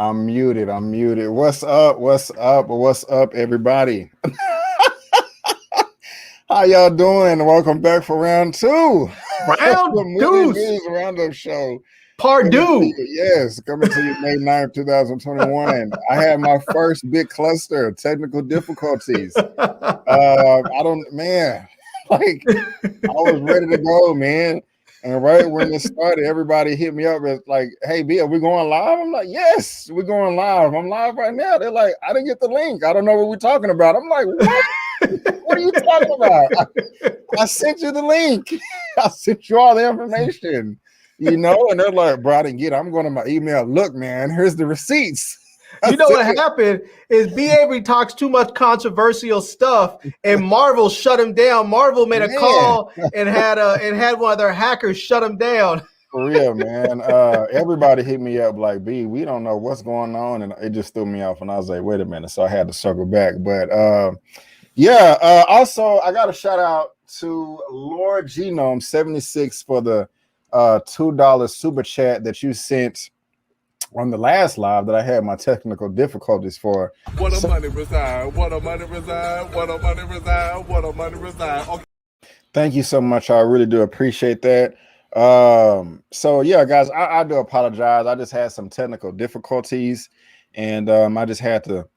I'm muted. What's up, everybody? How y'all doing? Welcome back for round two. Round two. Roundup show. Part two. Yes, coming to you May 9th, 2021. I had my first big cluster of technical difficulties. I was ready to go, man. And right when it started, everybody hit me up as like, hey, B, are we going live? I'm like, yes, we're going live. I'm live right now. They're like, I didn't get the link. I don't know what we're talking about. I'm like, what? What are you talking about? I sent you the link. I sent you all the information, and they're like, bro, I didn't get it. I'm going to my email. Look, man, here's the receipts. You know what happened is B.A.B. talks too much controversial stuff, and Marvel shut him down. Marvel made a call and had one of their hackers shut him down. For real, man. Everybody hit me up like, B, we don't know what's going on, and it just threw me off. And I was like, wait a minute. So I had to circle back. But also I got a shout out to Lord Genome 76 for the $2 super chat that you sent on the last live that I had my technical difficulties for. What a money reside, what a money reside, what a money reside, what a money reside. Okay. Thank you so much. I really do appreciate that. So yeah, guys, I do apologize. I just had some technical difficulties, and I just had to,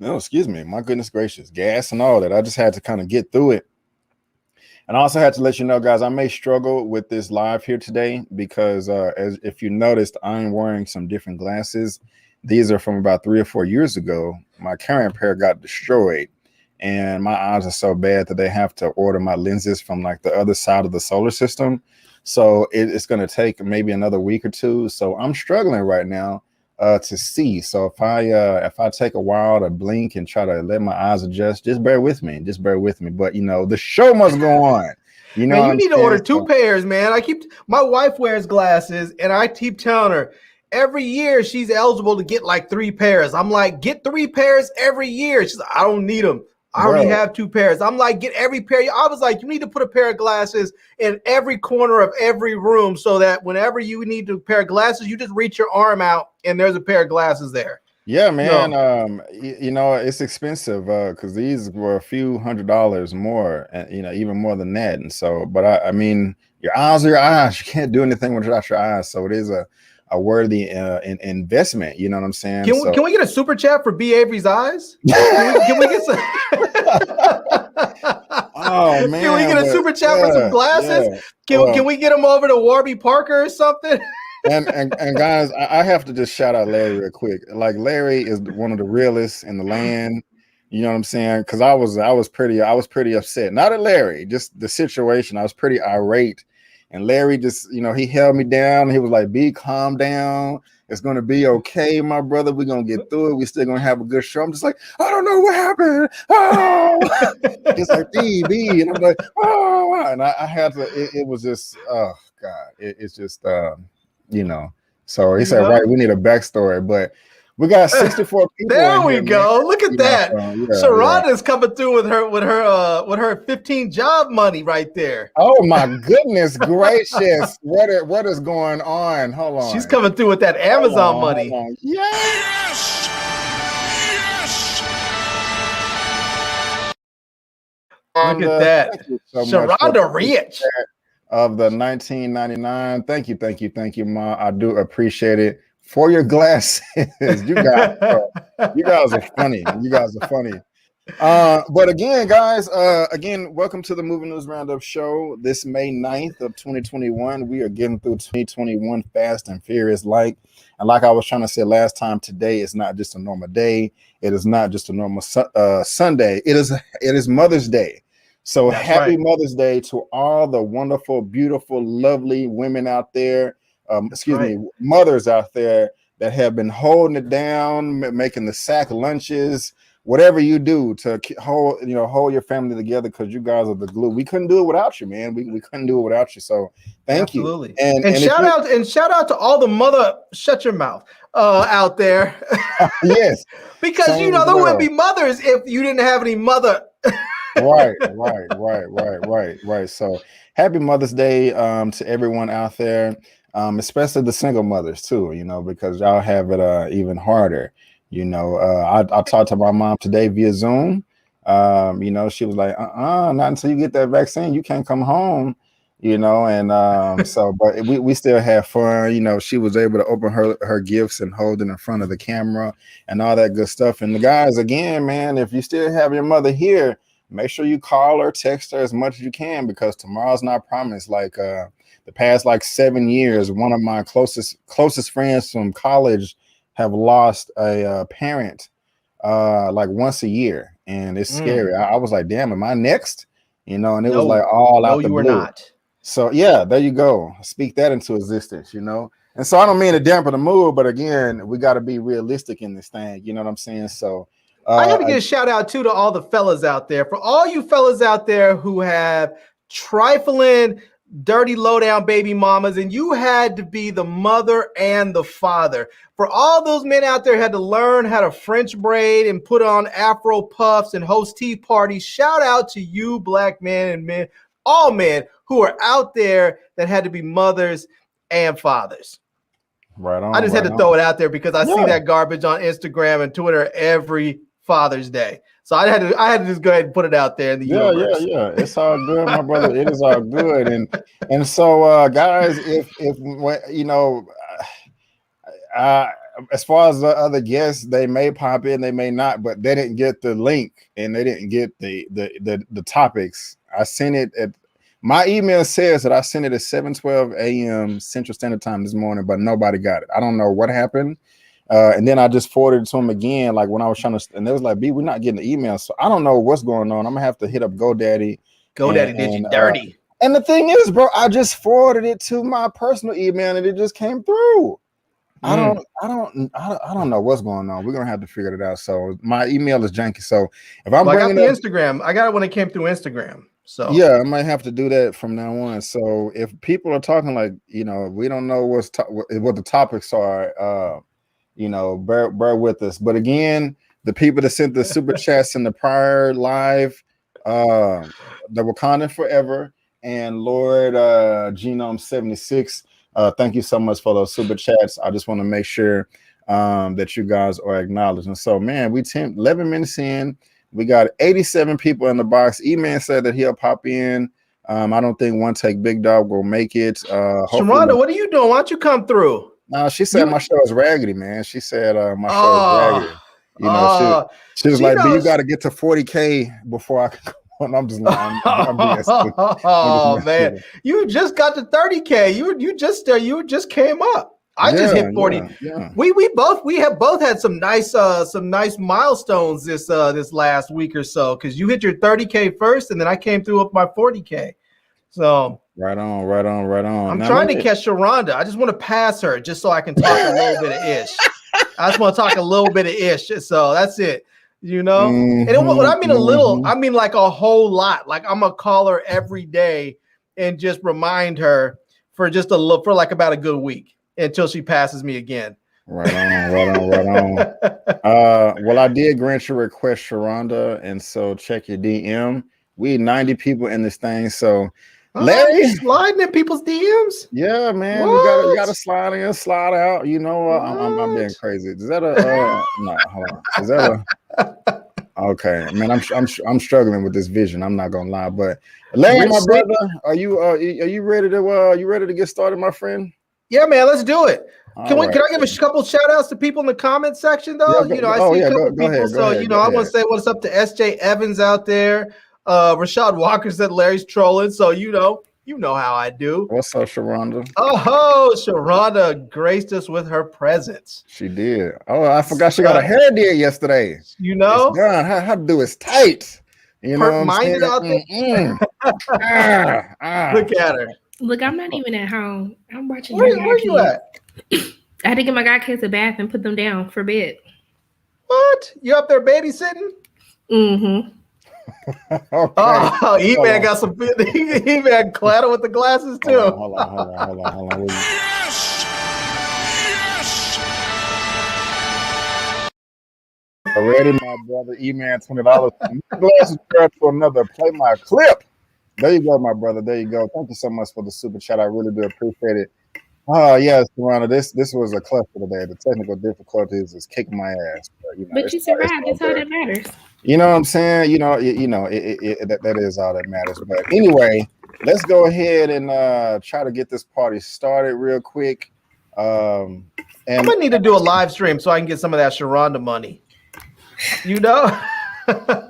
excuse me, my goodness gracious, gas and all that. I just had to kind of get through it. And I also had to let you know, guys, I may struggle with this live here today because as if you noticed, I'm wearing some different glasses. These are from about 3 or 4 years ago. My current pair got destroyed, and my eyes are so bad that they have to order my lenses from like the other side of the solar system. So it's going to take maybe another week or two. So I'm struggling right now to see. So if I take a while to blink and try to let my eyes adjust, just bear with me. But you know, the show must go on. You know, man, you need to order 2 pairs, man. My wife wears glasses, and I keep telling her every year she's eligible to get like 3 pairs. I'm like, get 3 pairs every year. She's like, I don't need them. I already have 2 pairs. I'm like, get every pair. I was like, you need to put a pair of glasses in every corner of every room so that whenever you need a pair of glasses, you just reach your arm out and there's a pair of glasses there. Yeah, man. You know, it's expensive because these were a few $100s more, and you know, even more than that. And so, but I mean, your eyes are your eyes. You can't do anything without your eyes. So it is a worthy investment. You know what I'm saying? Can we get a super chat for B. Avery's eyes? Can we get some? Oh man! Can we get a super chat for some glasses? Yeah. Can we get them over to Warby Parker or something? and guys, I have to just shout out Larry real quick. Like Larry is one of the realest in the land. You know what I'm saying? Because I was pretty upset. Not at Larry, just the situation. I was pretty irate. And Larry just, you know, he held me down. He was like, "B, calm down. It's going to be okay, my brother. We're going to get through it. We're still going to have a good show." I'm just like, "I don't know what happened." Oh, it's like, B. And I'm like, "Oh," and I had to, it was just, oh God, it's just, you know. So he said, right, we need a backstory, but we got 64 people. There we go. Man. Look at that. Sharronda's coming through with her 15 job money right there. Oh my goodness gracious. What is going on? Hold on. She's coming through with that Amazon money. Yes. Look at that. So Sharronda Rich of the 1999. Thank you, Ma. I do appreciate it. For your glasses. You guys are funny. But again, guys, welcome to the Movie News Roundup show. This May 9th of 2021. We are getting through 2021 fast and furious like. And like I was trying to say last time, today is not just a normal day. It is not just a normal Sunday. It is Mother's Day. So happy Mother's Day to all the wonderful, beautiful, lovely women out there. Mothers out there that have been holding it down, making the sack lunches, whatever you do to hold your family together, because you guys are the glue. We couldn't do it without you, man. We couldn't do it without you. So thank you. And shout out to all the mother shut your mouth out there. Yes. Because there wouldn't be mothers if you didn't have any mother. Right. So happy Mother's Day to everyone out there. Especially the single mothers too, because y'all have it even harder. I talked to my mom today via Zoom. She was like, not until you get that vaccine, you can't come home, but we still have fun. She was able to open her gifts and hold it in front of the camera and all that good stuff. And the guys, again, man, if you still have your mother here, make sure you call her, text her as much as you can, because tomorrow's not promised. Like, the past 7 years, one of my closest friends from college have lost a parent once a year, and it's scary. I was like, damn, am I next? And it was like all out the blue. Not. So yeah, there you go. Speak that into existence, And so I don't mean to dampen the mood, but again, we got to be realistic in this thing. You know what I'm saying? So I got to give a shout out to all the fellas out there. For all you fellas out there who have trifling, dirty, low-down baby mamas, and you had to be the mother and the father. For all those men out there who had to learn how to French braid and put on Afro puffs and host tea parties, shout out to you, black men and men, all men who are out there that had to be mothers and fathers. Right on. I just had to throw it out there because I see that garbage on Instagram and Twitter every Father's Day. So I had to just go ahead and put it out there in the universe. Yeah. It's all good, my brother. It is all good. And so guys, if as far as the other guests, they may pop in, they may not, but they didn't get the link and they didn't get the topics. I sent it at my email says that I sent it at 7:12 a.m. Central Standard Time this morning, but nobody got it. I don't know what happened. And then I just forwarded it to him again, like when I was trying to, and they was like, B, we're not getting the email. So I don't know what's going on. I'm gonna have to hit up GoDaddy. GoDaddy did you dirty. And the thing is, bro, I just forwarded it to my personal email and it just came through. I don't know what's going on. We're gonna have to figure it out. So my email is janky. So if I'm bringing I got the Instagram, I got it when it came through Instagram. So yeah, I might have to do that from now on. So if people are talking like, you know, we don't know what the topics are, you know, bear with us. But again, the people that sent the super chats in the prior live, the Wakanda Forever and Lord Genome 76. Thank you so much for those super chats. I just want to make sure that you guys are acknowledged. And so, man, we 11 minutes in. We got 87 people in the box. Eman said that he'll pop in. I don't think OneTakeBigDog will make it. Sharronda, what are you doing? Why don't you come through? No, she said my show is raggedy, man. She said my show is raggedy. You know, she was like, "B, you got to get to 40K before I can go." And I'm just lying. Oh man, you just got to 30K. You just came up. I just hit 40. Yeah. We have both had some nice milestones this last week or so, because you hit your 30K first, and then I came through with my 40K. So right on. I'm trying to catch Sharronda. I just want to pass her just so I can talk a little bit of ish. I just want to talk a little bit of ish. So that's it. You know, and when I mean a little, I mean like a whole lot. Like I'm gonna call her every day and just remind her for like about a good week until she passes me again. Right on. Well, I did grant your request, Sharronda, and so check your DM. We 90 people in this thing, so Larry sliding in people's DMs. Yeah, man, we gotta slide in, slide out. You know, I'm being crazy. Is that a no? Hold on. Is that a okay? Man, I'm struggling with this vision. I'm not gonna lie, but Larry, my brother, are you ready to get started, my friend? Yeah, man, let's do it. Can I give a couple shout outs to people in the comment section though? Yeah, I see a couple people. I want to say what's up to SJ Evans out there. Rashad Walker said Larry's trolling, so you know how I do. What's up, Sharronda? Oh, Sharronda graced us with her presence. She did. Oh, I forgot she got a hair did yesterday. You know, it's done. How to do it's tight. You know, minded out there. Look at her. Look, I'm not even at home. I'm watching. Where you at? I had to get my godkids a bath and put them down for bed. What? You up there babysitting? Mm-hmm. Okay. Oh, Eman got some. Eman clatter with the glasses too. Hold on. Yes! Already, my brother, Eman, $20. Glasses to another. Play my clip. There you go, my brother. There you go. Thank you so much for the super chat. I really do appreciate it. Oh yes, Sharronda, this was a cluster today. The technical difficulties is kicking my ass. But you survived. That's all that matters. You know what I'm saying? That is all that matters. But anyway, let's go ahead and try to get this party started real quick. And I'm gonna need to do a live stream so I can get some of that Sharronda money. You know.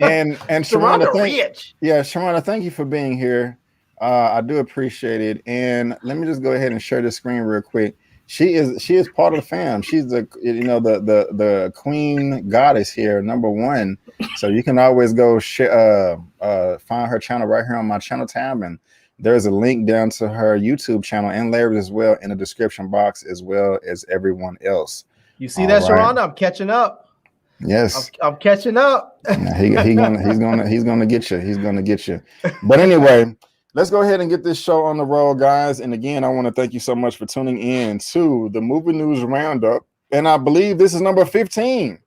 and Sharronda rich. Sharronda, thank you for being here. I do appreciate it. And let me just go ahead and share the screen real quick. She is part of the fam. She's the queen goddess here, number one. So you can always go find her channel right here on my channel tab, and there's a link down to her YouTube channel and Larry's as well in the description box, as well as everyone else. You see that, Sharronda? I'm catching up. Yes, I'm catching up. He's gonna get you. He's gonna get you. But anyway, let's go ahead and get this show on the road, guys. And again, I want to thank you so much for tuning in to the Movie News Roundup. And I believe this is number 15.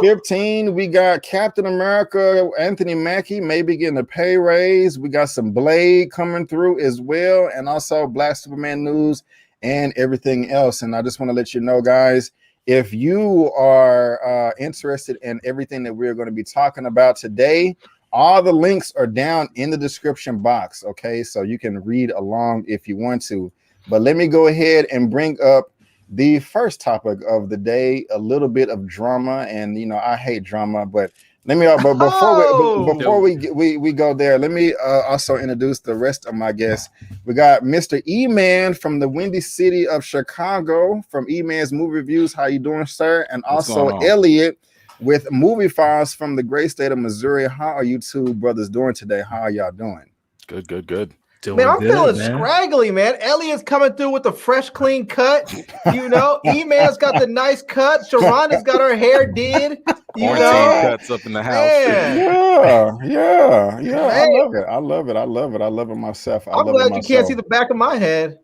15. We got Captain America, Anthony Mackie, maybe getting a pay raise. We got some Blade coming through as well, and also Black Superman news and everything else. And I just want to let you know, guys, if you are interested in everything that we're going to be talking about today, all the links are down in the description box, okay? So you can read along if you want to. But let me go ahead and bring up the first topic of the day, a little bit of drama. And, I hate drama, but Let me, but before Oh. we go there, let me also introduce the rest of my guests. We got Mr. Eman from the Windy City of Chicago from Eman's Movie Reviews. How you doing, sir? And What's also going on? Elliot with Movie Files from the great state of Missouri. How are you two brothers doing today? How are y'all doing? Good. Man, I'm feeling scraggly, man. Elliot's coming through with the fresh, clean cut. You know, E-Man's got the nice cut. Sharronda's got her hair did. You Quarantine know, cuts up in the house. man. Yeah. Man. I love it myself. I'm glad you can't see the back of my head.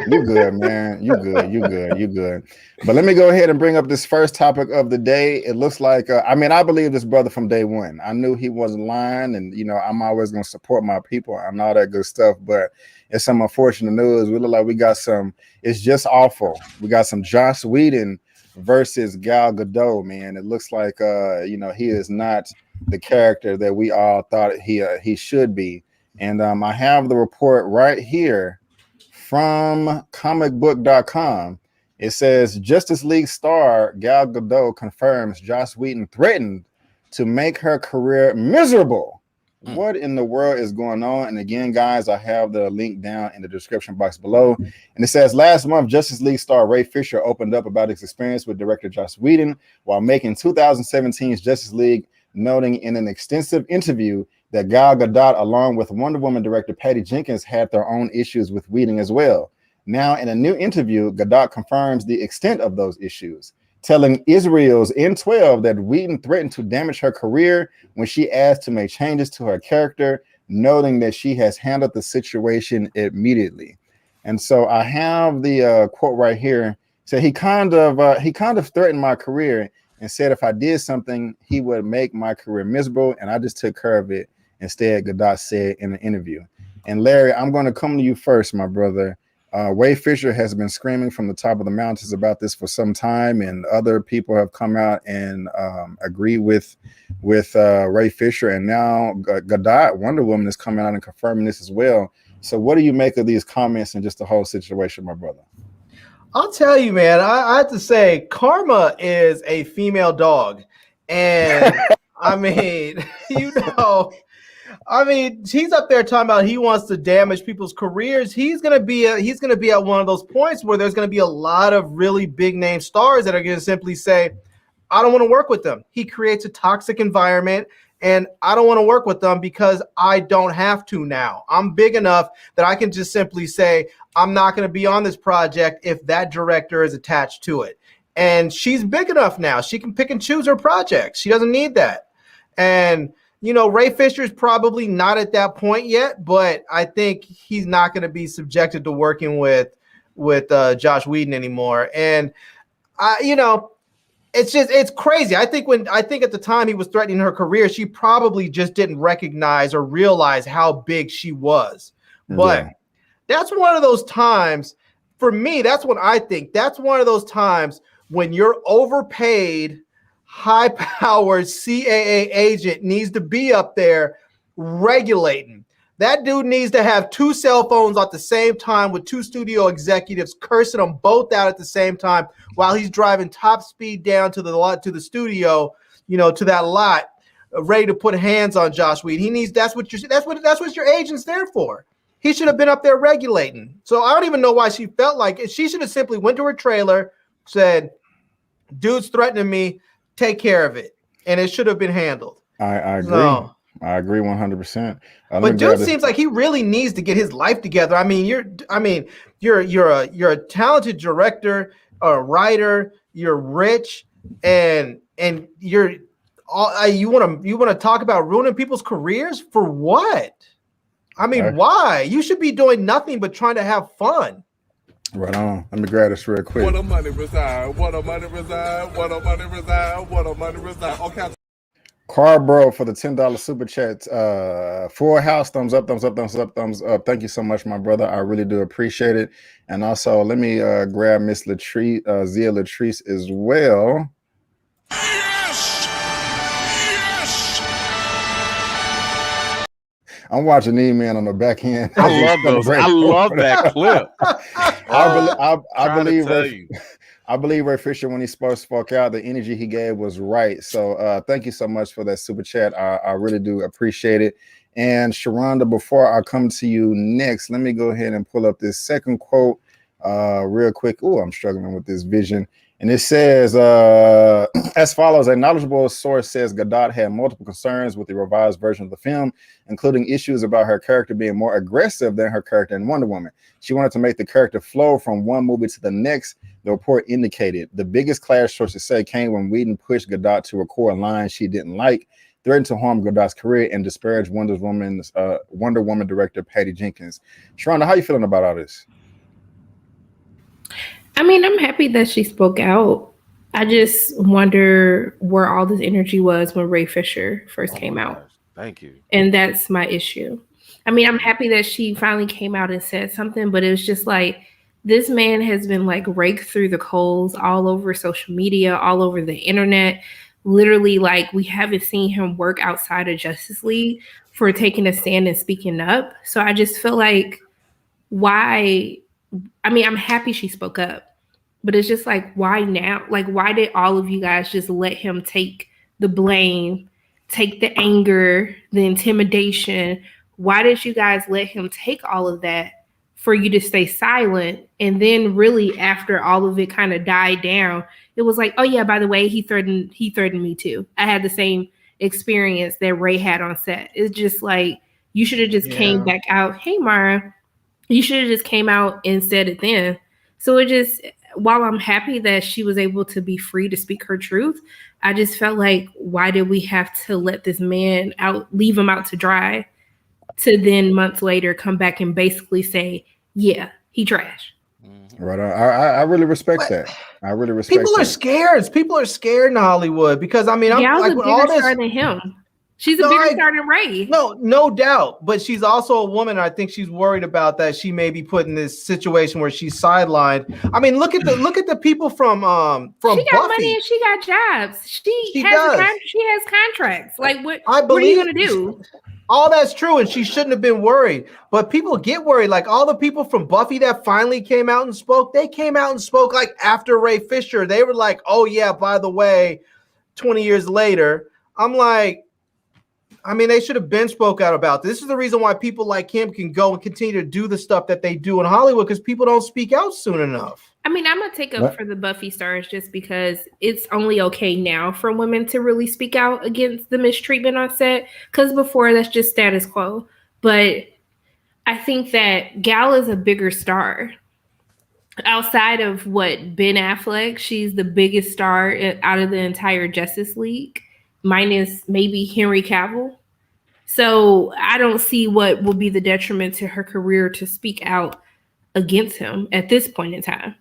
You good, man. You good. But let me go ahead and bring up this first topic of the day. It looks like, I believe this brother from day one. I knew he wasn't lying, and I'm always going to support my people and all that good stuff. But it's some unfortunate news. We look like we got some. It's just awful. We got some Joss Whedon versus Gal Gadot. Man, it looks like he is not the character that we all thought he should be. And I have the report right here from comicbook.com. It says Justice League star Gal Gadot confirms Joss Whedon threatened to make her career miserable. What in the world is going on? And again, guys, I have the link down in the description box below. And it says last month, Justice League star Ray Fisher opened up about his experience with director Joss Whedon while making 2017's Justice League, noting in an extensive interview that Gal Gadot, along with Wonder Woman director Patty Jenkins, had their own issues with Whedon as well. Now, in a new interview, Gadot confirms the extent of those issues, telling Israel's N12 that Whedon threatened to damage her career when she asked to make changes to her character, noting that she has handled the situation immediately. And so I have the quote right here. So he kind of threatened my career and said if I did something, he would make my career miserable, and I just took care of it. Instead, Gadot said in an interview. And Larry, I'm going to come to you first, my brother. Ray Fisher has been screaming from the top of the mountains about this for some time, and other people have come out and agree with Ray Fisher. And now Gadot, Wonder Woman, is coming out and confirming this as well. So what do you make of these comments and just the whole situation, my brother? I'll tell you, man, I have to say, Karma is a female dog. And I mean, he's up there talking about he wants to damage people's careers. He's gonna be at one of those points where there's gonna be a lot of really big name stars that are gonna simply say, I don't want to work with them. He creates a toxic environment, and I don't want to work with them because I don't have to now. I'm big enough that I can just simply say, I'm not going to be on this project if that director is attached to it. And she's big enough now. She can pick and choose her projects. She doesn't need that. And, Ray Fisher's probably not at that point yet, but I think he's not going to be subjected to working with Joss Whedon anymore. And, it's crazy. I think at the time he was threatening her career, she probably just didn't recognize or realize how big she was. But that's one of those times, for me, that's what I think. That's one of those times when your overpaid, high-powered CAA agent needs to be up there regulating. That dude needs to have 2 cell phones at the same time with 2 studio executives cursing them both out at the same time while he's driving top speed down to the studio, to that lot, ready to put hands on Joss Whedon. That's what your agent's there for. He should have been up there regulating. So I don't even know why she felt like it. She should have simply went to her trailer, said, "Dude's threatening me. Take care of it," and it should have been handled. I agree. So, I agree 100%. But dude seems like he really needs to get his life together. I mean, you're a talented director, a writer. You're rich, and you want to talk about ruining people's careers for what? I mean, why? You should be doing nothing but trying to have fun. Right on. Let me grab this real quick. What a money reside. What a money reside. What a money reside. What a money reside. Okay. Carbro for the $10 super chat. Full house, thumbs up, thumbs up, thumbs up, thumbs up. Thank you so much, my brother. I really do appreciate it. And also, let me grab Miss Latrice, Zia Latrice as well. Yes! Yes! I'm watching E-Man on the back end. I love those. I love that clip. I I believe Ray Fisher, when he spoke out, the energy he gave was right. So thank you so much for that super chat. I really do appreciate it. And Sharronda, before I come to you next, let me go ahead and pull up this second quote real quick. Oh, I'm struggling with this vision. And it says as follows: a knowledgeable source says Godot had multiple concerns with the revised version of the film, including issues about her character being more aggressive than her character in Wonder Woman. She wanted to make the character flow from one movie to the next. The report indicated the biggest clash, sources say, came when Whedon pushed Godot to record lines she didn't like, threatened to harm Godot's career, and disparage Wonder Woman director Patty Jenkins. Sharronda, how you feeling about all this? I mean, I'm happy that she spoke out. I just wonder where all this energy was when Ray Fisher first came out. Thank you. And that's my issue. I mean, I'm happy that she finally came out and said something, but it was just like, this man has been like raked through the coals all over social media, all over the internet. Literally, like, we haven't seen him work outside of Justice League for taking a stand and speaking up. So I just feel like, why? I mean, I'm happy she spoke up. But it's just like, why now? Like, why did all of you guys just let him take the blame, take the anger, the intimidation? Why did you guys let him take all of that for you to stay silent? And then really after all of it kind of died down, it was like, oh yeah, by the way, he threatened me too. I had the same experience that Ray had on set. It's just like, you should have just came back out. Hey, Mara, you should have just came out and said it then. So it just, while I'm happy that she was able to be free to speak her truth, I just felt like, why did we have to let this man out, leave him out to dry, to then months later come back and basically say, yeah, he trash. Right. I really respect that. I really respect People are scared. People are scared in Hollywood because, I mean, I'm Gal's like, a with bigger all this star than him. She's a bigger star than Ray. No doubt. But she's also a woman. I think she's worried about that. She may be put in this situation where she's sidelined. I mean, look at the people from She got Buffy. money and she got jobs. She has contracts. Like, what are you gonna do? All that's true, and she shouldn't have been worried. But people get worried. Like, all the people from Buffy that finally came out and spoke, they came out and spoke like after Ray Fisher. They were like, oh yeah, by the way, 20 years later. I'm like, I mean, they should have been spoke out about this. This is the reason why people like him can go and continue to do the stuff that they do in Hollywood, because people don't speak out soon enough. I mean, I'm going to take up for the Buffy stars just because it's only okay now for women to really speak out against the mistreatment on set, because before that's just status quo. But I think that Gal is a bigger star. Outside of Ben Affleck, she's the biggest star out of the entire Justice League, minus maybe Henry Cavill. So I don't see what will be the detriment to her career to speak out against him at this point in time.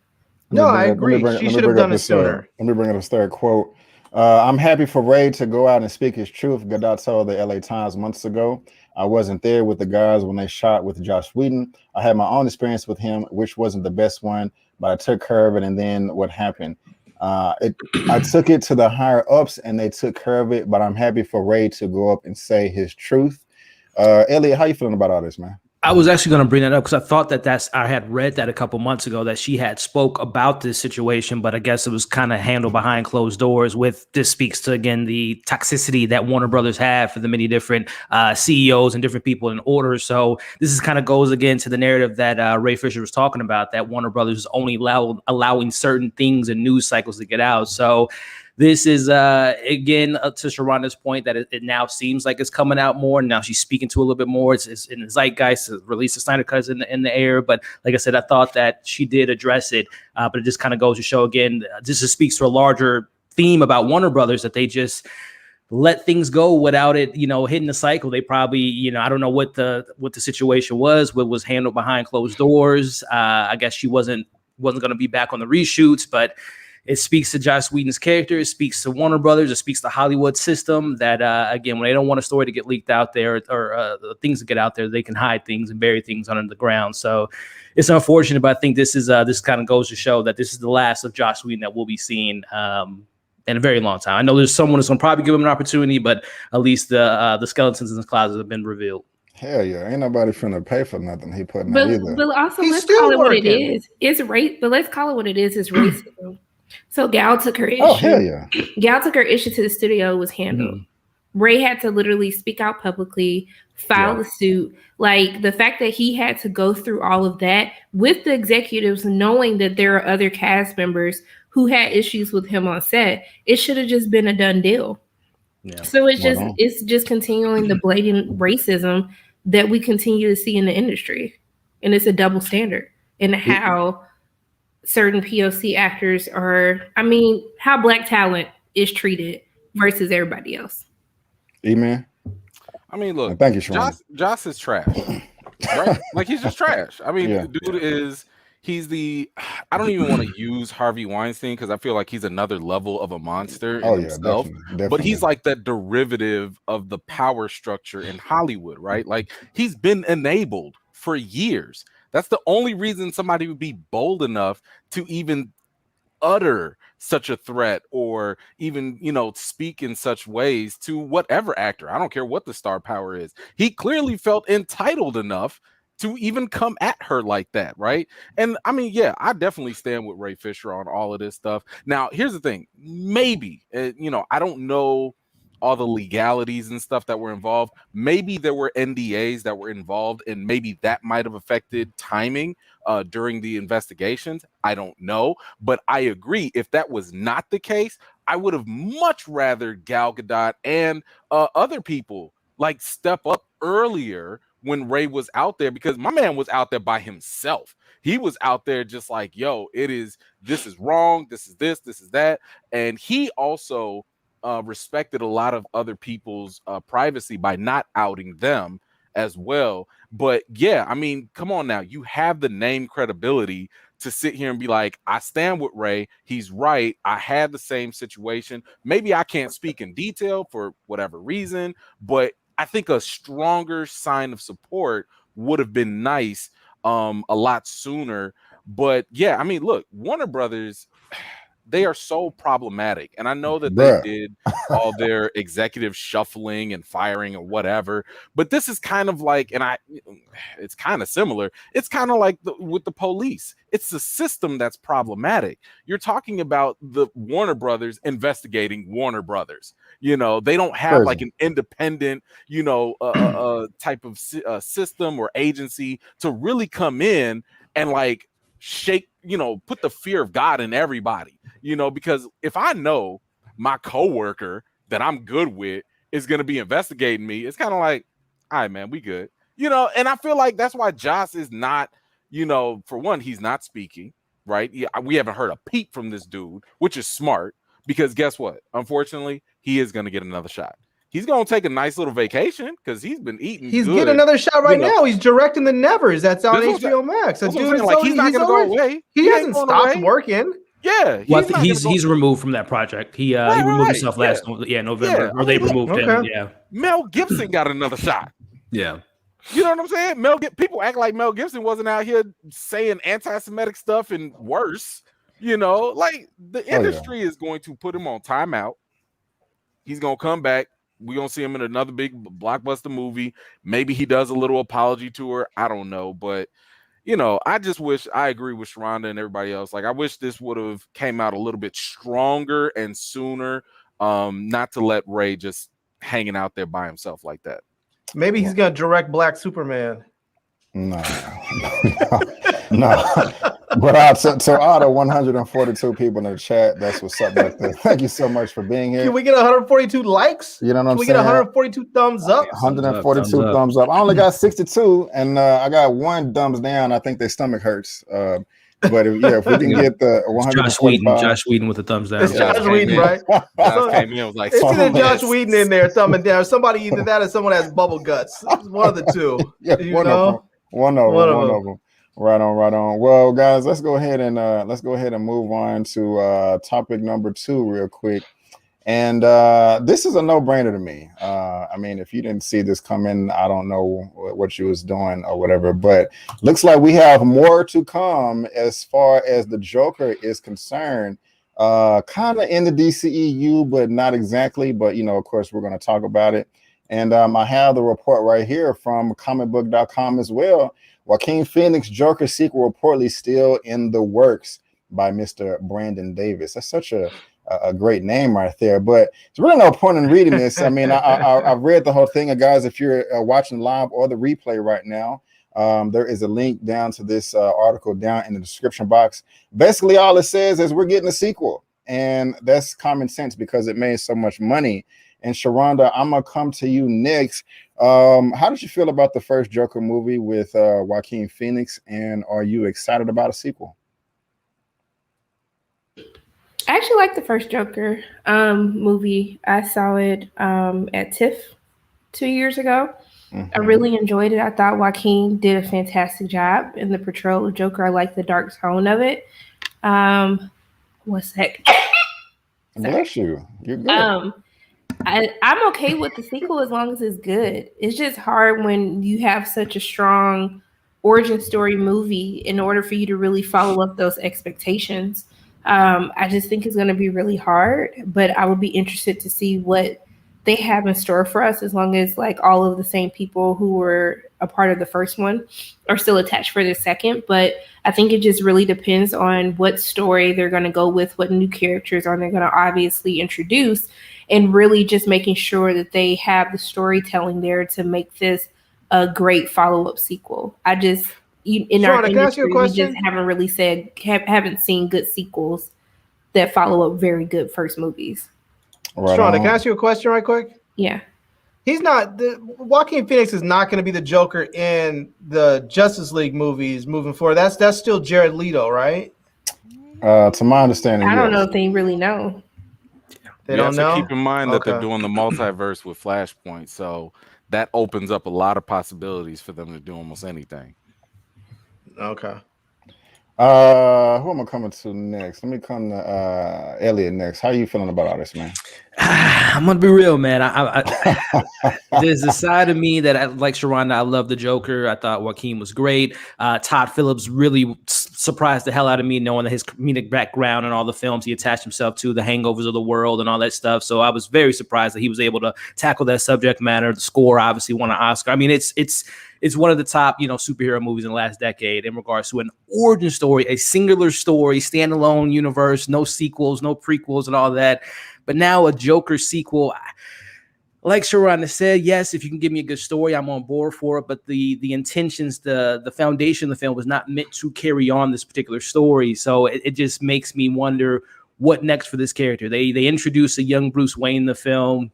No, I agree. She should have done it sooner. Let me bring up this third quote. I'm happy for Ray to go out and speak his truth. Godot told the LA Times months ago, I wasn't there with the guys when they shot with Joss Whedon. I had my own experience with him, which wasn't the best one, but I took care of it. And then what happened? I took it to the higher ups and they took care of it, but I'm happy for Ray to go up and say his truth. Elliot, how you feeling about all this, man? I was actually going to bring that up because I thought I had read that a couple months ago that she had spoke about this situation, but I guess it was kind of handled behind closed doors. This speaks to, again, the toxicity that Warner Brothers have for the many different CEOs and different people in order. So this is kind of goes again to the narrative that Ray Fisher was talking about, that Warner Brothers is only allowing certain things and news cycles to get out. So this is, again, to Sharronda's point, that it now seems like it's coming out more. Now she's speaking to a little bit more. It's in the zeitgeist to release the Snyder Cut in the air. But like I said, I thought that she did address it. But it just kind of goes to show, again, this just speaks to a larger theme about Warner Brothers, that they just let things go without it, hitting the cycle. They probably, I don't know what the situation was, what was handled behind closed doors. I guess she wasn't going to be back on the reshoots, but it speaks to Joss Whedon's character. It speaks to Warner Brothers. It speaks to the Hollywood system that, again, when they don't want a story to get leaked out there or things to get out there, they can hide things and bury things under the ground. So it's unfortunate, but I think this kind of goes to show that this is the last of Joss Whedon that we'll be seeing in a very long time. I know there's someone that's going to probably give him an opportunity, but at least the skeletons in his closet have been revealed. Hell yeah, ain't nobody finna pay for nothing he putting out either. But also, let's call it what it is. It's race, but let's call it what it is. It's racism. So Gal took her issue. Oh, hell yeah. Gal took her issue to the studio, was handled. Ray had to literally speak out publicly, file the suit. Like the fact that he had to go through all of that with the executives, knowing that there are other cast members who had issues with him on set, it should have just been a done deal. Yeah. So it's just continuing the blatant racism that we continue to see in the industry. And it's a double standard in how certain POC actors are, how Black talent is treated versus everybody else. Eman? I mean, look, thank you, Sharronda. Joss is trash, right? Like, he's just trash. I mean, the dude he's I don't even want to use Harvey Weinstein because I feel like he's another level of a monster in himself. Definitely. But he's like that derivative of the power structure in Hollywood, right? Like, he's been enabled for years. That's the only reason somebody would be bold enough to even utter such a threat or even, speak in such ways to whatever actor. I don't care what the star power is. He clearly felt entitled enough to even come at her like that, right? And I mean, I definitely stand with Ray Fisher on all of this stuff. Now, here's the thing. Maybe, I don't know all the legalities and stuff that were involved. Maybe there were NDAs that were involved, and maybe that might have affected timing during the investigations. I don't know, but I agree. If that was not the case, I would have much rather Gal Gadot and other people like step up earlier when Ray was out there, because my man was out there by himself. He was out there just like, yo, this is wrong. This is that. And he also respected a lot of other people's privacy by not outing them as well. But I mean, come on now. You have the name credibility to sit here and be like, I stand with Ray. He's right. I had the same situation. Maybe I can't speak in detail for whatever reason, but I think a stronger sign of support would have been nice a lot sooner. But I mean, look, Warner Brothers, they are so problematic. And I know that they did all their executive shuffling and firing or whatever, but this is kind of like, it's kind of similar. It's kind of like with the police. It's the system that's problematic. You're talking about the Warner Brothers investigating Warner Brothers. They don't have like an independent, type of system or agency to really come in and like shake, put the fear of God in everybody, because if I know my coworker that I'm good with is going to be investigating me, it's kind of like, all right, man, we good, and I feel like that's why Joss is not, for one, he's not speaking, right? We haven't heard a peep from this dude, which is smart, because guess what? Unfortunately, he is going to get another shot. He's going to take a nice little vacation because he's been eating. He's getting another shot right now. He's directing The Nevers. That's on HBO Max. Dude, like, he's not going to go away. He hasn't stopped working. Yeah. He's removed from that project. He removed himself last November. Or they removed him. Yeah. Mel Gibson got another shot. Yeah. You know what I'm saying? People act like Mel Gibson wasn't out here saying anti-Semitic stuff and worse. Like, the industry is going to put him on timeout. He's going to come back. We're going to see him in another big blockbuster movie. Maybe he does a little apology tour. I don't know. But, I just wish, I agree with Sharronda and everybody else. Like, I wish this would have came out a little bit stronger and sooner, not to let Ray just hanging out there by himself like that. Maybe he's going to direct Black Superman. No. But to all the 142 people in the chat, that's what's up back there. Thank you so much for being here. Can we get 142 likes? You know what I'm saying? Can we get 142 thumbs up? 142 thumbs up. I only got 62, and I got one thumbs down. I think their stomach hurts. But if we can get the 145. Josh Whedon with the thumbs down. It's Josh Whedon, right? Josh came in, was like, it's either Josh Whedon in there thumbing down. Somebody either that or someone has bubble guts. It's one of the two. One of them. Right on. Well, guys, let's go ahead and move on to topic number 2 real quick. And this is a no-brainer to me. I mean, if you didn't see this coming, I don't know what you was doing or whatever, but looks like we have more to come as far as the Joker is concerned. Kind of in the DCEU, but not exactly. But, of course, we're going to talk about it. And I have the report right here from comicbook.com as well. Joaquin Phoenix Joker sequel reportedly still in the works. by Mr. Brandon Davis. That's such a great name right there, but there's really no point in reading this. I mean, I've read the whole thing, and guys, if you're watching live or the replay right now, there is a link down to this article down in the description box. Basically, all it says is we're getting a sequel, and that's common sense because it made so much money. And Sharronda, I'm gonna come to you next. How did you feel about the first Joker movie with Joaquin Phoenix, and are you excited about a sequel? I actually like the first Joker movie. I saw it at TIFF 2 years ago. Mm-hmm. I really enjoyed it. I thought Joaquin did a fantastic job in the portrayal of Joker. I like the dark tone of it. What's that? Bless you. You're good. I'm okay with the sequel as long as it's good. It's just hard when you have such a strong origin story movie in order for you to really follow up those expectations. I just think it's going to be really hard, but I would be interested to see what they have in store for us, as long as like all of the same people who were a part of the first one are still attached for the second. But I think it just really depends on what story they're going to go with, what new characters are they going to obviously introduce, and really just making sure that they have the storytelling there to make this a great follow-up sequel. I just, in our industry, we just haven't really haven't seen good sequels that follow up very good first movies. Right. Sharronda, can I ask you a question right quick? Yeah. Joaquin Phoenix is not going to be the Joker in the Justice League movies moving forward. That's still Jared Leto, right? To my understanding, I don't know if they really know. They don't know. Keep in mind that they're doing the multiverse with Flashpoint, so that opens up a lot of possibilities for them to do almost anything. Okay. Who am I coming to next? Let me come to Elliot next. How are you feeling about all this, man? I'm gonna be real, man. There's a side of me that I like Sharronda. I love the Joker. I thought Joaquin was great. Todd Phillips really surprised the hell out of me, knowing that his comedic background and all the films he attached himself to, the Hangovers of the world and all that stuff. So I was very surprised that he was able to tackle that subject matter. The score obviously won an Oscar. I mean, it's one of the top, superhero movies in the last decade in regards to an origin story, a singular story, standalone universe, no sequels, no prequels, and all that. But now a Joker sequel, like Sharronda said, yes, if you can give me a good story, I'm on board for it. But the intentions, the foundation of the film was not meant to carry on this particular story. So it just makes me wonder what next for this character. They introduce a young Bruce Wayne in the film.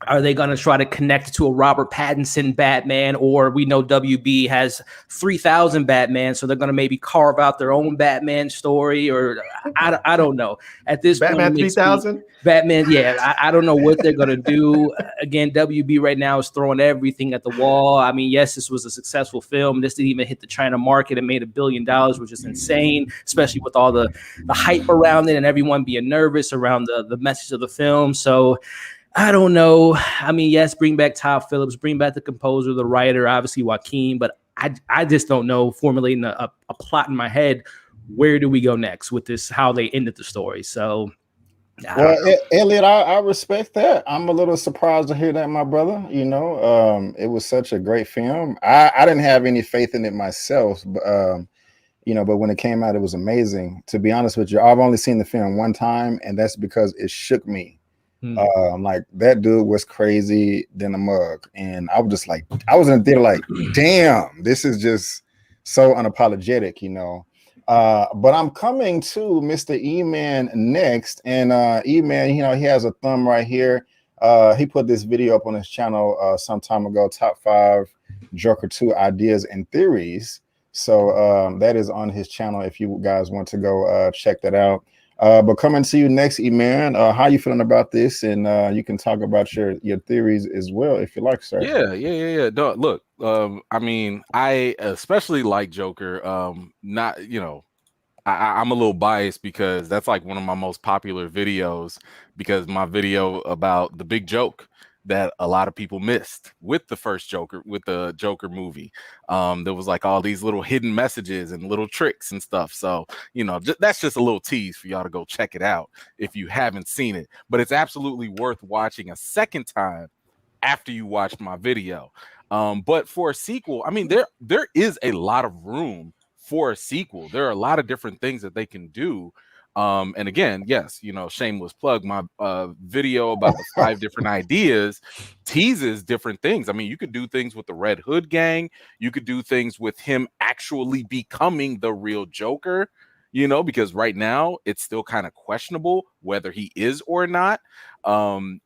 Are they going to try to connect it to a Robert Pattinson Batman? Or we know WB has 3,000 Batman, so they're going to maybe carve out their own Batman story, or I don't know. At this Batman point, 3,000? Batman, yeah. I don't know what they're going to do. Again, WB right now is throwing everything at the wall. I mean, yes, this was a successful film. This didn't even hit the China market. It made $1 billion, which is insane, especially with all the hype around it and everyone being nervous around the message of the film. So I don't know. I mean, yes, bring back Todd Phillips, bring back the composer, the writer, obviously Joaquin, but I just don't know, formulating a plot in my head. Where do we go next with this, how they ended the story? So, Elliot, I respect that. I'm a little surprised to hear that, my brother. It was such a great film. I didn't have any faith in it myself, but but when it came out, it was amazing. To be honest with you, I've only seen the film one time, and that's because it shook me. Like, that dude was crazy than a mug, and I was just like, I was in the theater like, damn, this is just so unapologetic, but I'm coming to Mr. Eman next, and Eman, he has a thumb right here. He put this video up on his channel some time ago, top 5 Joker 2 ideas and theories. So that is on his channel if you guys want to go check that out. But coming to you next, Eman, how you feeling about this? And you can talk about your theories as well, if you like, sir. Yeah. No, look, I mean, I especially like Joker. I'm a little biased because that's like one of my most popular videos, because my video about the big joke that a lot of people missed with the first Joker, with the Joker movie. There was like all these little hidden messages and little tricks and stuff. So, that's just a little tease for y'all to go check it out if you haven't seen it. But it's absolutely worth watching a second time after you watch my video. But for a sequel, I mean, there is a lot of room for a sequel. There are a lot of different things that they can do. And again, yes, shameless plug, my video about the 5 different ideas teases different things. I mean, you could do things with the Red Hood gang. You could do things with him actually becoming the real Joker, because right now it's still kind of questionable whether he is or not. There's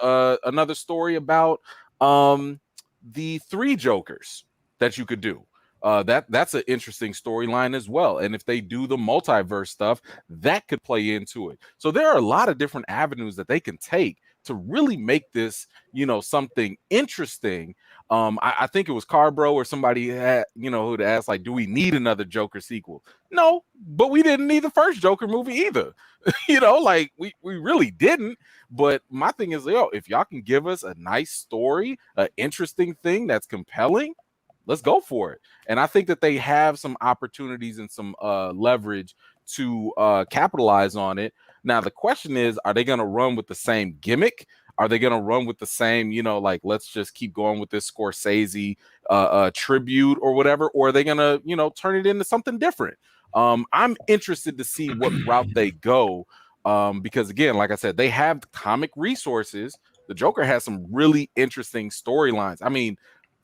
another story about the 3 Jokers that you could do. That's an interesting storyline as well. And if they do the multiverse stuff, that could play into it. So there are a lot of different avenues that they can take to really make this, something interesting. I think it was Carbro or somebody had, who'd asked, like, do we need another Joker sequel? No, but we didn't need the first Joker movie either. We really didn't. But my thing is, if y'all can give us a nice story, an interesting thing that's compelling, let's go for it. And I think that they have some opportunities and some leverage to capitalize on it. Now, the question is, are they going to run with the same gimmick? Are they going to run with the same, let's just keep going with this Scorsese tribute or whatever? Or are they going to, turn it into something different? I'm interested to see what route they go. Because again, like I said, they have comic resources. The Joker has some really interesting storylines. I mean,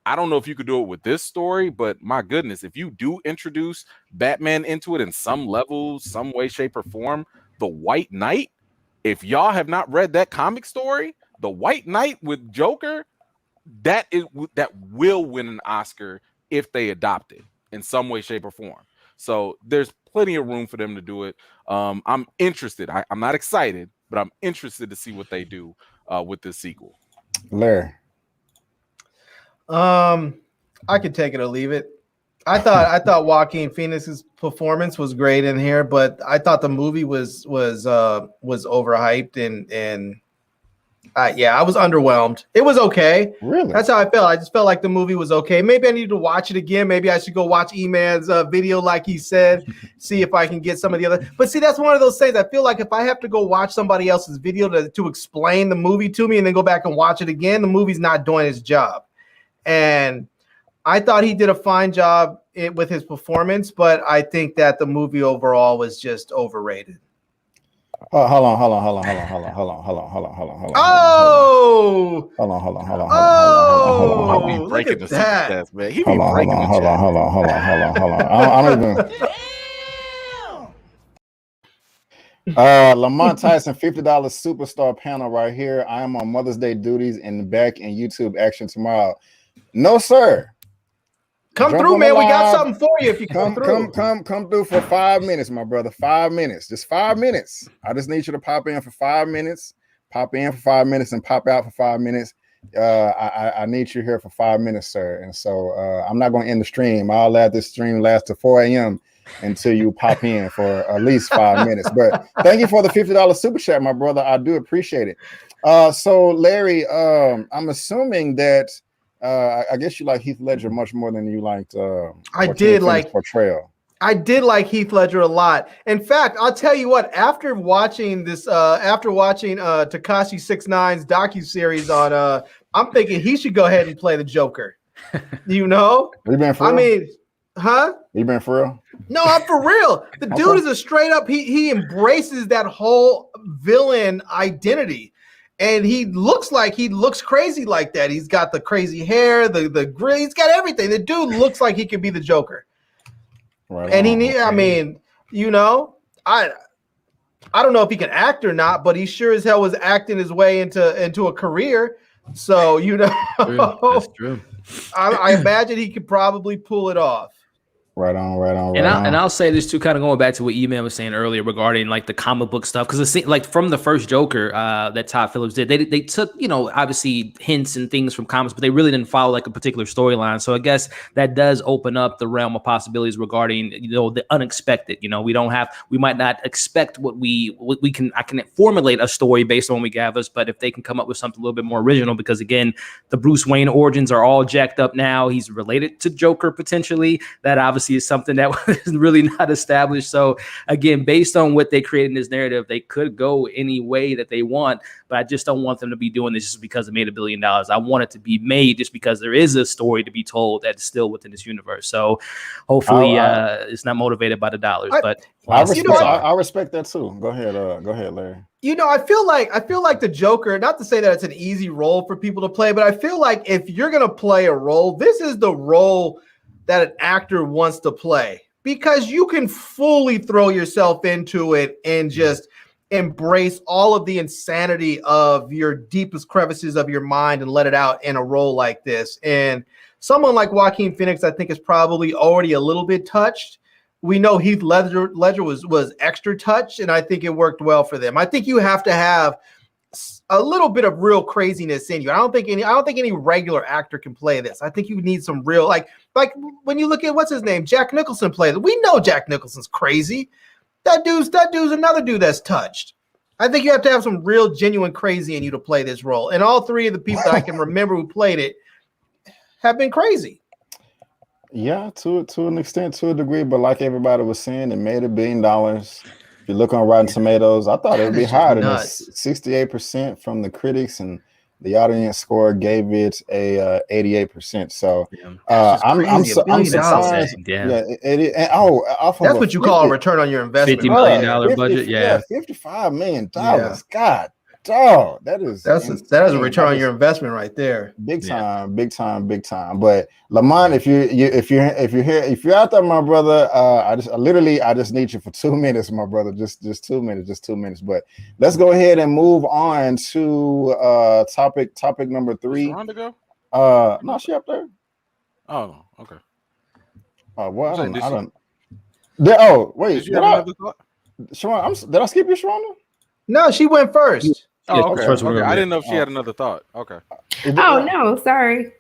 I don't know if you could do it with this story, but my goodness, if you do introduce Batman into it in some level, some way, shape, or form, the White Knight, if y'all have not read that comic story, the White Knight with Joker, that will win an Oscar if they adopt it in some way, shape, or form. So there's plenty of room for them to do it. I'm interested. I'm not excited, but I'm interested to see what they do with this sequel. Larry. I could take it or leave it. I thought Joaquin Phoenix's performance was great in here, but I thought the movie was overhyped and I was underwhelmed. It was okay. Really? That's how I felt. I just felt like the movie was okay. Maybe I need to watch it again. Maybe I should go watch Eman's video, like he said, see if I can get some of the other. But see, that's one of those things. I feel like if I have to go watch somebody else's video to explain the movie to me and then go back and watch it again, the movie's not doing its job. And I thought he did a fine job with his performance, but I think that the movie overall was just overrated. Hold on. Oh! I'll be breaking the success, man. He be breaking the hold on. I don't even. Lamont Tyson, $50 superstar panel right here. I am on Mother's Day duties and back in YouTube action tomorrow. No, sir. Come through, man. We got something for you if you come through. Come through for 5 minutes, my brother. 5 minutes. Just 5 minutes. I just need you to pop in for 5 minutes. Pop in for 5 minutes and pop out for 5 minutes. I need you here for 5 minutes, sir. And so I'm not going to end the stream. I'll let this stream last to 4 a.m. until you pop in for at least 5 minutes. But thank you for the $50 super chat, my brother. I do appreciate it. So Larry, I'm assuming that I guess you like Heath Ledger much more than you liked I did like portrayal. I did like Heath Ledger a lot. In fact, I'll tell you what, after watching Tekashi 6ix9ine's docuseries on I'm thinking he should go ahead and play the Joker. You know? Are you being for real? I mean, huh? You being for real? No, I'm for real. The dude is a straight up, he embraces that whole villain identity. And he looks crazy like that. He's got the crazy hair, the gray, he's got everything. The dude looks like he could be the Joker. Right. And I mean, you know, I don't know if he can act or not, but he sure as hell was acting his way into a career. So, you know, that's true. I imagine he could probably pull it off. Right on. And I'll say this too, kind of going back to what Eman was saying earlier regarding like the comic book stuff, because it like from the first Joker that Todd Phillips did, they took, you know, obviously hints and things from comics, but they really didn't follow like a particular storyline. So I guess that does open up the realm of possibilities regarding, you know, the unexpected. You know, we might not expect what I can formulate a story based on what we gather, but if they can come up with something a little bit more original, because again, the Bruce Wayne origins are all jacked up now. He's related to Joker potentially. That obviously obviously is something that is really not established. So again, based on what they created in this narrative, they could go any way that they want, but I just don't want them to be doing this just because it made $1 billion. I want it to be made just because there is a story to be told that's still within this universe. So hopefully it's not motivated by the dollars, but I respect that too. Go ahead, Larry. You know, I feel like the Joker, not to say that it's an easy role for people to play, but I feel like if you're going to play a role, this is the role that an actor wants to play, because you can fully throw yourself into it and just embrace all of the insanity of your deepest crevices of your mind and let it out in a role like this. And someone like Joaquin Phoenix, I think, is probably already a little bit touched. We know Heath Ledger was extra touched, and I think it worked well for them. I think you have to have a little bit of real craziness in you. I don't think any regular actor can play this. I think you need some real, like when you look at what's his name, Jack Nicholson plays it. We know Jack Nicholson's crazy. That dude's another dude that's touched. I think you have to have some real genuine crazy in you to play this role. And all three of the people that I can remember who played it have been crazy. Yeah, to an extent, to a degree, but like everybody was saying, it made $1 billion. If you look on Rotten Tomatoes, I thought it would be higher than this. 68% from the critics, and the audience score gave it a 88%. So I'm surprised. Yeah, that's what you call a return on your investment. $50 million budget. Yeah, $55 million. God. Oh, that is a return on your investment right there. Big time. But Lamont, if you're out there, my brother, I just need you for 2 minutes, my brother. Just 2 minutes. But let's go ahead and move on to topic number 3. Sharronda go? No, she up there. Oh, okay. Well, I don't. Oh, wait. Did I skip you, Sharronda? No, she went first. Oh, okay. I didn't know if she had another thought. Okay. Oh no, sorry.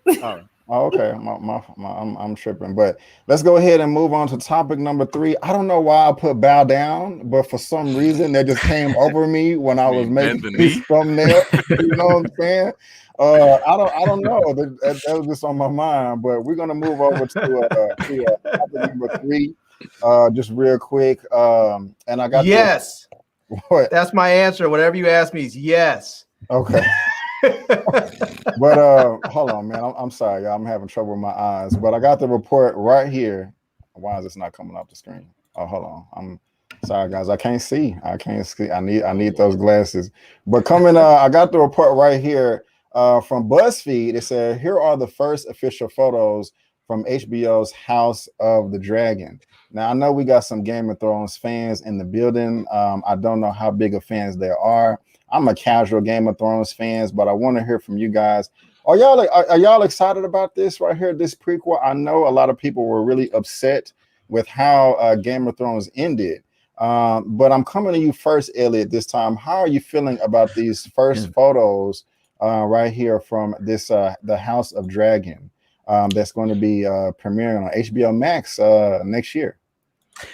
Oh, okay. I'm tripping. But let's go ahead and move on to topic number 3. I don't know why I put bow down, but for some reason that just came over me when I was making this thumbnail. You know what I'm saying? I don't know. That was just on my mind. But we're gonna move over to topic number 3, just real quick. And I got yes. What? That's my answer. Whatever you ask me is yes. Okay. But hold on, man. I'm sorry, y'all. I'm having trouble with my eyes. But I got the report right here. Why is this not coming off the screen? Oh, hold on. I'm sorry, guys. I can't see. I need those glasses. But I got the report right here from BuzzFeed. It said, here are the first official photos from HBO's House of the Dragon. Now, I know we got some Game of Thrones fans in the building. I don't know how big of fans there are. I'm a casual Game of Thrones fans, but I want to hear from you guys. Are y'all excited about this right here, this prequel? I know a lot of people were really upset with how Game of Thrones ended. But I'm coming to you first, Elliot, this time. How are you feeling about these first photos right here from this the House of Dragon that's going to be premiering on HBO Max next year?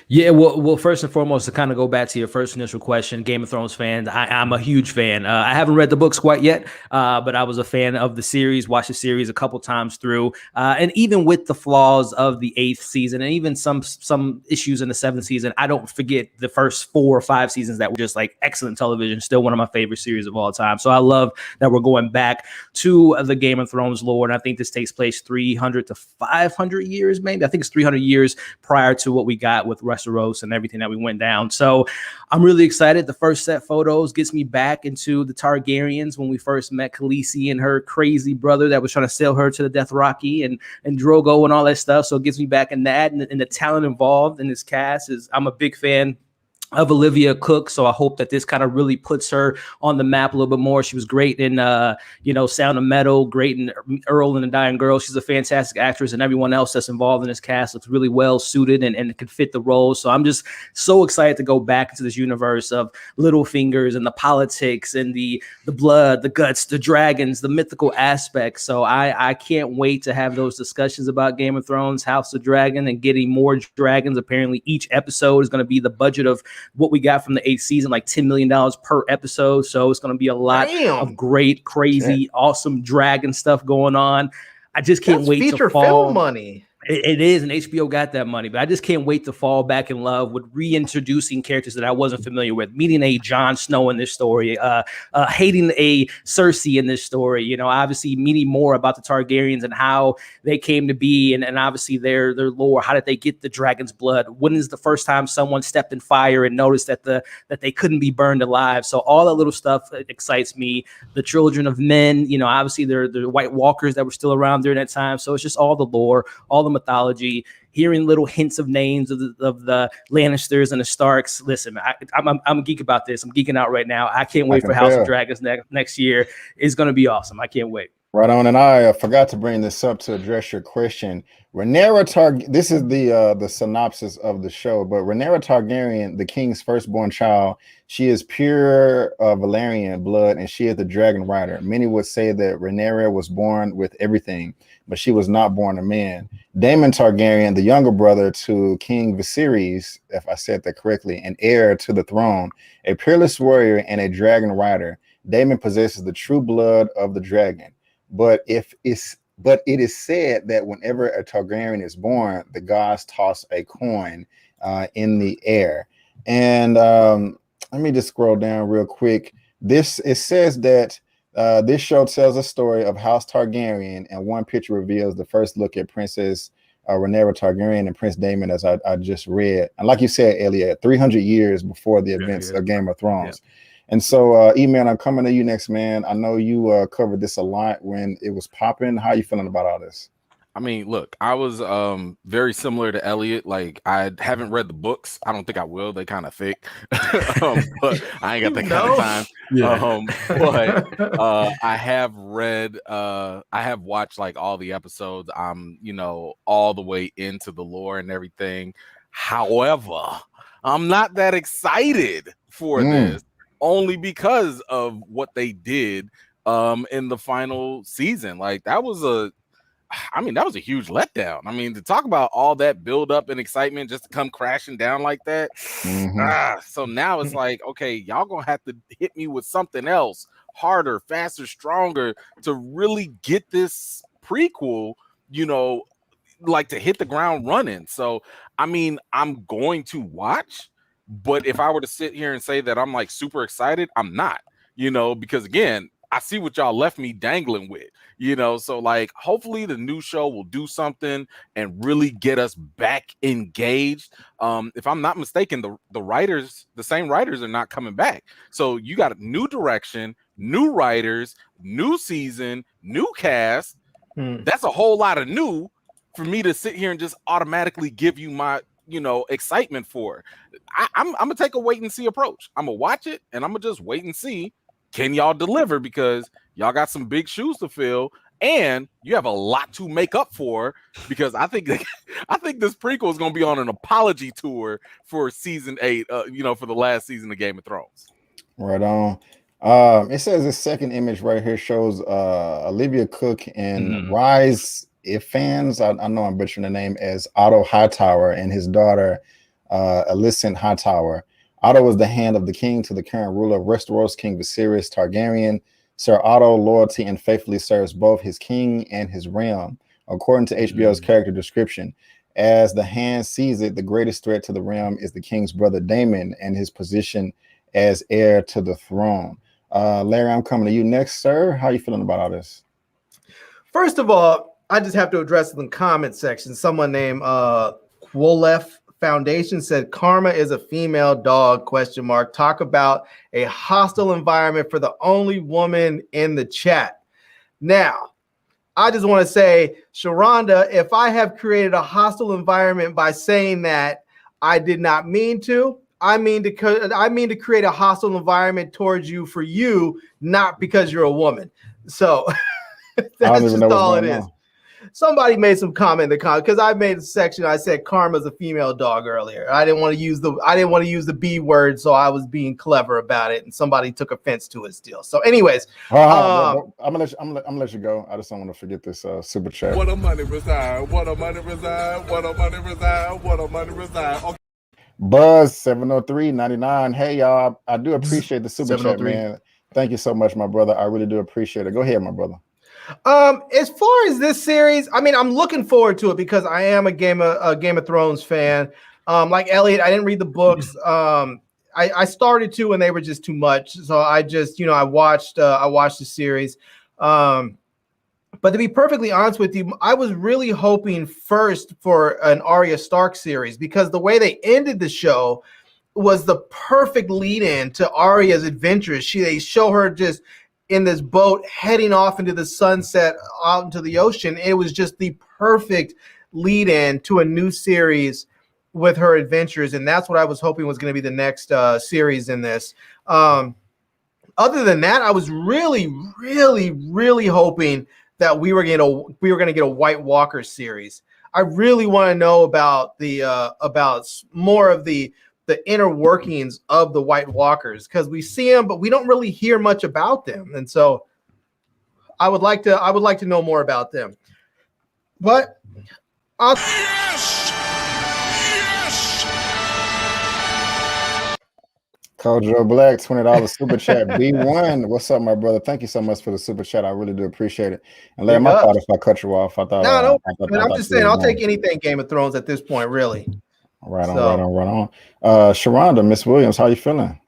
Yeah, well, first and foremost, to kind of go back to your first initial question, Game of Thrones fans, I'm a huge fan. I haven't read the books quite yet, but I was a fan of the series, watched the series a couple times through, and even with the flaws of the 8th season and even some issues in the 7th season, I don't forget the first 4 or 5 seasons that were just like excellent television, still one of my favorite series of all time. So I love that we're going back to the Game of Thrones lore, and I think this takes place 300 to 500 years, maybe. I think it's 300 years prior to what we got with Westeros and everything that we went down. So I'm really excited. The first set photos gets me back into the Targaryens when we first met Khaleesi and her crazy brother that was trying to sell her to the Dothraki and Drogo and all that stuff. So it gets me back in that, and the talent involved in this cast is, I'm a big fan of Olivia Cook, so I hope that this kind of really puts her on the map a little bit more. She was great in Sound of Metal, great in Earl and the Dying Girl. She's a fantastic actress, and everyone else that's involved in this cast looks really well suited and can fit the role. So I'm just so excited to go back into this universe of Littlefingers and the politics and the blood, the guts, the dragons, the mythical aspects. So I can't wait to have those discussions about Game of Thrones, House of Dragon, and getting more dragons. Apparently each episode is going to be the budget of what we got from the 8th season, like $10 million per episode. So it's going to be a lot of great, crazy, awesome dragon stuff going on. I just can't wait feature to fall. Film money. It is, and HBO got that money, but I just can't wait to fall back in love with reintroducing characters that I wasn't familiar with, meeting a Jon Snow in this story, hating a Cersei in this story, you know, obviously meeting more about the Targaryens and how they came to be, and obviously their lore. How did they get the dragon's blood? When is the first time someone stepped in fire and noticed that they couldn't be burned alive? So all that little stuff excites me. The children of men, you know, obviously they're the White Walkers that were still around during that time. So it's just all the lore, all the mythology, hearing little hints of names of the Lannisters and the Starks. Listen, I'm a geek about this. I'm geeking out right now. I can't wait for House of Dragons next year. It's going to be awesome. I can't wait. Right on. And I forgot to bring this up to address your question. Rhaenyra Targaryen, this is the synopsis of the show, but Rhaenyra Targaryen, the king's firstborn child, she is pure Valyrian blood, and she is the dragon rider. Many would say that Rhaenyra was born with everything, but she was not born a man. Daemon Targaryen, the younger brother to King Viserys, if I said that correctly, and heir to the throne, a peerless warrior and a dragon rider. Daemon possesses the true blood of the dragon. But it is said that whenever a Targaryen is born, the gods toss a coin in the air. And let me just scroll down real quick. It says that this show tells a story of House Targaryen, and one picture reveals the first look at Princess Rhaenyra Targaryen and Prince Daemon, as I just read. And like you said, Elliot, 300 years before the events of Game of Thrones. Yeah. And so, Eman, I'm coming to you next, man. I know you covered this a lot when it was popping. How are you feeling about all this? I mean, look, I was very similar to Elliot. Like, I haven't read the books. I don't think I will. They kind of thick, but I ain't got that kind of time. Yeah. But I have read, I have watched like all the episodes. I'm, you know, all the way into the lore and everything. However, I'm not that excited for this. Only because of what they did in the final season. Like that was a huge letdown. I mean, to talk about all that build up and excitement just to come crashing down like that. So now it's like, okay, y'all gonna have to hit me with something else harder, faster, stronger to really get this prequel, you know, like to hit the ground running. So I mean, I'm going to watch. But if I were to sit here and say that I'm like super excited, I'm not, you know, because again, I see what y'all left me dangling with, you know, so like hopefully the new show will do something and really get us back engaged. If I'm not mistaken, the writers, the same writers are not coming back. So you got a new direction, new writers, new season, new cast. That's a whole lot of new for me to sit here and just automatically give you my, you know, excitement for. I'm gonna take a wait and see approach. I'm gonna watch it and I'm gonna just wait and see, can y'all deliver, because y'all got some big shoes to fill and you have a lot to make up for, because I think this prequel is gonna be on an apology tour for season 8, you know, for the last season of Game of Thrones. Right on. It says the second image right here shows Olivia Cook and Rise. If fans, I know I'm butchering the name, as Otto Hightower and his daughter, Alicent Hightower. Otto was the hand of the king to the current ruler of Westeros, King Viserys Targaryen. Sir Otto loyalty and faithfully serves both his king and his realm. According to HBO's character description, as the hand sees it, the greatest threat to the realm is the king's brother Daemon and his position as heir to the throne. Larry, I'm coming to you next, sir. How are you feeling about all this? First of all, I just have to address in the comment section. Someone named Quolef Foundation said Karma is a female dog, ? Talk about a hostile environment for the only woman in the chat. Now, I just want to say, Sharronda, if I have created a hostile environment by saying that, I did not mean to. I mean to create a hostile environment towards you for you, not because you're a woman. So that's just all it is. Somebody made some comment in the comment, because I made a section. I said Karma's a female dog earlier. I didn't want to use the B word, so I was being clever about it, and somebody took offense to it still. So, anyways, I'm gonna let you go. I just don't want to forget this super chat. What a money reside. What a money reside. What a money reside. What a money reside. Okay. Buzz 703.99. Hey y'all, I do appreciate the super chat, man. Thank you so much, my brother. I really do appreciate it. Go ahead, my brother. As far as this series, I mean, I'm looking forward to it because I am a Game of Thrones fan. Like Elliot, I didn't read the books. I started to, and they were just too much. So I just, I watched the series. But to be perfectly honest with you, I was really hoping first for an Arya Stark series because the way they ended the show was the perfect lead-in to Arya's adventures. They show her just in this boat heading off into the sunset out into the ocean. It was just the perfect lead-in to a new series with her adventures, and that's what I was hoping was going to be the next series in this. Other than that, I was really, really, really hoping that we were going to get a White Walker series. I really want to know about about more of the inner workings of the White Walkers because we see them, but we don't really hear much about them. And so I would like to know more about them. But Kojo Black, $20 super chat. B1, what's up, my brother? Thank you so much for the super chat. I really do appreciate it. And Larry, my fault if I cut you off. I thought. I'm just saying, I'll take anything Game of Thrones at this point, really. Right on. Sharronda, Miss Williams, how you feeling?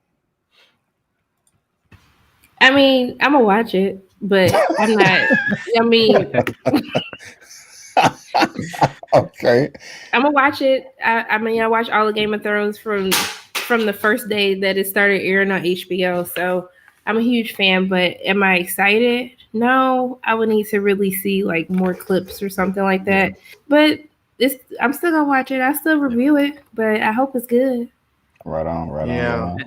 I mean, I'm gonna watch it, but I'm not. I mean, okay. I'm gonna watch it. I mean, I watched all of Game of Thrones from the first day that it started airing on HBO. So I'm a huge fan. But am I excited? No, I would need to really see like more clips or something like that. But I'm still gonna watch it. I still review it, but I hope it's good. Right on.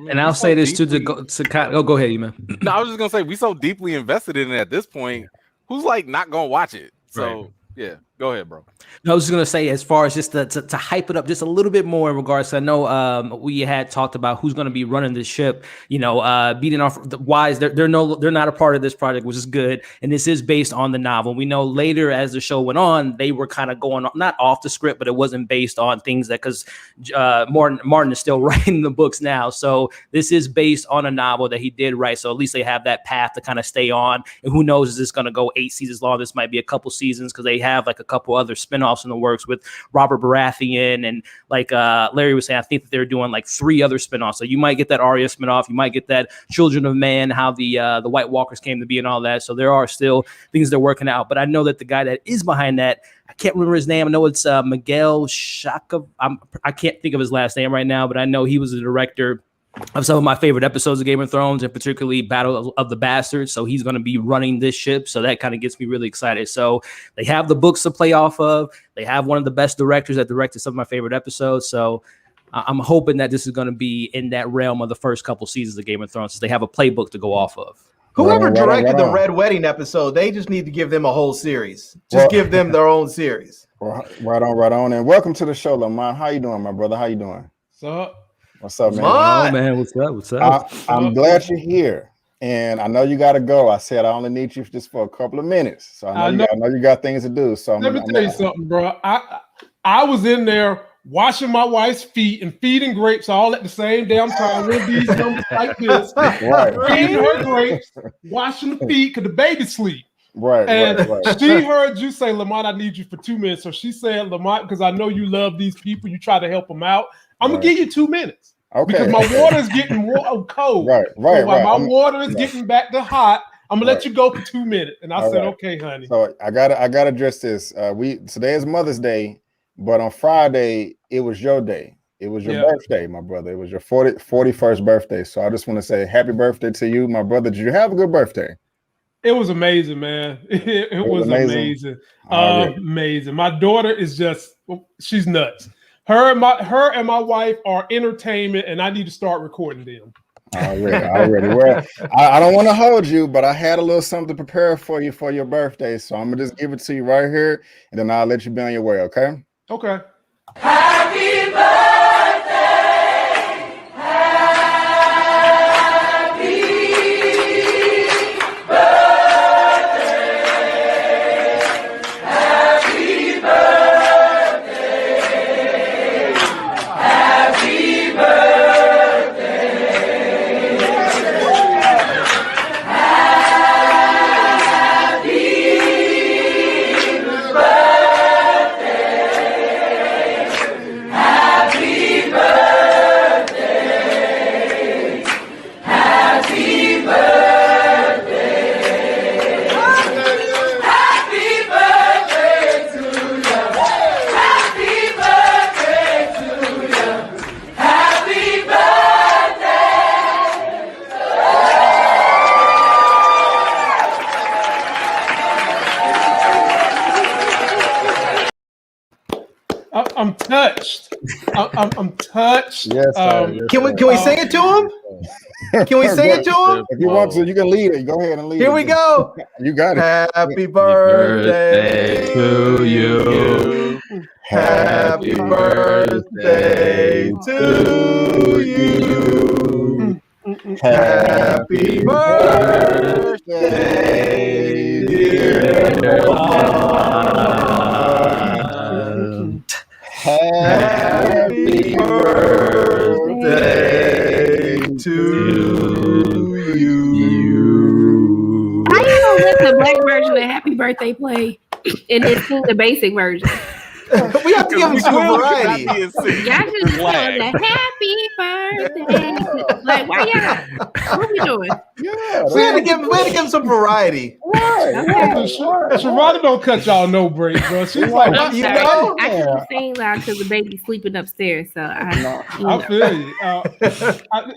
And I'll say this to go ahead, man. No, I was just gonna say we so deeply invested in it at this point. Who's like not gonna watch it? So yeah, go ahead, bro. No, I was just gonna say, as far as just to hype it up just a little bit more in regards to, I know we had talked about who's gonna be running this ship. Beating off the Wise, they're not a part of this project, which is good. And this is based on the novel. We know later as the show went on, they were kind of going not off the script, but it wasn't based on things that because Martin is still writing the books now. So this is based on a novel that he did write. So at least they have that path to kind of stay on. And who knows, is this gonna go 8 seasons long? This might be a couple seasons because they have like a couple other spinoffs in the works with Robert Baratheon and like Larry was saying, I think that they're doing like 3 other spinoffs. So you might get that Arya spinoff, you might get that Children of Man, how the White Walkers came to be and all that. So there are still things they're working out. But I know that the guy that is behind that, I can't remember his name. I know it's Miguel Shaka. I can't think of his last name right now, but I know he was the director of some of my favorite episodes of Game of Thrones, and particularly Battle of the Bastards. So he's going to be running this ship. So that kind of gets me really excited. So they have the books to play off of. They have one of the best directors that directed some of my favorite episodes. So I'm hoping that this is going to be in that realm of the first couple seasons of Game of Thrones. So they have a playbook to go off of. Whoever directed the Red Wedding episode, they just need to give them a whole series. Give them their own series. Right on. And welcome to the show, Lamont. How you doing, my brother? How you doing? What's up, man? Oh, man, what's up? I'm glad you're here, and I know you got to go. I said I only need you just for a couple of minutes, so I know you got things to do. So let me tell you something, bro. I was in there washing my wife's feet and feeding grapes all at the same damn time. One of these numbers like this, feeding her grapes, washing the feet because the baby sleep. Right. She heard you say, Lamont, I need you for 2 minutes. So she said, Lamont, because I know you love these people, you try to help them out. I'm gonna give you 2 minutes. Okay. Because my water is getting cold. Right. So while my water is getting back to hot, I'm gonna let you go for 2 minutes. And I said, okay, honey. So I gotta address this. Today is Mother's Day, but on Friday it was your day. It was your birthday, my brother. It was your 41st birthday. So I just want to say happy birthday to you, my brother. Did you have a good birthday? It was amazing, man. It was amazing. Amazing. My daughter is she's nuts. Her and my wife are entertainment, and I need to start recording them. Already. Well, I don't want to hold you, but I had a little something to prepare for you for your birthday, so I'm gonna just give it to you right here, and then I'll let you be on your way. Okay? Okay. Happy birthday! Happy I'm touched. Yes, sir. Can we sing it to him? Can we sing it to him? If you want to, you can lead it. Go ahead and lead it. Here we go. You got it. Happy birthday to you. Happy birthday to you. Happy birthday, dear Lamont. Happy birthday to you. How you gonna let the black version of Happy Birthday play and then sing the basic version? We have to give him some variety. Y'all should just go the Happy Birthday. Like, why y'all? What we doing? Yeah, We had to give him some variety. Sharronda don't cut y'all no break, bro. She's like, I'm you sorry. know? I couldn't sing loud because the baby's sleeping upstairs. So I feel you.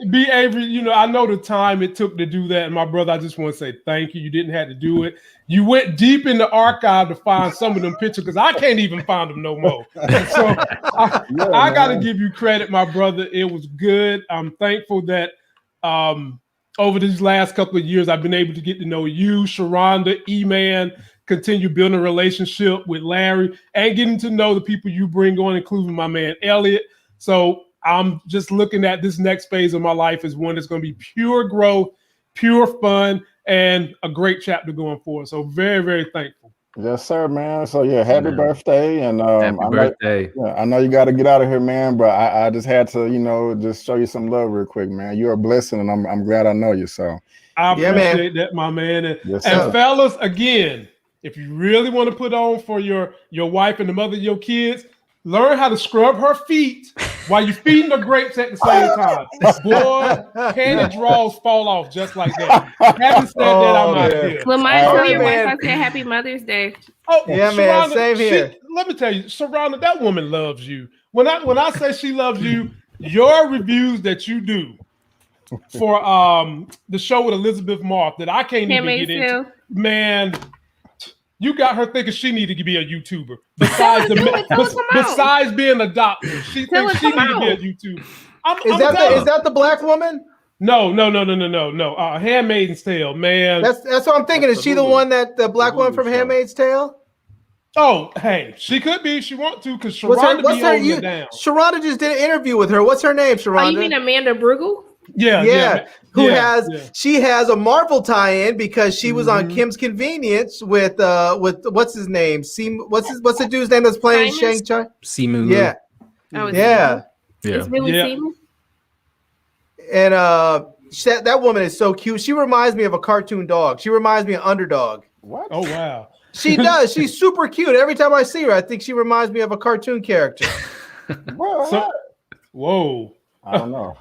B. Avery, you know, I know the time it took to do that. And my brother, I just want to say thank you. You didn't have to do it. You went deep in the archive to find some of them pictures because I can't even find them no more. So I got to give you credit, my brother. It was good. I'm thankful that over these last couple of years, I've been able to get to know you, Sharronda, Eman, continue building a relationship with Larry, and getting to know the people you bring on, including my man Elliot. So I'm just looking at this next phase of my life as one that's going to be pure growth, pure fun, and a great chapter going forward. So very, very thankful. Yes, sir, man. So yeah, happy birthday. And happy birthday. I know you got to get out of here, man, but I just had to, you know, just show you some love real quick, man. You're a blessing, and I'm glad I know you. So I appreciate that, my man. And, yes, and fellas, again, if you really want to put on for your wife and the mother of your kids, learn how to scrub her feet while you're feeding the grapes at the same time. Boy, panty draws fall off just like that. Having said that, I'm out here. Lamont, tell your wife I said Happy Mother's Day. Oh, yeah, man. Same here. Let me tell you, Sharronda, that woman loves you. When I say she loves you, your reviews that you do for the show with Elizabeth Moss that I can't even get into, man. You got her thinking she needed to be a YouTuber. Besides being a doctor, she thinks she needs to be a YouTuber. Is that the black woman? No. Handmaid's Tale, man. That's what I'm thinking. Is she the one the black one from Handmaid's Tale? Oh, hey, she could be if she want to, because Sharronda be holding it down. Sharronda just did an interview with her. What's her name, Sharronda? Oh, you mean Amanda Brugel? Yeah. She has a Marvel tie-in because she was on Kim's Convenience with what's his name? What's the dude's name that's playing Shang-Chi? Simu. Yeah. Oh, yeah. It's really Simu? And that woman is so cute. She reminds me of a cartoon dog. She reminds me of Underdog. What? Oh wow. She does. She's super cute. Every time I see her, I think she reminds me of a cartoon character. Whoa. I don't know.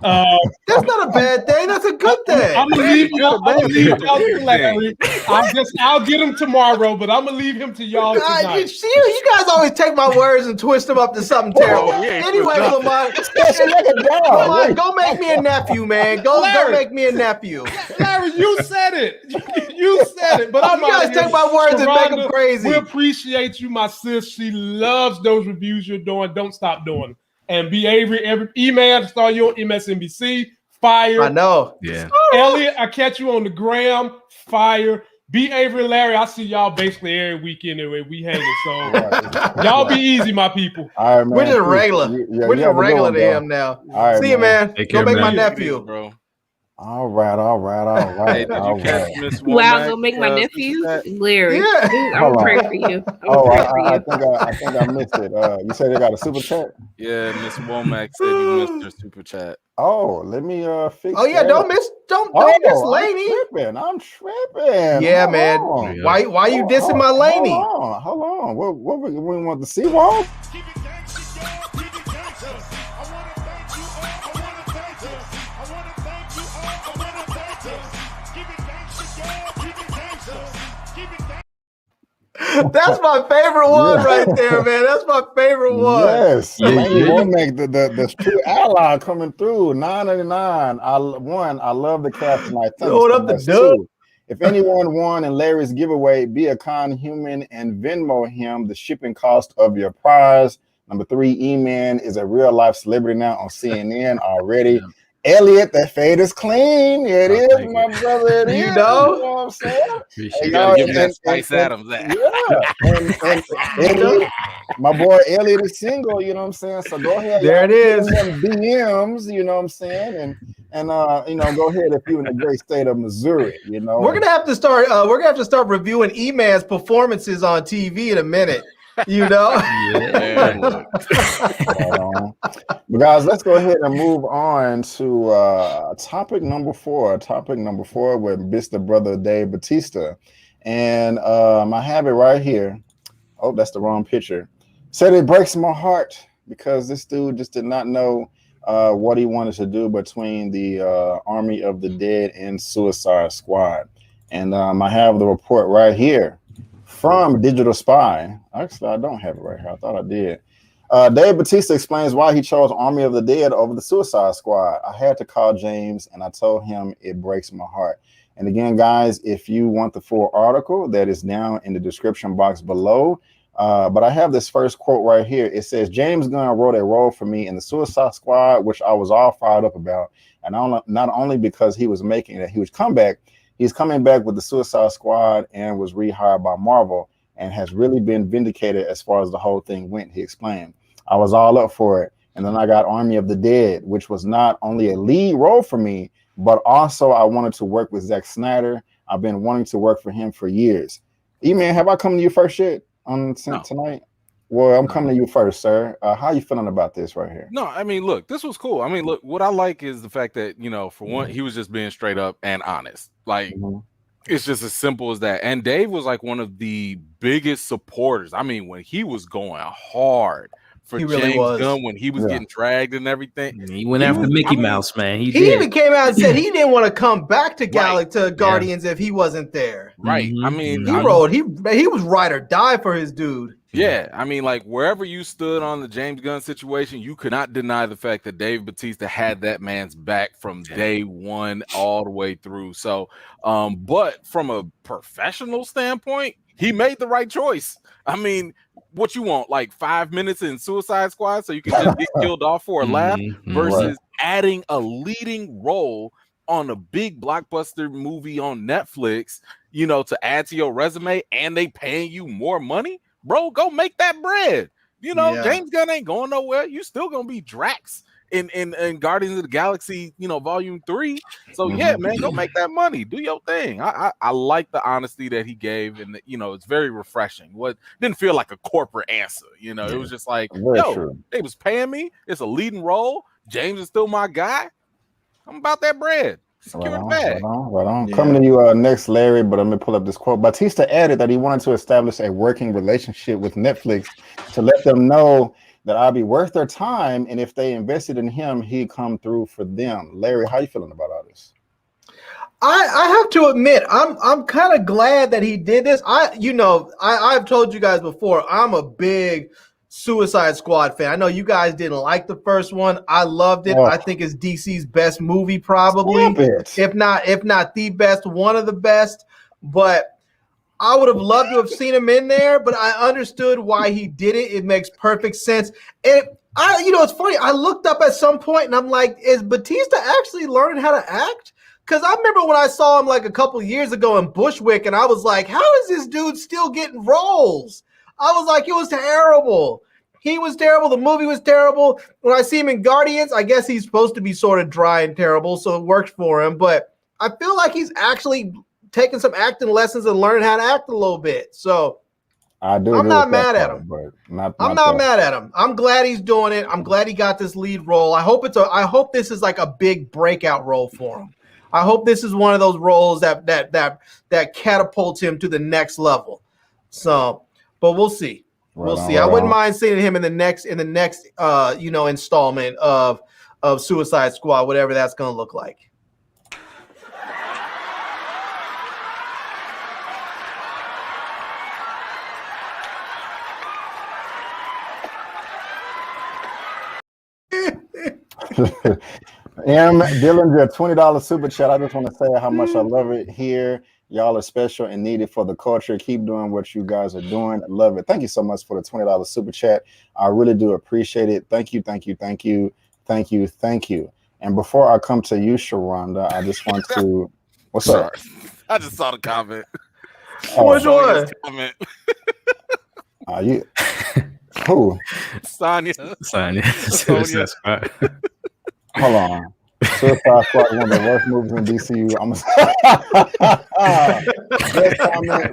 That's not a bad thing. That's a good thing. I'm gonna leave y'all to Larry. I'll get him tomorrow, but I'm gonna leave him to y'all tonight. You guys always take my words and twist them up to something terrible. Anyway, Lamont, go make me a nephew, man. Go make me a nephew. Larry, you said it. You said it. But you guys take my words and make them crazy. We appreciate you, my sis. She loves those reviews you're doing. Don't stop doing them. And B. Avery, every email, saw you on MSNBC, fire. I know. Yeah. Elliot, I catch you on the gram, fire. B. Avery and Larry, I see y'all basically every weekend anyway. We hanging, so y'all be easy, my people. All right, man. We're just regular. We're just regular to him now. All right, see you, man. Go make my nephew, bro. All right. Hey, did you catch Miss Wow, go make my nephew, Larry. Yeah. I'm gonna pray for you. I think I missed it. You said they got a super chat? Yeah, Miss Womack said you missed her super chat. Oh, let me fix. Oh yeah, don't miss Laney. I'm tripping. Yeah, man. Why you dissing my Laney? Hold on. What we want the seawall? That's my favorite one right there, man. That's my favorite one. Yes, Womack, the true ally coming through. $9.99. I love the caption. I think two. If anyone won in Larry's giveaway, be a kind human and Venmo him the shipping cost of your prize. Number 3, Eman is a real life celebrity now on CNN already. Elliot, that fade is clean. It is, my brother. It is. You know? You know what I'm saying? You gotta give me that Spice Adams. And Elliot, my boy Elliot is single. You know what I'm saying? So go ahead. There it is. Them DMs. You know what I'm saying? And you know, go ahead if you're in the great state of Missouri. You know, we're gonna have to start. We're gonna have to start reviewing Eman's performances on TV in a minute. You know. But guys, let's go ahead and move on to topic number 4. Topic number 4 with Mr. Brother Dave Bautista, and I have it right here. Oh, that's the wrong picture. Said it breaks my heart because this dude just did not know what he wanted to do between the Army of the Dead and Suicide Squad, and I have the report right here from Digital Spy. Actually, I don't have it right here. I thought I did. Dave Bautista explains why he chose Army of the Dead over the Suicide Squad. I had to call James and I told him it breaks my heart. And again, guys, if you want the full article, that is down in the description box below. But I have this first quote right here. It says, James Gunn wrote a role for me in the Suicide Squad, which I was all fired up about. And not only because he was making a huge comeback, he's coming back with the Suicide Squad and was rehired by Marvel and has really been vindicated as far as the whole thing went, he explained. I was all up for it. And then I got Army of the Dead, which was not only a lead role for me, but also I wanted to work with Zack Snyder. I've been wanting to work for him for years. E-Man, have I come to you first yet tonight? Well, I'm coming to you first, sir. How you feeling about this right here? No, I mean, look, this was cool. I mean, look, what I like is the fact that, you know, for one, he was just being straight up and honest. Like, it's just as simple as that. And Dave was like one of the biggest supporters. I mean, when he was going hard for James Gunn, when he was getting dragged and everything. He went after Mickey Mouse, man. He even came out and said he didn't want to come back to Guardians if he wasn't there. Right. I mean, he was ride or die for his dude. Yeah, I mean, like wherever you stood on the James Gunn situation, you could not deny the fact that Dave Bautista had that man's back from day one all the way through. So, but from a professional standpoint, he made the right choice. I mean, what you want, like 5 minutes in Suicide Squad so you can just get killed off for a laugh versus adding a leading role on a big blockbuster movie on Netflix, you know, to add to your resume and they paying you more money? Bro, go make that bread. You know, James Gunn ain't going nowhere. You still gonna be Drax in Guardians of the Galaxy, you know, Volume 3. So yeah, man, go make that money. Do your thing. I like the honesty that he gave, and you know, it's very refreshing. What didn't feel like a corporate answer, you know, it was just like, they was paying me. It's a leading role. James is still my guy. I'm about that bread. Secure the bag. Right on. Coming to you next, Larry, but I'm going to pull up this quote. Bautista added that he wanted to establish a working relationship with Netflix to let them know that I'll be worth their time, and if they invested in him, he'd come through for them. Larry, how you feeling about all this? I have to admit, I'm kind of glad that he did this. I've told you guys before, I'm a big Suicide Squad fan. I know you guys didn't like the first one. I loved it. I think it's DC's best movie, probably. If not the best, one of the best. But I would have loved to have seen him in there, but I understood why he did it. It makes perfect sense. And it's funny. I looked up at some point and I'm like, is Bautista actually learning how to act? Because I remember when I saw him like a couple years ago in Bushwick, and I was like, how is this dude still getting roles? I was like, it was terrible. He was terrible. The movie was terrible. When I see him in Guardians, I guess he's supposed to be sort of dry and terrible, so it works for him. But I feel like he's actually taking some acting lessons and learning how to act a little bit. So I'm not mad at him. I'm not mad at him. I'm glad he's doing it. I'm glad he got this lead role. I hope this is like a big breakout role for him. I hope this is one of those roles that catapults him to the next level. So, but we'll see. We'll see. I wouldn't mind seeing him in the next installment of Suicide Squad, whatever that's going to look like. M. Dillinger, $20 super chat. I just want to say how much I love it here. Y'all are special and needed for the culture. Keep doing what you guys are doing. I love it. Thank you so much for the $20 super chat. I really do appreciate it. Thank you, thank you, thank you, thank you, thank you. And before I come to you, Sharronda, I just want to. What's up? I just saw the comment. Which one? Comment. You who? Sonya. Suicide Squad. Hold on. Suicide Squad, one of the worst movies in DCU.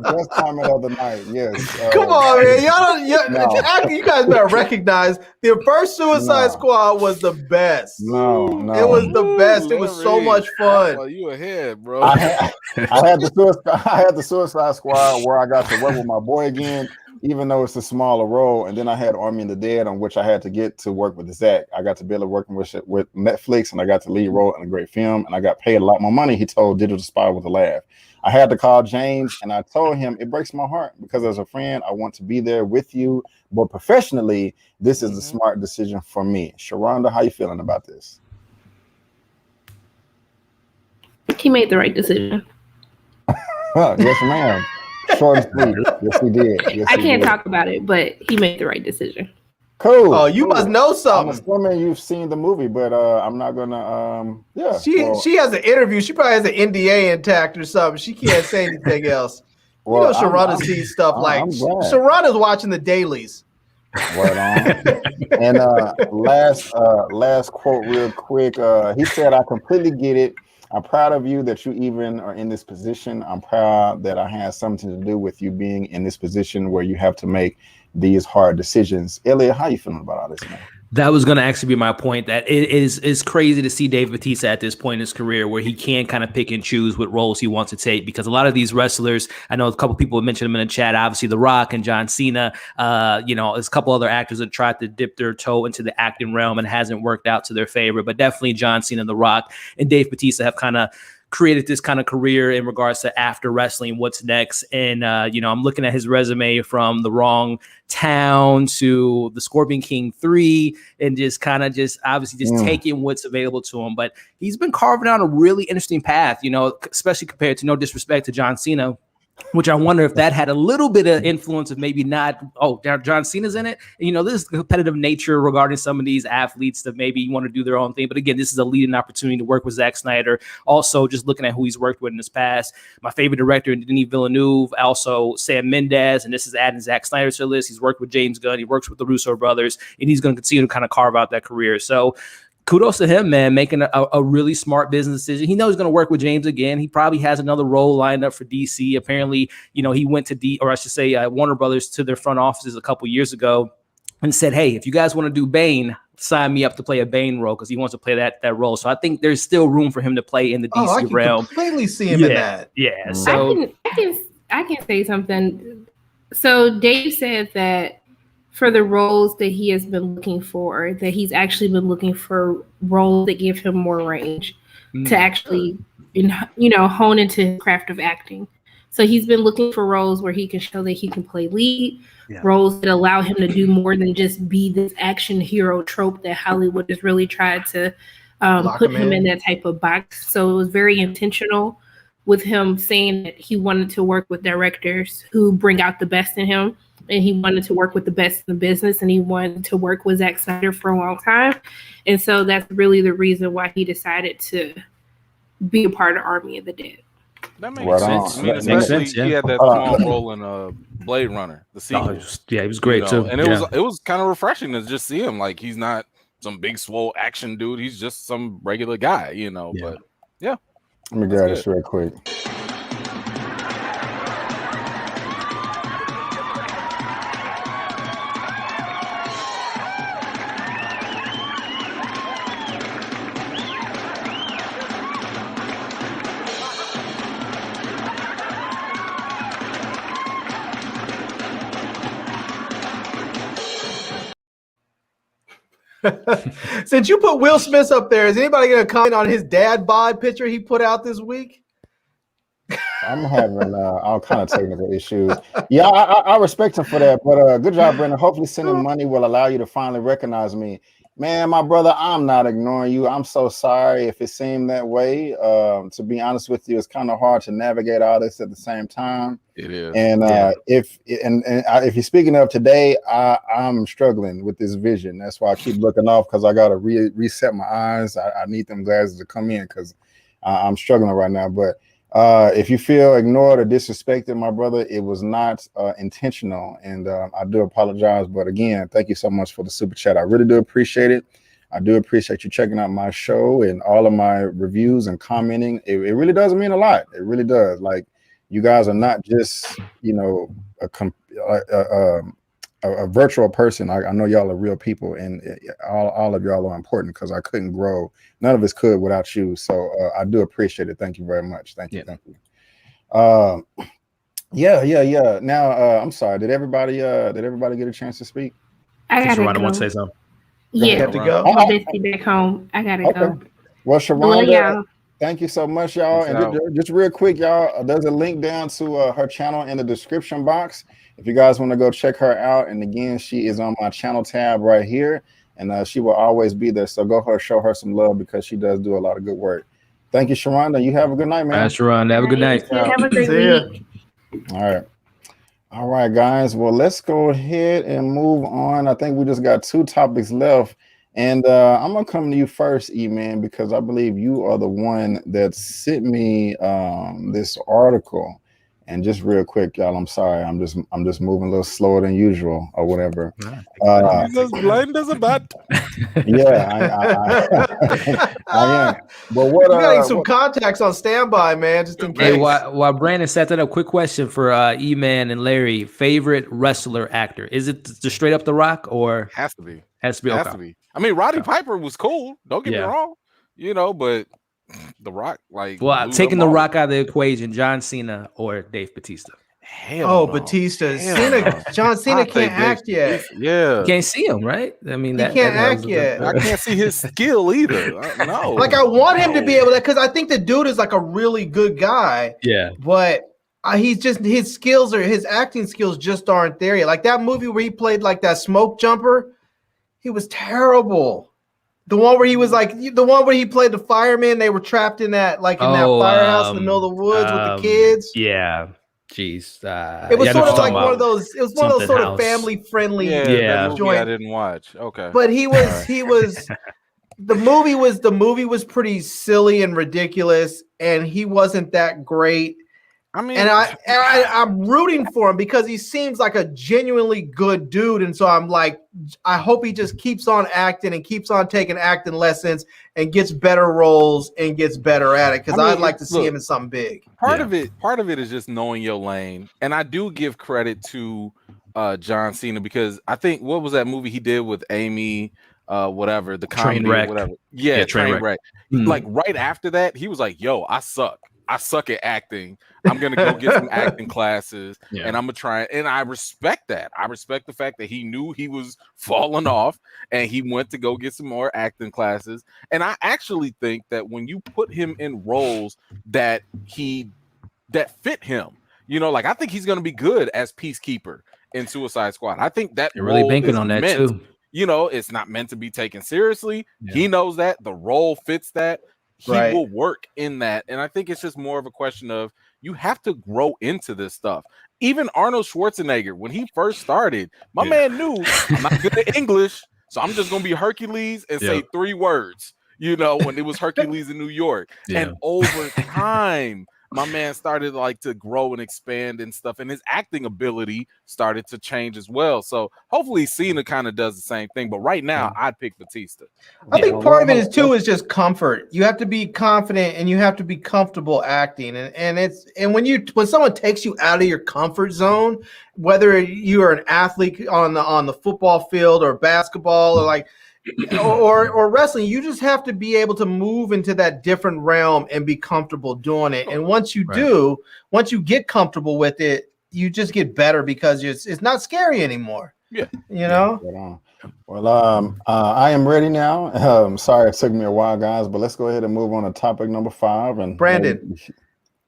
Best comment of the night. Yes. Come on, man. You guys better recognize the first Suicide Squad was the best. No. It was the best. It was so much fun. Well, you ahead, bro. I had the Suicide Squad where I got to work with my boy again, even though it's a smaller role. And then I had Army of the Dead, on which I had to get to work with Zach. I got to be able to work with Netflix, and I got to lead role in a great film, and I got paid a lot more money. He told Digital Spy with a laugh. I had to call James, and I told him it breaks my heart because as a friend, I want to be there with you. But professionally, this is a smart decision for me. Sharronda, how you feeling about this? He made the right decision. Yes, ma'am. Short and sweet. Yes, he did. Yes, I can't talk about it, but he made the right decision. Cool. Oh, you must know something. I'm assuming you've seen the movie, but I'm not gonna. Yeah. She has an interview. She probably has an NDA intact or something. She can't say anything else. Well, Sharronda sees stuff like Sharronda's watching the dailies. Right on. And last quote, real quick. He said, "I completely get it. I'm proud of you that you even are in this position. I'm proud that I had something to do with you being in this position where you have to make these hard decisions." Elliot, how you feeling about all this, man? That was going to actually be my point, that it is crazy to see Dave Bautista at this point in his career where he can kind of pick and choose what roles he wants to take, because a lot of these wrestlers, I know a couple people have mentioned them in the chat, obviously The Rock and John Cena, there's a couple other actors that tried to dip their toe into the acting realm and hasn't worked out to their favor, but definitely John Cena, The Rock, and Dave Bautista have kind of created this kind of career in regards to after wrestling, what's next. And, I'm looking at his resume from The Wrong Town to the Scorpion King 3 and just taking what's available to him. But he's been carving out a really interesting path, especially compared to, no disrespect to John Cena, which I wonder if that had a little bit of influence of maybe not, John Cena's in it. And, this is the competitive nature regarding some of these athletes that maybe want to do their own thing. But again, this is a leading opportunity to work with Zack Snyder. Also, just looking at who he's worked with in his past. My favorite director, Denis Villeneuve, also Sam Mendes, and this is adding Zack Snyder to the list. He's worked with James Gunn. He works with the Russo brothers, and he's going to continue to kind of carve out that career. So kudos to him, man, making a really smart business decision. He knows he's going to work with James again. He probably has another role lined up for DC. Apparently, he went to Warner Brothers, to their front offices a couple years ago and said, hey, if you guys want to do Bane, sign me up to play a Bane role, because he wants to play that role. So I think there's still room for him to play in the DC realm. I completely see him in that. Yeah. So I can say something. So Dave said that for the roles that he has been looking for, that he's actually been looking for roles that give him more range to actually, hone into his craft of acting. So he's been looking for roles where he can show that he can play lead, roles that allow him to do more than just be this action hero trope that Hollywood has really tried to put him in that type of box. So it was very intentional with him saying that he wanted to work with directors who bring out the best in him. And he wanted to work with the best in the business, and he wanted to work with Zack Snyder for a long time. And so that's really the reason why he decided to be a part of Army of the Dead. That makes sense. I mean, especially he had that small role in Blade Runner, the sequel. He was great too. And it was kind of refreshing to just see him. Like, he's not some big swole action dude. He's just some regular guy, But yeah. Let me grab this real quick. Since you put Will Smith up there, is anybody going to comment on his dad bod picture he put out this week? I'm having all kind of technical issues. Yeah, I respect him for that, but good job, Brendan. Hopefully sending money will allow you to finally recognize me. Man, my brother, I'm not ignoring you. I'm so sorry if it seemed that way. To be honest with you, it's kind of hard to navigate all this at the same time. It is. And if you're speaking of today, I'm struggling with this vision. That's why I keep looking off, because I got to reset my eyes. I need them glasses to come in, because I'm struggling right now. But if you feel ignored or disrespected, my brother, it was not intentional, and I do apologize. But again, thank you so much for the super chat. I really do appreciate it. I do appreciate you checking out my show and all of my reviews and commenting. It really does mean a lot. It really does. Like, you guys are not just, you know, a virtual person. I know y'all are real people, and all of y'all are important, because I couldn't grow. None of us could without you. So I do appreciate it. Thank you very much. Thank you. Thank you. Yeah. Now, I'm sorry. Did everybody get a chance to speak? I gotta Sharronda go. want to say something? Yeah, have to go. I'm basically back home. I gotta go. Well, Sharronda, y'all. thank you so much, y'all. And just real quick, y'all, there's a link down to her channel in the description box if you guys want to go check her out. And again, she is on my channel tab right here, and she will always be there. So go show her some love, because she does do a lot of good work. Thank you, Sharronda. You have a good night, man. Sharronda, have a good night. Have a great week. All right, guys. Well, let's go ahead and move on. I think we just got 2 topics left. And I'm going to come to you first, Eman, because I believe you are the one that sent me this article. And just real quick, y'all, I'm sorry. I'm just moving a little slower than usual or whatever. He's as blind as a bat. Yeah, I am. But what? You got some contacts on standby, man, just in case. Hey, while Brandon set that up, quick question for Eman and Larry: favorite wrestler actor? Is it just straight up The Rock, or has to be? Has to be. Has to be. I mean, Roddy Piper was cool. Don't get me wrong, you know, but The Rock, like, taking The Rock out of the equation, John Cena or Dave Bautista? Hell no. Batista. John Cena can't act yet. Yeah, can't see him, right? I mean, he can't act yet. I can't see his skill either. No, like, I want him to be able to, because I think the dude is like a really good guy. Yeah, but he's just, his acting skills just aren't there yet. Like that movie where he played like that smoke jumper, he was terrible. The one where he was like, the one where he played the fireman, they were trapped in that, like in that firehouse in the middle of the woods with the kids. Yeah. Jeez. It was sort of like one of those, it was one of those sort of family friendly joint. I didn't watch. Okay. But he was, the movie was pretty silly and ridiculous, and he wasn't that great. I mean, and I'm rooting for him because he seems like a genuinely good dude. And so I'm like, I hope he just keeps on acting and keeps on taking acting lessons and gets better roles and gets better at it. Because I'd like to see him in something big. Part of it is just knowing your lane. And I do give credit to John Cena, because I think, what was that movie he did with Amy? Whatever, the comedy or whatever. Yeah, Train Wreck. Like right after that, he was like, yo, I suck at acting. I'm gonna go get some acting classes, and I'm gonna try. And I respect that. I respect the fact that he knew he was falling off, and he went to go get some more acting classes. And I actually think that when you put him in roles that fit him, you know, like I think he's gonna be good as Peacekeeper in Suicide Squad. I think that you're really banking on that too. You know, it's not meant to be taken seriously. Yeah. He knows that the role fits that. He will work in that. And I think it's just more of a question of, you have to grow into this stuff. Even Arnold Schwarzenegger, when he first started, my man knew, I'm not good at English, so I'm just going to be Hercules and say 3 words, you know, when it was Hercules in New York. And over time, my man started like to grow and expand and stuff, and his acting ability started to change as well. So hopefully Cena kind of does the same thing. But right now, I'd pick Bautista. I think part of it is just comfort. You have to be confident and you have to be comfortable acting. And when someone takes you out of your comfort zone, whether you are an athlete on the football field or basketball or like or wrestling, you just have to be able to move into that different realm and be comfortable doing it. And once you once you get comfortable with it, you just get better because it's not scary anymore. Yeah, you know. Well, I am ready now. Sorry it took me a while, guys, but let's go ahead and move on to topic number 5. And Brandon,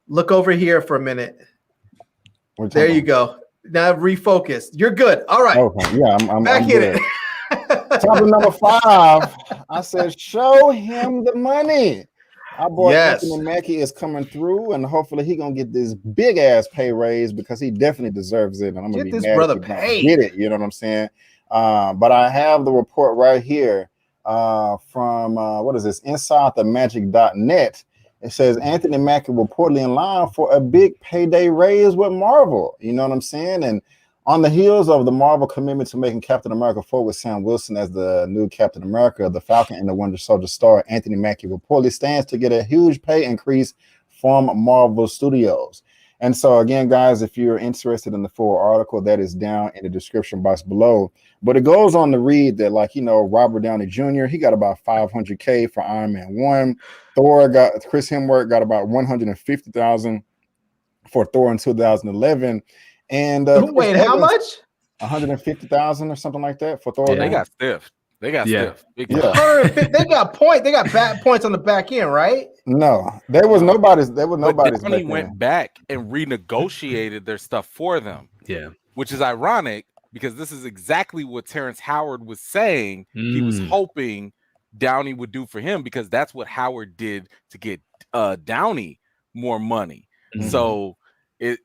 look over here for a minute. There you go. Now refocus. You're good. All right. Okay. Yeah, I'm back in it. Topic number 5. I said, show him the money. Our boy Anthony Mackie is coming through, and hopefully he gonna get this big ass pay raise because he definitely deserves it. And I'm gonna get be this mad brother if he don't paid. get it. You know what I'm saying? But I have the report right here from what is this? InsideTheMagic.net. It says Anthony Mackie reportedly in line for a big payday raise with Marvel. You know what I'm saying? And on the heels of the Marvel commitment to making Captain America 4 with Sam Wilson as the new Captain America, the Falcon and the Winter Soldier star, Anthony Mackie reportedly stands to get a huge pay increase from Marvel Studios. And so again, guys, if you're interested in the full article, that is down in the description box below. But it goes on to read that, like, you know, Robert Downey Jr., he got about $500K for Iron Man 1. Chris Hemsworth got about $150,000 for Thor in 2011. And wait, how much? 150,000 or something like that for Thor. Yeah, they got stiff. They got stiff. They got bad points on the back end, right? No, there was nobody's. But Downey went back and renegotiated their stuff for them. Yeah, which is ironic because this is exactly what Terrence Howard was saying. He was hoping Downey would do for him because that's what Howard did to get Downey more money. So it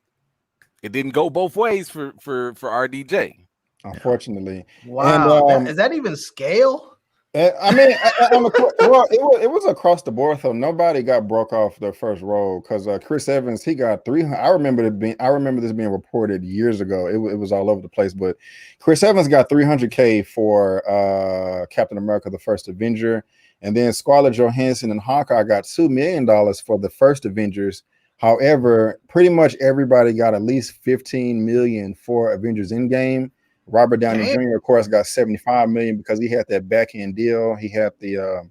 didn't go both ways for RDJ, unfortunately. Wow, and, is that even scale? I mean, it was across the board, so nobody got broke off their first role because Chris Evans, he got 300. I remember this being reported years ago. It was all over the place, but Chris Evans got $300K for Captain America: The First Avenger, and then Scarlett Johansson and Hawkeye got $2 million for the first Avengers. However, pretty much everybody got at least $15 million for Avengers Endgame. Robert Downey Jr., of course, got $75 million because he had that back end deal. He had the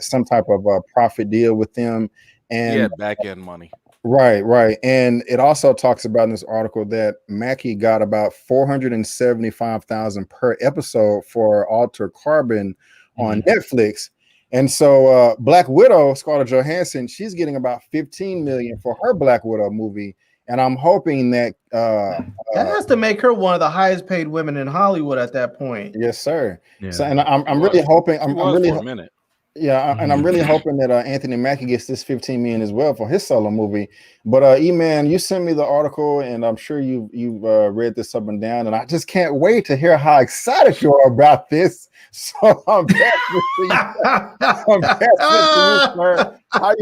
some type of profit deal with them, and he had back end money. Right. And it also talks about in this article that Mackie got about $475,000 per episode for Altered Carbon on Netflix. And so Black Widow, Scarlett Johansson, she's getting about $15 million for her Black Widow movie. And I'm hoping that that has to make her one of the highest paid women in Hollywood at that point. Yes, sir. Yeah. So, and I'm really hoping. I'm really for a minute. Yeah, and I'm really hoping that Anthony Mackie gets this $15 million as well for his solo movie. But Eman, you sent me the article, and I'm sure you've read this up and down, and I just can't wait to hear how excited you are about this. So I'm passing it to you, sir. How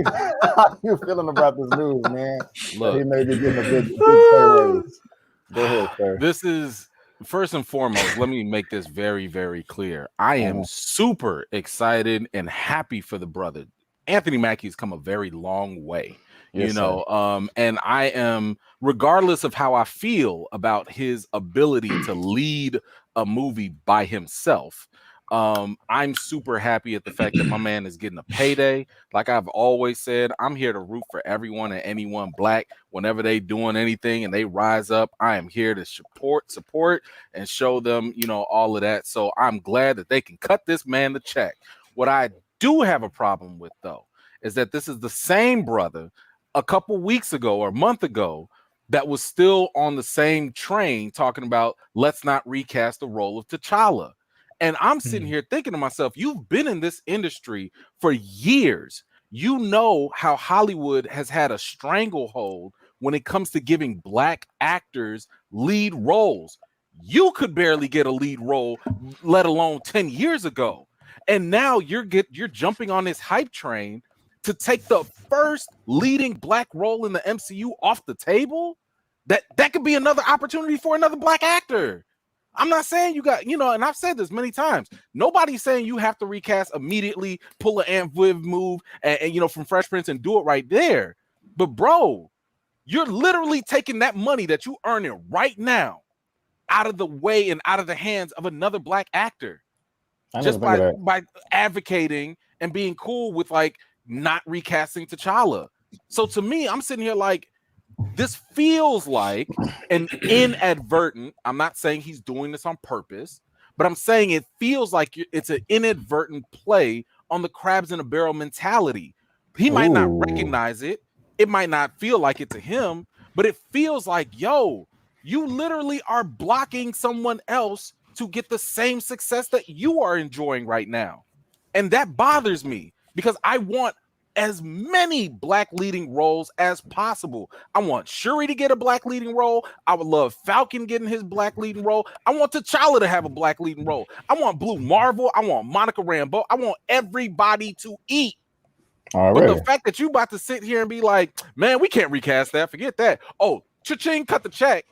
you feeling about this news, man? Look, he may be getting a big pay raise. Go ahead, sir. This is. First and foremost, let me make this very, very clear. I am super excited and happy for the brother. Anthony Mackie's come a very long way, and I am, regardless of how I feel about his ability to lead a movie by himself, I'm super happy at the fact that my man is getting a payday. Like I've always said, I'm here to root for everyone and anyone Black whenever they doing anything and they rise up. I am here to support and show them, all of that. So I'm glad that they can cut this man the check. What I do have a problem with, though, is that this is the same brother a couple weeks ago or a month ago that was still on the same train talking about let's not recast the role of T'Challa. And I'm sitting here thinking to myself, you've been in this industry for years. You know how Hollywood has had a stranglehold when it comes to giving Black actors lead roles. You could barely get a lead role, let alone 10 years ago. And now you're jumping on this hype train to take the first leading Black role in the MCU off the table. That could be another opportunity for another Black actor. I'm not saying you got, and I've said this many times. Nobody's saying you have to recast immediately, pull an Aunt Viv move, and from Fresh Prince and do it right there. But bro, you're literally taking that money that you earning right now out of the way and out of the hands of another Black actor, just by advocating and being cool with like not recasting T'Challa. So to me, I'm sitting here like, this feels like an inadvertent, I'm not saying he's doing this on purpose, but I'm saying it feels like it's an inadvertent play on the crabs in a barrel mentality. He might not recognize it. It might not feel like it to him, but it feels like, yo, you literally are blocking someone else to get the same success that you are enjoying right now. And that bothers me because I want as many black leading roles as possible. I want Shuri to get a black leading role. I would love Falcon getting his black leading role. I want T'Challa to have a black leading role. I want Blue Marvel. I want Monica Rambeau. I want everybody to eat. But the fact that you about to sit here and be like, man, we can't recast that. Forget that. Oh, cha-ching, cut the check.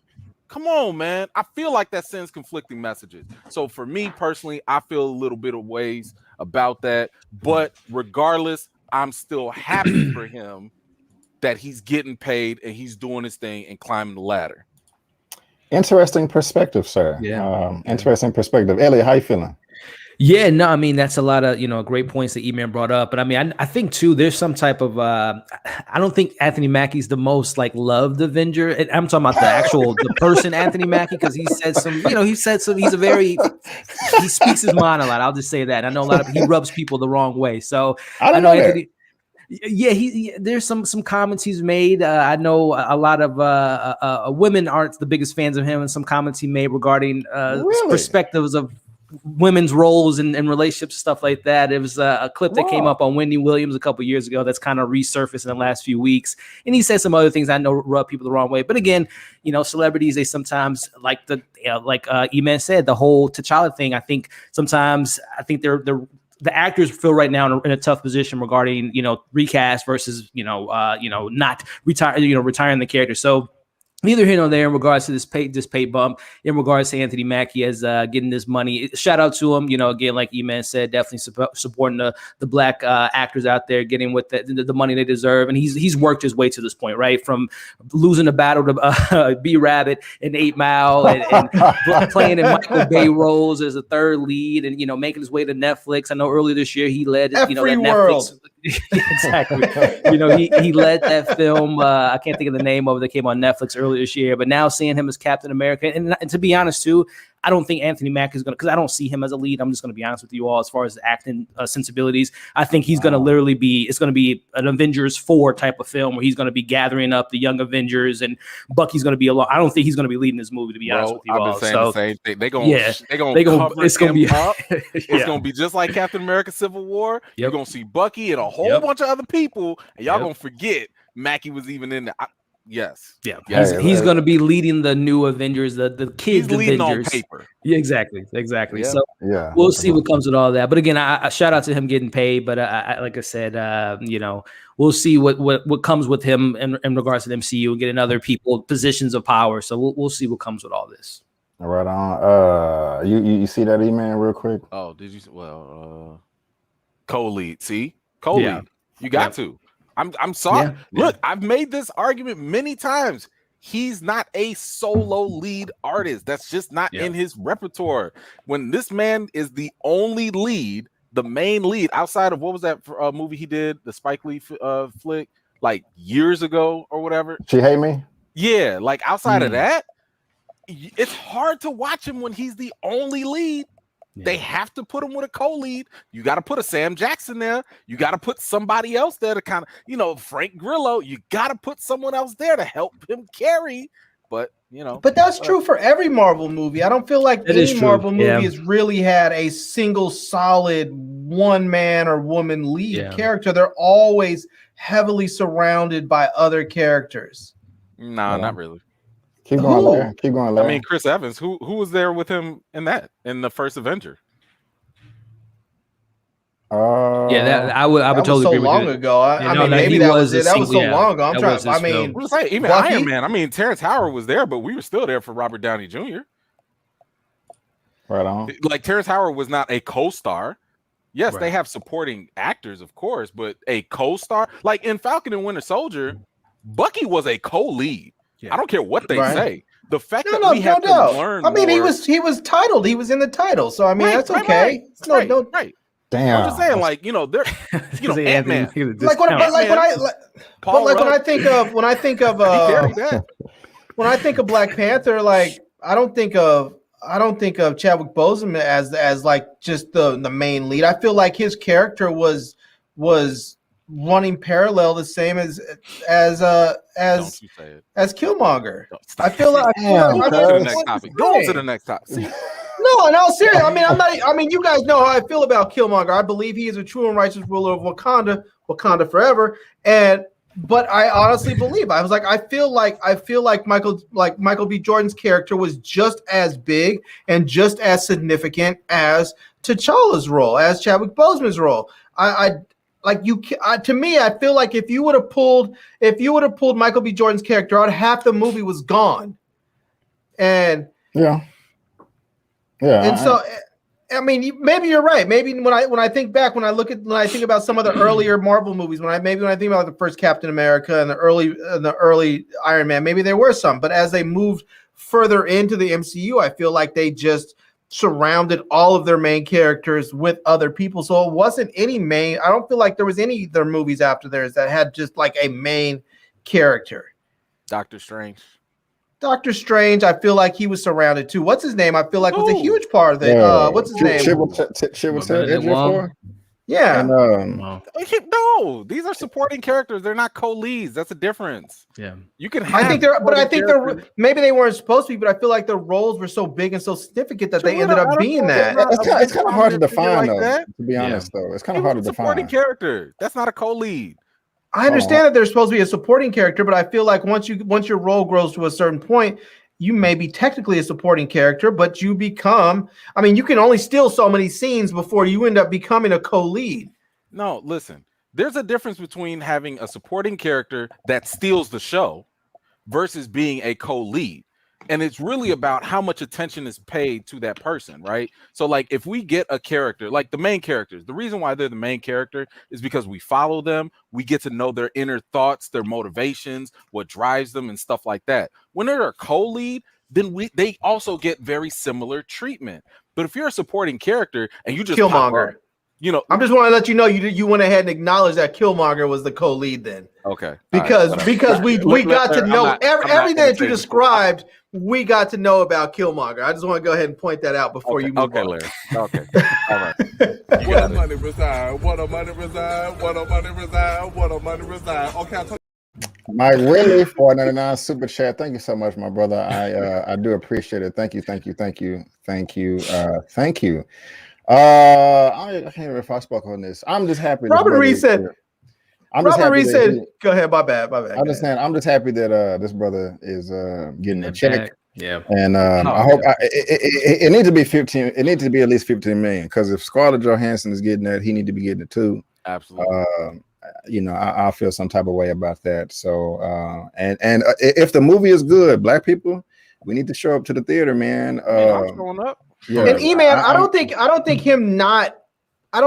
Come on, man. I feel like that sends conflicting messages. So for me personally, I feel a little bit of ways about that. But regardless, I'm still happy for him that he's getting paid and he's doing his thing and climbing the ladder. Interesting perspective, sir. Yeah. Interesting perspective. Elliot, how you feeling? Yeah, no, I mean, that's a lot of, great points that Eman brought up. But I mean, I think too, there's some type of, I don't think Anthony Mackie's the most loved Avenger. And I'm talking about the person Anthony Mackie, because he said he speaks his mind a lot. I'll just say that. I know he rubs people the wrong way. So I know Anthony. Yeah, there's some comments he's made. I know a lot of women aren't the biggest fans of him, and some comments he made regarding perspectives of women's roles and relationships, stuff like that. It was a clip that came up on Wendy Williams a couple years ago that's kind of resurfaced in the last few weeks, and he said some other things I know rub people the wrong way. But again, celebrities, they sometimes like Eman said, the whole T'Challa thing. I think they're the actors feel right now in a tough position regarding recast versus not retiring the character. So neither here nor there in regards to this pay bump, in regards to Anthony Mackie as getting this money. Shout out to him, again, like Eman said, definitely supporting the black actors out there, getting with the money they deserve. And he's worked his way to this point, right? From losing the battle to B-Rabbit and 8 Mile and playing in Michael Bay roles as a third lead and, making his way to Netflix. I know earlier this year he led, that Netflix. Exactly. He led that film. I can't think of the name of it that came on Netflix earlier this year, but now seeing him as Captain America, and to be honest too, I don't think Anthony Mackie is going to, because I don't see him as a lead. I'm just going to be honest with you all as far as acting sensibilities. I think he's going to literally it's going to be an Avengers 4 type of film where he's going to be gathering up the young Avengers and Bucky's going to be along. I don't think he's going to be leading this movie, to be honest with you all. I've been saying the same thing. They're going to be up. It's going to be just like Captain America Civil War. Yep. You're going to see Bucky and a whole bunch of other people, and y'all going to forget Mackie was even in there. Yes. Yeah. He's going to be leading the new Avengers, the kids' Avengers. Leading on paper. Yeah, exactly. Yeah. So we'll see what comes with all that. But again, I shout out to him getting paid. But like I said, we'll see what comes with him in regards to the MCU and getting other people positions of power. So we'll see what comes with all this. All right on. You see that email real quick? Oh, did you? Well, co-lead. See, co-lead. You got to. I'm sorry. Yeah. Look, I've made this argument many times. He's not a solo lead artist. That's just not in his repertoire. When this man is the only lead, the main lead, outside of what was that movie he did, the Spike Lee flick, like years ago or whatever. She Hate Me? Yeah, like outside of that, it's hard to watch him when he's the only lead. Yeah. They have to put him with a co-lead. You got to put a Sam Jackson there. You got to put somebody else there to kind of, Frank Grillo. You got to put someone else there to help him carry. But, But that's true for every Marvel movie. I don't feel like any Marvel movie has really had a single solid one man or woman lead character. They're always heavily surrounded by other characters. Nah, not really. Keep going, Larry. Keep going, Larry. I mean, Chris Evans. Who was there with him in the first Avenger? I would totally agree with you. Long ago. I mean, maybe that was it. That was so long ago. Even Iron Man. I mean, Terrence Howard was there, but we were still there for Robert Downey Jr. Right on. Like Terrence Howard was not a co-star. Yes, they have supporting actors, of course, but a co-star, like in Falcon and Winter Soldier, Bucky was a co-lead. Yeah. I don't care what they say. The fact that we have to learn. I mean, he was titled. He was in the title. So I mean, that's okay. Right. Damn. I'm just saying, like, they're Ant-Man. When I think of Black Panther, like I don't think of Chadwick Boseman as like just the main lead. I feel like his character was running parallel the same as Killmonger. I feel like go to the next topic. See? No, in all seriousness, I mean, I'm not. I mean, you guys know how I feel about Killmonger. I believe he is a true and righteous ruler of Wakanda forever. But I honestly believe I feel like Michael B. Jordan's character was just as big and just as significant as T'Challa's role, as Chadwick Boseman's role. To me, I feel like if you would have pulled Michael B. Jordan's character out, half the movie was gone. And I mean, maybe you're right. Maybe when I think back, when I think about some of the earlier Marvel movies, when I think about the first Captain America and the early Iron Man, maybe there were some. But as they moved further into the MCU, I feel like they just surrounded all of their main characters with other people. So it wasn't any main. I don't feel like there was any of their movies after theirs that had just like a main character. Doctor Strange, I feel like he was surrounded too. What's his name? I feel like was a huge part of the. What's his name? Yeah. And, no, these are supporting characters. They're not co-leads. That's a difference. Yeah, you can. I think they're maybe they weren't supposed to be, but I feel like the roles were so big and so significant that they ended up being that. It's kind of hard to define, though. To be honest, though, it's kind of hard to define. Supporting character. That's not a co-lead. I understand that they're supposed to be a supporting character, but I feel like once your role grows to a certain point, you may be technically a supporting character, but you become. I mean, you can only steal so many scenes before you end up becoming a co-lead. No, listen. There's a difference between having a supporting character that steals the show versus being a co-lead. And it's really about how much attention is paid to that person, right? So like if we get a character, like the main characters, the reason why they're the main character is because we follow them. We get to know their inner thoughts, their motivations, what drives them and stuff like that. When they're a co-lead, then they also get very similar treatment. But if you're a supporting character and you just Killmonger, I'm just want to let you know you went ahead and acknowledged that Killmonger was the co-lead then. Okay. Because we got to know everything that you described. We got to know about Killmonger. I just want to go ahead and point that out before you move on. Larry. Okay. All right. Where the money reside? Where the money reside? Where the money reside? Where the money reside? Okay. Mike Willie, 499 super chat. Thank you so much, my brother. I do appreciate it. Thank you. I can't remember if I spoke on this. I'm just happy. Robert Reed said. Go ahead. My bad. I'm just saying. I'm just happy that this brother is getting a check. Yeah. And I hope it needs to be 15. It needs to be at least 15 million because if Scarlett Johansson is getting that, he need to be getting it too. Absolutely. I feel some type of way about that. So and if the movie is good, black people, we need to show up to the theater, man. I'm showing up. Yeah. And E-Man, I don't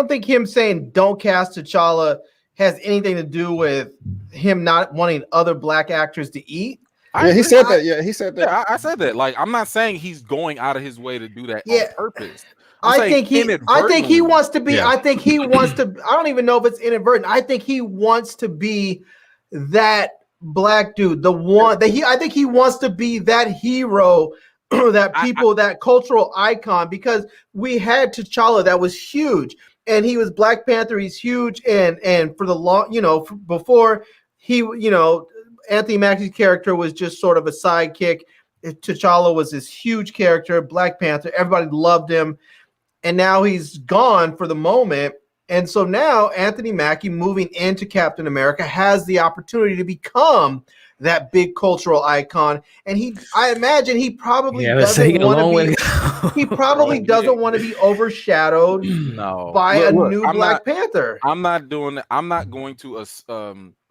think him saying don't cast T'Challa has anything to do with him not wanting other black actors to eat. He said that. Yeah, he said that. Yeah, I said that. Like, I'm not saying he's going out of his way to do that on purpose. I think he wants to be. Yeah. I think he wants to. I don't even know if it's inadvertent. I think he wants to be that black dude, the one that I think he wants to be that hero, that cultural icon, because we had T'Challa that was huge. And he was Black Panther. He's huge, and for the long, before he, Anthony Mackie's character was just sort of a sidekick. T'Challa was this huge character, Black Panther. Everybody loved him, and now he's gone for the moment. And so now Anthony Mackie, moving into Captain America, has the opportunity to become that big cultural icon. And I imagine he probably doesn't want to be. He probably doesn't want to be overshadowed by a new Black Panther. I'm not doing that. I'm not going to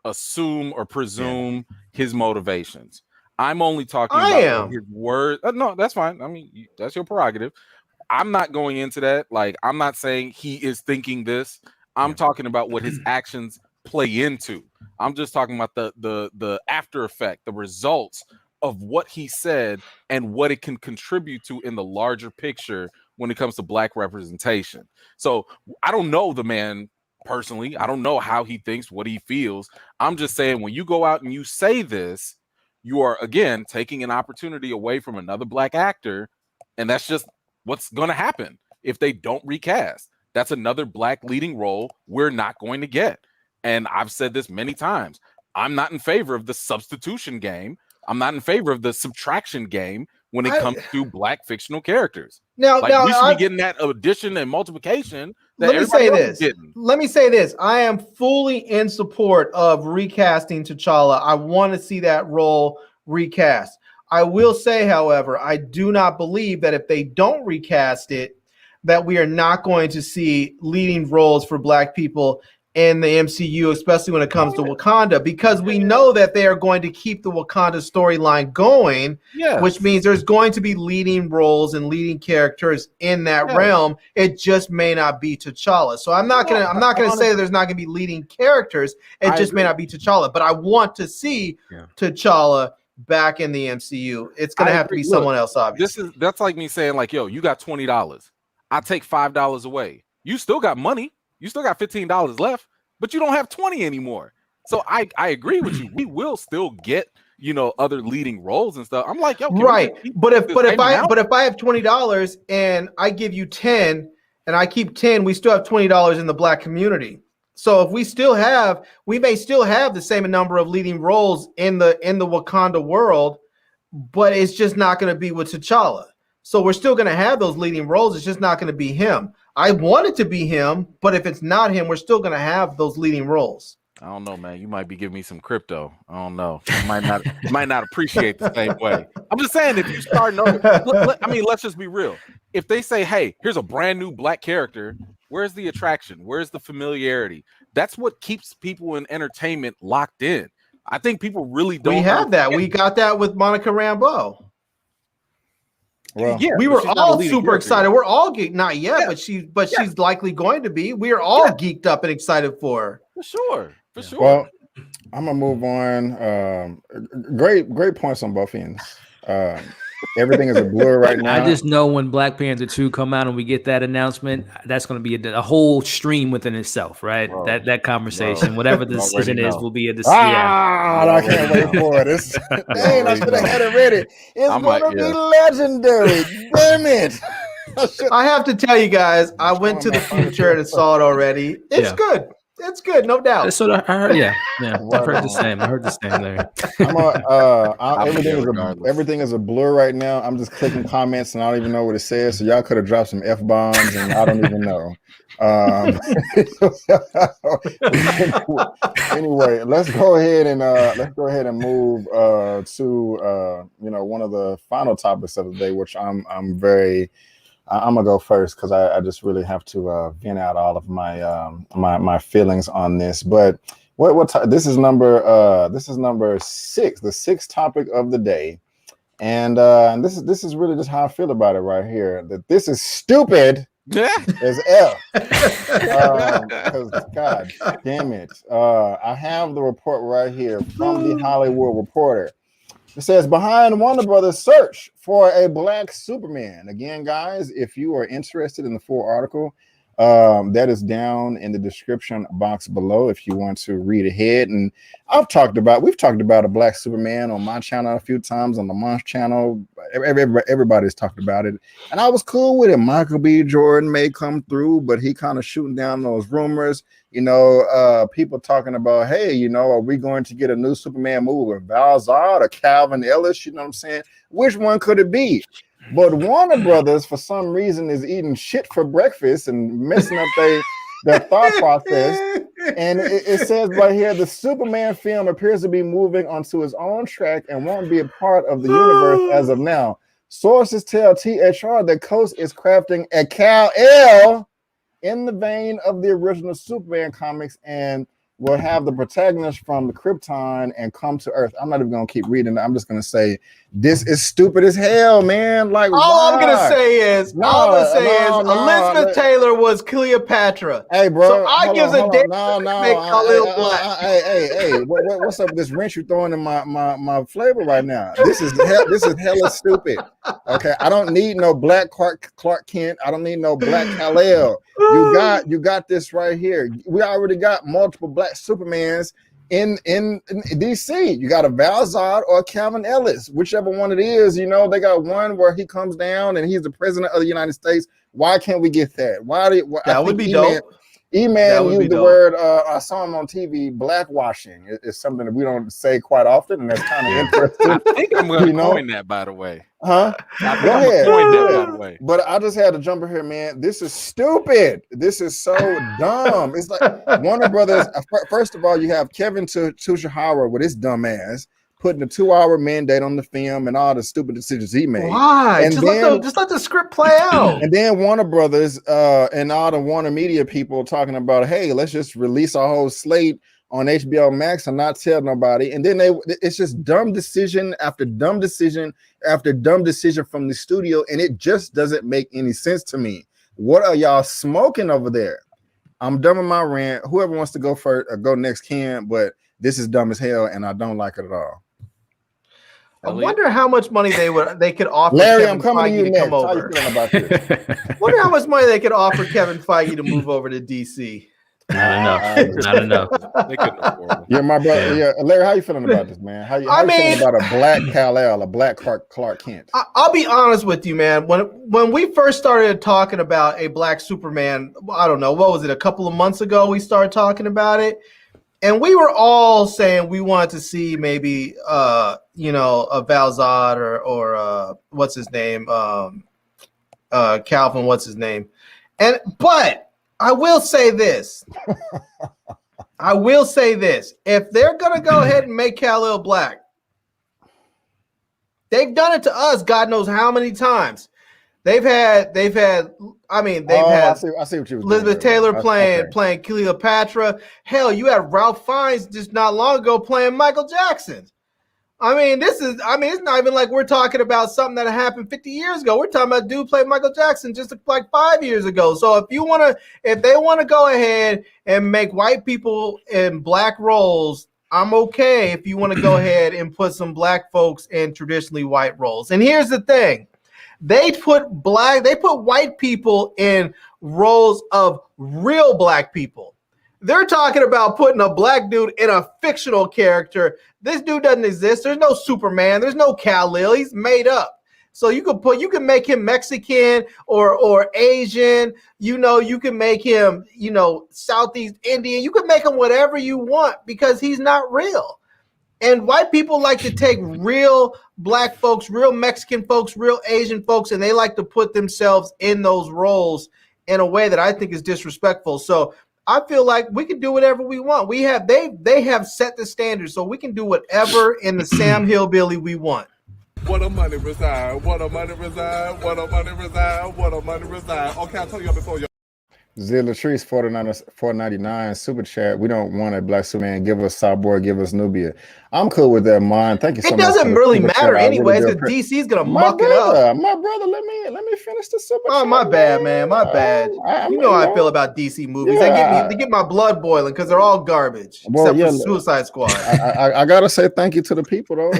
assume or presume his motivations. I'm only talking about his word. No, that's fine. I mean, that's your prerogative. I'm not going into that. Like, I'm not saying he is thinking this. I'm talking about what his actions play into. I'm just talking about the after effect, the results of what he said and what it can contribute to in the larger picture when it comes to black representation. So I don't know the man personally. I don't know how he thinks, what he feels. I'm just saying when you go out and you say this, you are again taking an opportunity away from another black actor, and that's just what's going to happen if they don't recast. That's another black leading role we're not going to get. And I've said this many times. I'm not in favor of the substitution game. I'm not in favor of the subtraction game when it comes to Black fictional characters. Now we should be getting that addition and multiplication. Let me say this. I am fully in support of recasting T'Challa. I want to see that role recast. I will say, however, I do not believe that if they don't recast it, that we are not going to see leading roles for Black people in the MCU, especially when it comes to Wakanda, because we know that they are going to keep the Wakanda storyline going, which means there's going to be leading roles and leading characters in that realm. It just may not be T'Challa. So I'm not gonna say that there's not gonna be leading characters. It just may not be T'Challa. But I want to see T'Challa back in the MCU. It's gonna have to be someone else, obviously. That's like me saying, like, yo, you got $20. I take $5 away. You still got money. You still got $15 left, but you don't have 20 anymore. So I agree with you. We will still get, other leading roles and stuff. I'm like, yo, right. But if I have $20 and I give you 10 and I keep 10, we still have $20 in the Black community. So if we may still have the same number of leading roles in the Wakanda world, but it's just not going to be with T'Challa. So we're still going to have those leading roles. It's just not going to be him. I want it to be him, but if it's not him, we're still going to have those leading roles. I don't know, man. You might be giving me some crypto. I don't know. You might not appreciate the same way. I'm just saying, if you start knowing, let's just be real. If they say, hey, here's a brand new Black character, where's the attraction? Where's the familiarity? That's what keeps people in entertainment locked in. I think people really don't. We have that. We got that with Monica Rambeau. Well, we were all super excited. We're all geeked, not yet, but she's likely going to be. We are all geeked up and excited for her. For sure. Well, I'm gonna move on. Great points on both ends. Everything is a blur right now. I just know when Black Panther 2 come out and we get that announcement, that's going to be a whole stream within itself, right? Bro, that conversation, whatever the decision is, will be a decision. I can't wait for it. Dang, I should have had it ready. It's going to be legendary. Damn it. I have to tell you guys, I went to the future and saw it already. It's good. It's good, no doubt. So I heard, I've heard the same. I heard the same there. Everything is a blur right now. I'm just clicking comments and I don't even know what it says. So y'all could have dropped some F-bombs and I don't even know. Anyway, let's go ahead and move to one of the final topics of the day, which I'm gonna go first because I just really have to vent out all of my feelings on this. But this is number 6, the sixth topic of the day, and this is really just how I feel about it right here. That this is stupid as F. Because God damn it, I have the report right here from the Hollywood Reporter. It says, behind Warner Brothers' search for a Black Superman. Again, guys, if you are interested in the full article, that is down in the description box below if you want to read ahead. And we've talked about a Black Superman on my channel a few times, on Lamont's channel. Everybody's talked about it. And I was cool with it. Michael B. Jordan may come through, but he kind of shooting down those rumors. People talking about, hey, are we going to get a new Superman movie with Val Zod or Calvin Ellis? You know what I'm saying? Which one could it be? But Warner Brothers, for some reason, is eating shit for breakfast and messing up their thought process. And it says right here, the Superman film appears to be moving onto its own track and won't be a part of the universe as of now. Sources tell THR that Coast is crafting a kal-el in the vein of the original Superman comics and will have the protagonist from the Krypton and come to Earth. I'm not even going to keep reading it. I'm just going to say, this is stupid as hell, man. Like, all I'm going to say is Elizabeth Taylor was Cleopatra. Hey, bro. So I give a damn. Hey, what's up with this wrench you're throwing in my flavor right now? This is hella stupid. Okay, I don't need no Black Clark Kent. I don't need no Black Kal-el. You got this right here. We already got multiple Black Supermans in DC. You got a Val Zod or a Calvin Ellis, whichever one it is. They got one where he comes down and he's the president of the United States. Why can't we get that? That would be dope. Eman used the word, I saw him on TV, blackwashing. It's something that we don't say quite often, and that's kind of interesting. I think I'm going to coin that, by the way. Huh? I think I'm going to coin that, by the way. But I just had to jump in here, man. This is stupid. This is so dumb. It's like Warner Brothers. First of all, you have Kevin Tsuchihara with his dumb ass putting a 2-hour mandate on the film and all the stupid decisions he made. Why? And just let the script play out. And then Warner Brothers and all the Warner Media people talking about, hey, let's just release a whole slate on HBO Max and not tell nobody. And then it's just dumb decision after dumb decision after dumb decision from the studio, and it just doesn't make any sense to me. What are y'all smoking over there? I'm done with my rant. Whoever wants to go first or go next can, but this is dumb as hell, and I don't like it at all. I wonder how much money they could offer. Larry, Kevin I'm coming Feige to you next. come over. How you feeling about this? Wonder how much money they could offer Kevin Feige to move over to DC. Not enough. Not enough. They couldn't afford it. Yeah, my brother. Yeah, Larry, how you feeling about this, man? How you feeling about a black Kal-El, a black Clark Kent? I'll be honest with you, man. When we first started talking about a black Superman, I don't know, what was it? A couple of months ago, we started talking about it. And we were all saying we wanted to see maybe, a Val-Zod or what's his name, Calvin, what's his name, but I will say this. If they're gonna go ahead and make Kal-El black, they've done it to us. God knows how many times. I see what you Elizabeth Taylor playing Cleopatra. Hell, you had Ralph Fiennes just not long ago playing Michael Jackson. It's not even like we're talking about something that happened 50 years ago. We're talking about a dude played Michael Jackson just like 5 years ago. So if they want to go ahead and make white people in black roles, I'm okay if you want to go ahead and put some black folks in traditionally white roles. And here's the thing. They put white people in roles of real black people. They're talking about putting a black dude in a fictional character. This dude doesn't exist. There's no Superman. There's no Kal-El. He's made up. So you can make him Mexican or Asian. You can make him, Southeast Indian. You can make him whatever you want because he's not real. And white people like to take real black folks, real Mexican folks, real Asian folks, and they like to put themselves in those roles in a way that I think is disrespectful. So I feel like we can do whatever we want. They have set the standard, so we can do whatever in the Sam Hillbilly we want. What a money reside, what a money reside, what a money reside, what a money reside. Okay, I told y'all before y'all. Zillatrice $4.99 super chat. We don't want a black Superman. Give us Cyborg. Give us Nubia. I'm cool with that, man. Thank you so much. It doesn't really matter anyways because DC's gonna muck it up. My brother, let me finish the super chat. Oh, my bad, man. My bad. You know how I feel about DC movies. Yeah. They get my blood boiling because they're all garbage except for Suicide Squad. I gotta say thank you to the people though.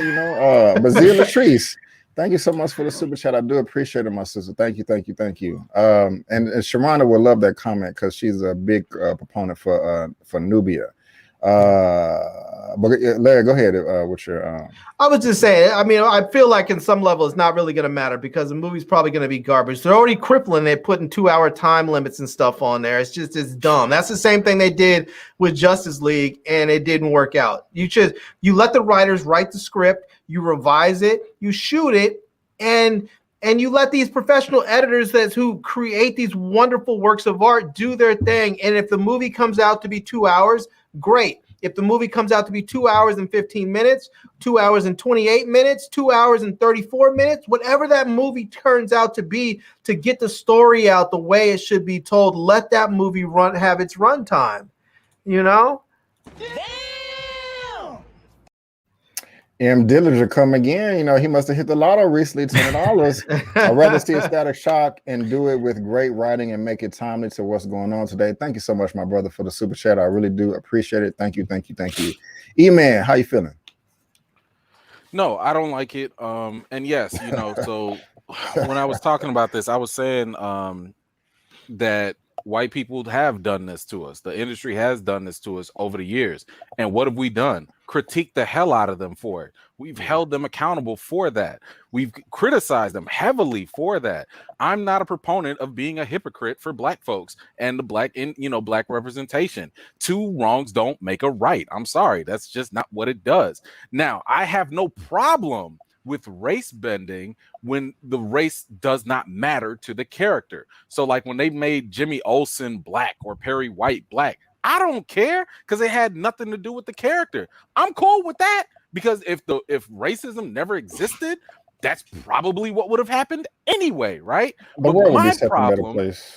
But Zillatrice. Thank you so much for the super chat. I do appreciate it, my sister. Thank you. And Sharronda will love that comment because she's a big proponent for Nubia. But Larry, go ahead with your. I was just saying. I feel like in some level it's not really going to matter because the movie's probably going to be garbage. They're already crippling. They're putting 2-hour time limits and stuff on there. It's dumb. That's the same thing they did with Justice League, and it didn't work out. You let the writers write the script, you revise it, you shoot it, and you let these professional editors who create these wonderful works of art do their thing. And if the movie comes out to be 2 hours, great. If the movie comes out to be 2 hours and 15 minutes, 2 hours and 28 minutes, 2 hours and 34 minutes, whatever that movie turns out to be to get the story out the way it should be told, let that movie have its runtime, Damn! M. Dillinger come again. He must have hit the lotto recently, $10. I'd rather see a Static Shock and do it with great writing and make it timely to what's going on today. Thank you so much, my brother, for the super chat. I really do appreciate it. Thank you. Eman, how you feeling? No, I don't like it. And yes, so when I was talking about this, I was saying that white people have done this to us. The industry has done this to us over the years. And what have we done? Critique the hell out of them for it. We've held them accountable for that. We've criticized them heavily for that. I'm not a proponent of being a hypocrite for black folks and the black representation. Two wrongs don't make a right. I'm sorry. That's just not what it does. Now, I have no problem with race bending when the race does not matter to the character. So like when they made Jimmy Olsen black or Perry White black, I don't care because it had nothing to do with the character. I'm cool with that because if racism never existed, that's probably what would have happened anyway, right? But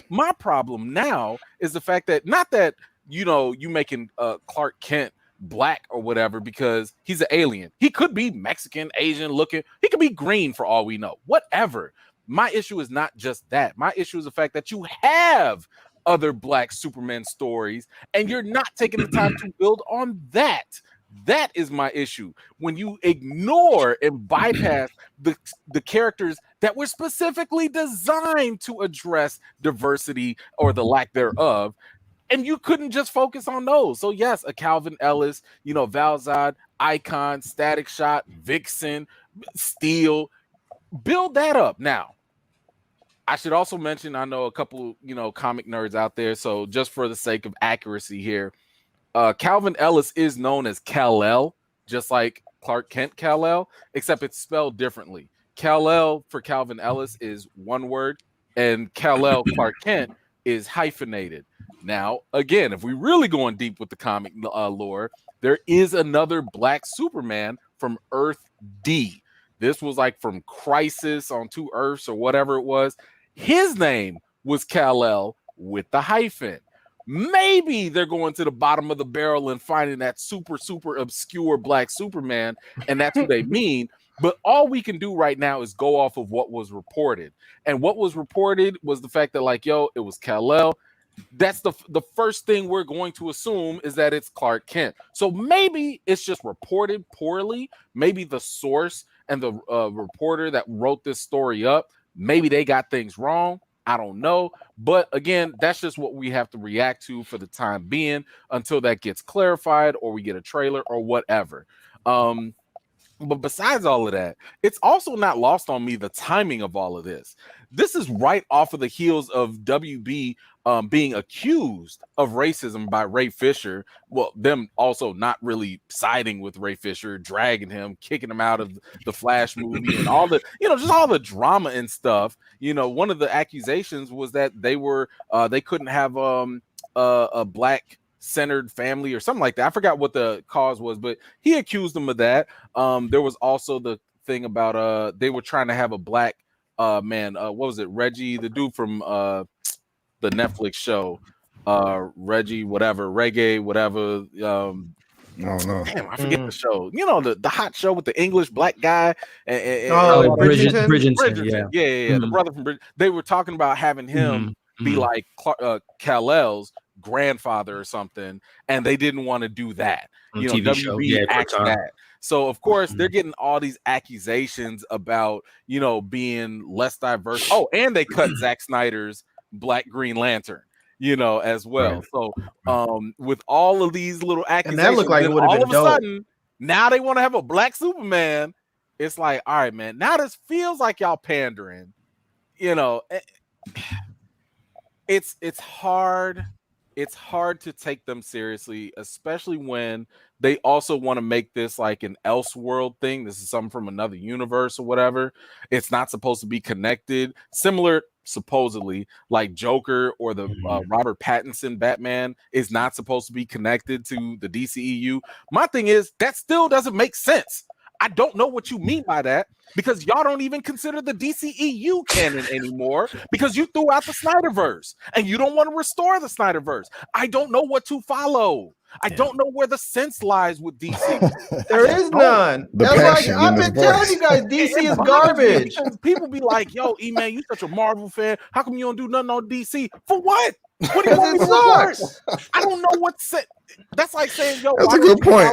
my problem now is the fact that not that you making Clark Kent black or whatever because he's an alien. He could be Mexican, Asian looking. He could be green for all we know. Whatever. My issue is not just that. My issue is the fact that you have other black Superman stories and you're not taking the time to build on that. That is my issue. When you ignore and bypass the characters that were specifically designed to address diversity or the lack thereof, and you couldn't just focus on those. So yes, a Calvin Ellis, Valzad, Icon, Static Shot, Vixen, Steel, build that up. Now, I should also mention, I know a couple, comic nerds out there. So just for the sake of accuracy here, Calvin Ellis is known as Kal-El, just like Clark Kent Kal-El, except it's spelled differently. Kal-El for Calvin Ellis is one word, and Kal-El Clark Kent is hyphenated. Now, again, if we're really going deep with the comic lore, there is another black Superman from Earth D. This was like from Crisis on Two Earths or whatever it was. His name was Kal-El with the hyphen. Maybe they're going to the bottom of the barrel and finding that super, super obscure black Superman, and that's what they mean. But all we can do right now is go off of what was reported. And what was reported was the fact that, it was Kal-El. That's the first thing we're going to assume is that it's Clark Kent. So maybe it's just reported poorly. Maybe the source and the reporter that wrote this story up, maybe they got things wrong. I don't know. But again, that's just what we have to react to for the time being until that gets clarified or we get a trailer or whatever. But besides all of that, it's also not lost on me the timing of all of this. This is right off of the heels of WB being accused of racism by Ray Fisher. Well, them also not really siding with Ray Fisher, dragging him, kicking him out of the Flash movie and all the, just all the drama and stuff. One of the accusations was that they couldn't have a black centered family or something like that. I forgot what the cause was, but he accused them of that. There was also the thing about they were trying to have a black man, what was it, Reggie, the dude from the Netflix show, Reggie reggae whatever. No. Damn, I forget the show. The hot show with the English black guy and Bridgerton. Yeah. The brother from Bridgerton. They were talking about having him be like Kal-El's grandfather or something, and they didn't want to do that. WB asked that. So of course they're getting all these accusations about being less diverse. Oh, and they cut Zack Snyder's Black Green Lantern, as well. Right. So with all of these little accusations, and that looked like it would have been all of a sudden now they want to have a black Superman. It's like, all right, man, now this feels like y'all pandering. It's hard. It's hard to take them seriously, especially when they also want to make this like an Elseworld thing. This is something from another universe or whatever. It's not supposed to be connected. Similar, supposedly, like Joker or the Robert Pattinson Batman is not supposed to be connected to the DCEU. My thing is, that still doesn't make sense. I don't know what you mean by that because y'all don't even consider the DCEU canon anymore because you threw out the Snyderverse and you don't want to restore the Snyderverse. I don't know what to follow. I don't know where the sense lies with DC. There is none. I've been telling you guys, DC is garbage. People be like, "Yo, Eman, you such a Marvel fan. How come you don't do nothing on DC? For what? What do you want me to report? I don't know what to say." That's like saying, "Yo, that's a good point."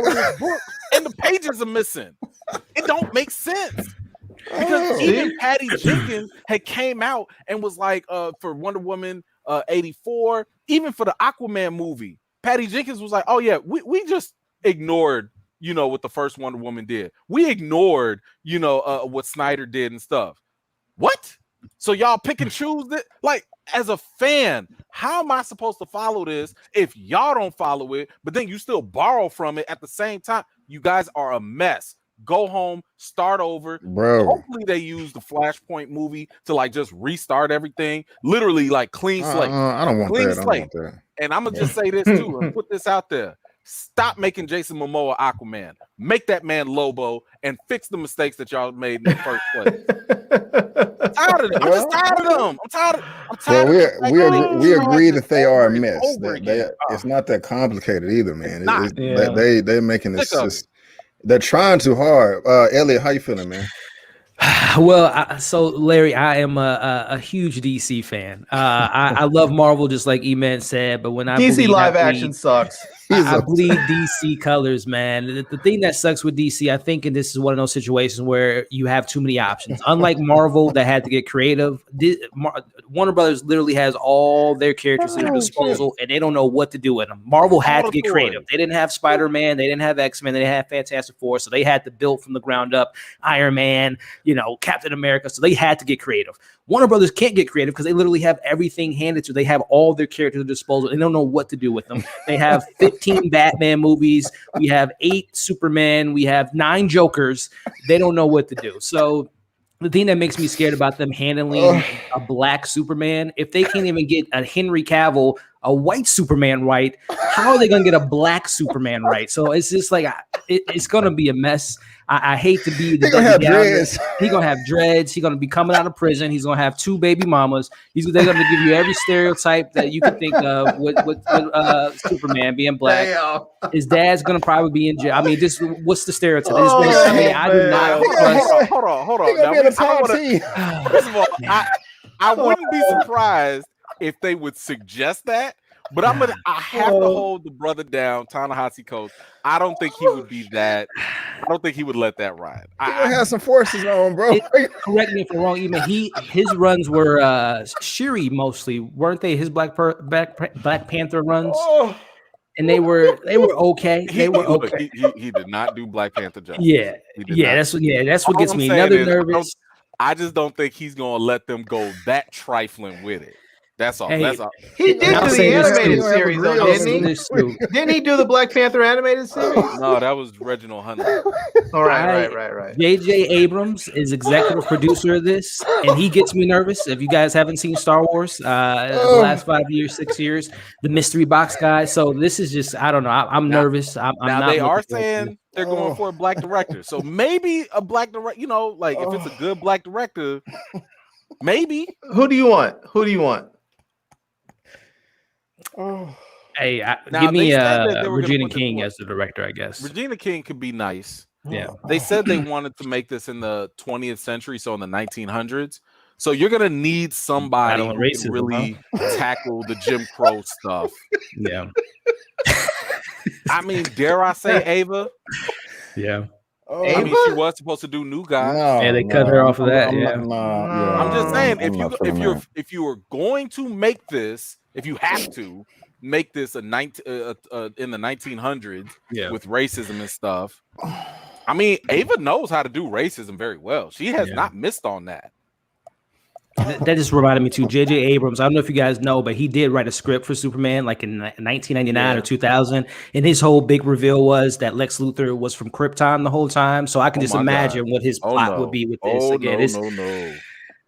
And the pages are missing. It don't make sense. Because even Patty Jenkins had came out and was like, for Wonder Woman '84, even for the Aquaman movie, Patty Jenkins was like, "Oh yeah, we just ignored, what the first Wonder Woman did. We ignored, what Snyder did and stuff. What? So y'all pick and choose it? Like, as a fan, how am I supposed to follow this if y'all don't follow it, but then you still borrow from it at the same time? You guys are a mess. Go home, start over. Bro. Hopefully they use the Flashpoint movie to like just restart everything. Literally like clean slate. I don't want clean that. slate. And I'm gonna just say this too and put this out there. Stop making Jason Momoa Aquaman. Make that man Lobo and fix the mistakes that y'all made in the first place. I'm tired of them. I'm just tired of them. I'm tired well, we agree that they are a mess. It's not that complicated either, man. They're making this just. They're trying too hard. Elliot, how you feeling, man? Well, so Larry, I am a huge DC fan. I love Marvel, just like Eman said, but when DC live action sucks. I bleed DC colors, man. The thing that sucks with DC, I think, and this is one of those situations where you have too many options. Unlike Marvel, that had to get creative, Warner Brothers literally has all their characters at their disposal, and they don't know what to do with them. Marvel had to get creative. They didn't have Spider-Man, they didn't have X-Men, they didn't have Fantastic Four, so they had to build from the ground up Iron Man, Captain America, so they had to get creative. Warner Brothers can't get creative because they literally have everything handed to them. They have all their characters at their disposal. They don't know what to do with them. They have 15 Batman movies. We have 8 Superman. We have 9 Jokers. They don't know what to do. So the thing that makes me scared about them handling a black Superman, if they can't even get a Henry Cavill, a white Superman right, how are they going to get a black Superman right? So it's just like, it's going to be a mess. I hate to be the Debbie Downer. He's gonna have dreads. He's gonna be coming out of prison. He's gonna have 2 baby mamas. They're gonna give you every stereotype that you can think of with Superman being black. Damn. His dad's gonna probably be in jail. I mean, what's the stereotype? I do not. Hold on. Now, first of all, I wouldn't be surprised if they would suggest that. But I have to hold the brother down, Ta-Nehisi Coates. I don't think he would be that. I don't think he would let that ride. I have some forces on, bro. Correct me if I'm wrong. Even his runs were Shuri mostly, weren't they? His Black Panther runs, and they were okay. They were okay. He did not do Black Panther justice. That's what gets me another nervous. I just don't think he's gonna let them go that trifling with it. That's all. That's all. He did do the animated series, though, didn't he? Didn't he do the Black Panther animated series? No, that was Reginald Hunter. All right. J.J. Abrams is executive producer of this, and he gets me nervous. If you guys haven't seen Star Wars the last 5 years, 6 years, the mystery box guy. So this is just, I don't know. I'm nervous. I'm not. They are saying they're going for a black director. So maybe a black director, like if it's a good black director, maybe. Who do you want? Hey, give me Regina King as the director, I guess. Regina King could be nice. Yeah. They said they wanted to make this in the 20th century, so in the 1900s. So you're going to need somebody who can really tackle the Jim Crow stuff. Yeah. I mean, dare I say Ava? Yeah. I mean, she was supposed to do New Guys. They cut her off of that. I'm just saying, if you are going to make this, if you have to make this in the 1900s with racism and stuff, I mean, Ava knows how to do racism very well. She has not missed on that. That just reminded me too. J.J. Abrams, I don't know if you guys know, but he did write a script for Superman like in 1999 or 2000. And his whole big reveal was that Lex Luthor was from Krypton the whole time. So I can just imagine what his plot would be with this.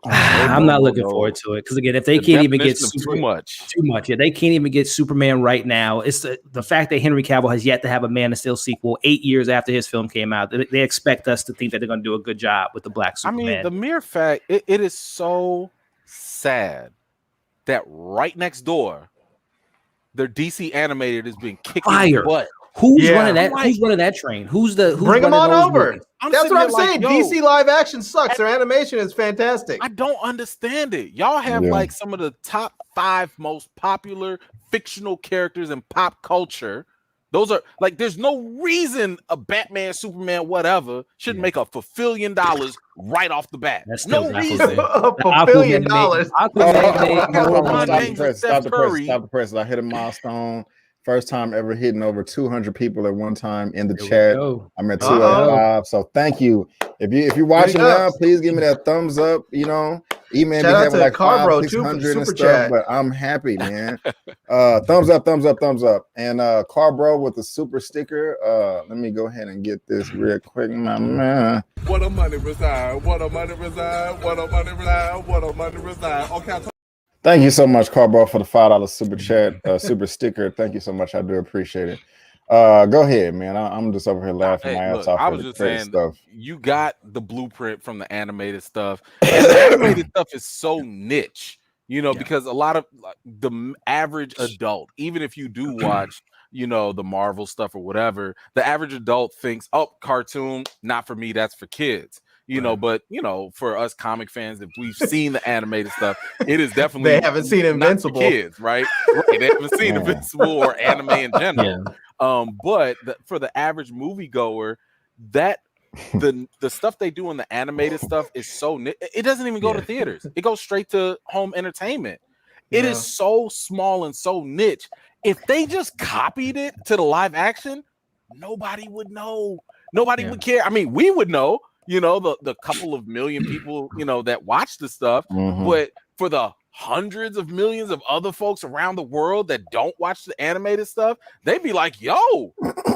I'm not looking forward to it because again, if they can't even get too much, they can't even get Superman right now. It's the fact that Henry Cavill has yet to have a Man of Steel sequel 8 years after his film came out. They expect us to think that they're going to do a good job with the Black Superman. I mean, the mere fact it is so sad that right next door, their DC animated is being kicked in the butt. Who's running that? Who's running that train? Who's bring them on over? That's what I'm saying. Yo, DC live action sucks. Their animation is fantastic. I don't understand it. Y'all have like some of the top 5 most popular fictional characters in pop culture Those are like, there's no reason a Batman, Superman, whatever should make $1 billion right off the bat. That's no reason. $1 billion. Stop the press. I hit a milestone. First time ever hitting over 200 people at one time in the chat. I'm at 205. So thank you. If you're watching now, please give me that thumbs up. You know, Eman be having like 500, 600 and stuff, chat. But I'm happy, man. Thumbs up. And Carbro with the super sticker. Let me go ahead and get this real quick, my man. What a money reside. What a money reside. What a money reside. What a money reside. Okay. Thank you so much, Carbro, for the $5 super chat, super sticker. Thank you so much. I do appreciate it. Go ahead, man. I'm just over here laughing my ass off. I was just saying, stuff. You got the blueprint from the animated stuff. And the animated stuff is so niche, you know, because a lot of the average adult, even if you do watch, you know, the Marvel stuff or whatever, the average adult thinks, oh, cartoon, not for me, that's for kids. You know, but you know, for us comic fans, if we've seen the animated stuff, it is definitely they haven't seen Invincible. Kids, right? They haven't seen Invincible or anime in general. But for the average moviegoer, that the stuff they do in the animated stuff is so it doesn't even go to theaters. It goes straight to home entertainment. It is so small and so niche. If they just copied it to the live action, nobody would know. Nobody would care. I mean, we would know. You know, the couple of million people, you know, that watch the stuff, but for the hundreds of millions of other folks around the world that don't watch the animated stuff, they'd be like, yo,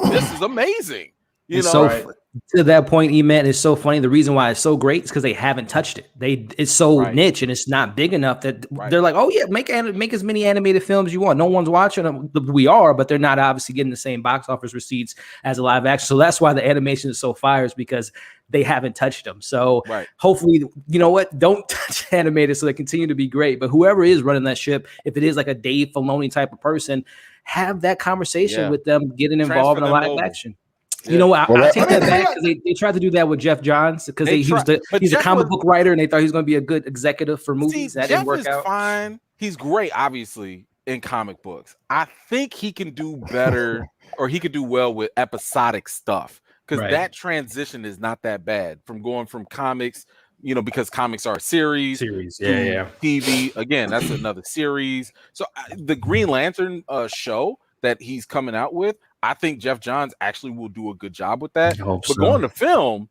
this is amazing. You know, to that point, Eman, it's so funny. The reason why it's so great is because they haven't touched it. It's so niche and it's not big enough that they're like, oh yeah, make as many animated films as you want. No one's watching them. We are, but they're not obviously getting the same box office receipts as a live action. So that's why the animation is so fire, is because they haven't touched them. So hopefully, you know what? Don't touch animated so they continue to be great. But whoever is running that ship, if it is like a Dave Filoni type of person, have that conversation with them, getting involved in a live action. You know what? I take that back, because they tried to do that with Jeff Johns, because he's a comic book writer and they thought he was going to be a good executive for movies. That didn't work out. Fine. He's great, obviously, in comic books. I think he can do better, or he could do well with episodic stuff, because that transition is not that bad from going from comics, you know, because comics are a series, TV. Again, that's another series. So the Green Lantern show that he's coming out with, I think Jeff Johns actually will do a good job with that. But going to film,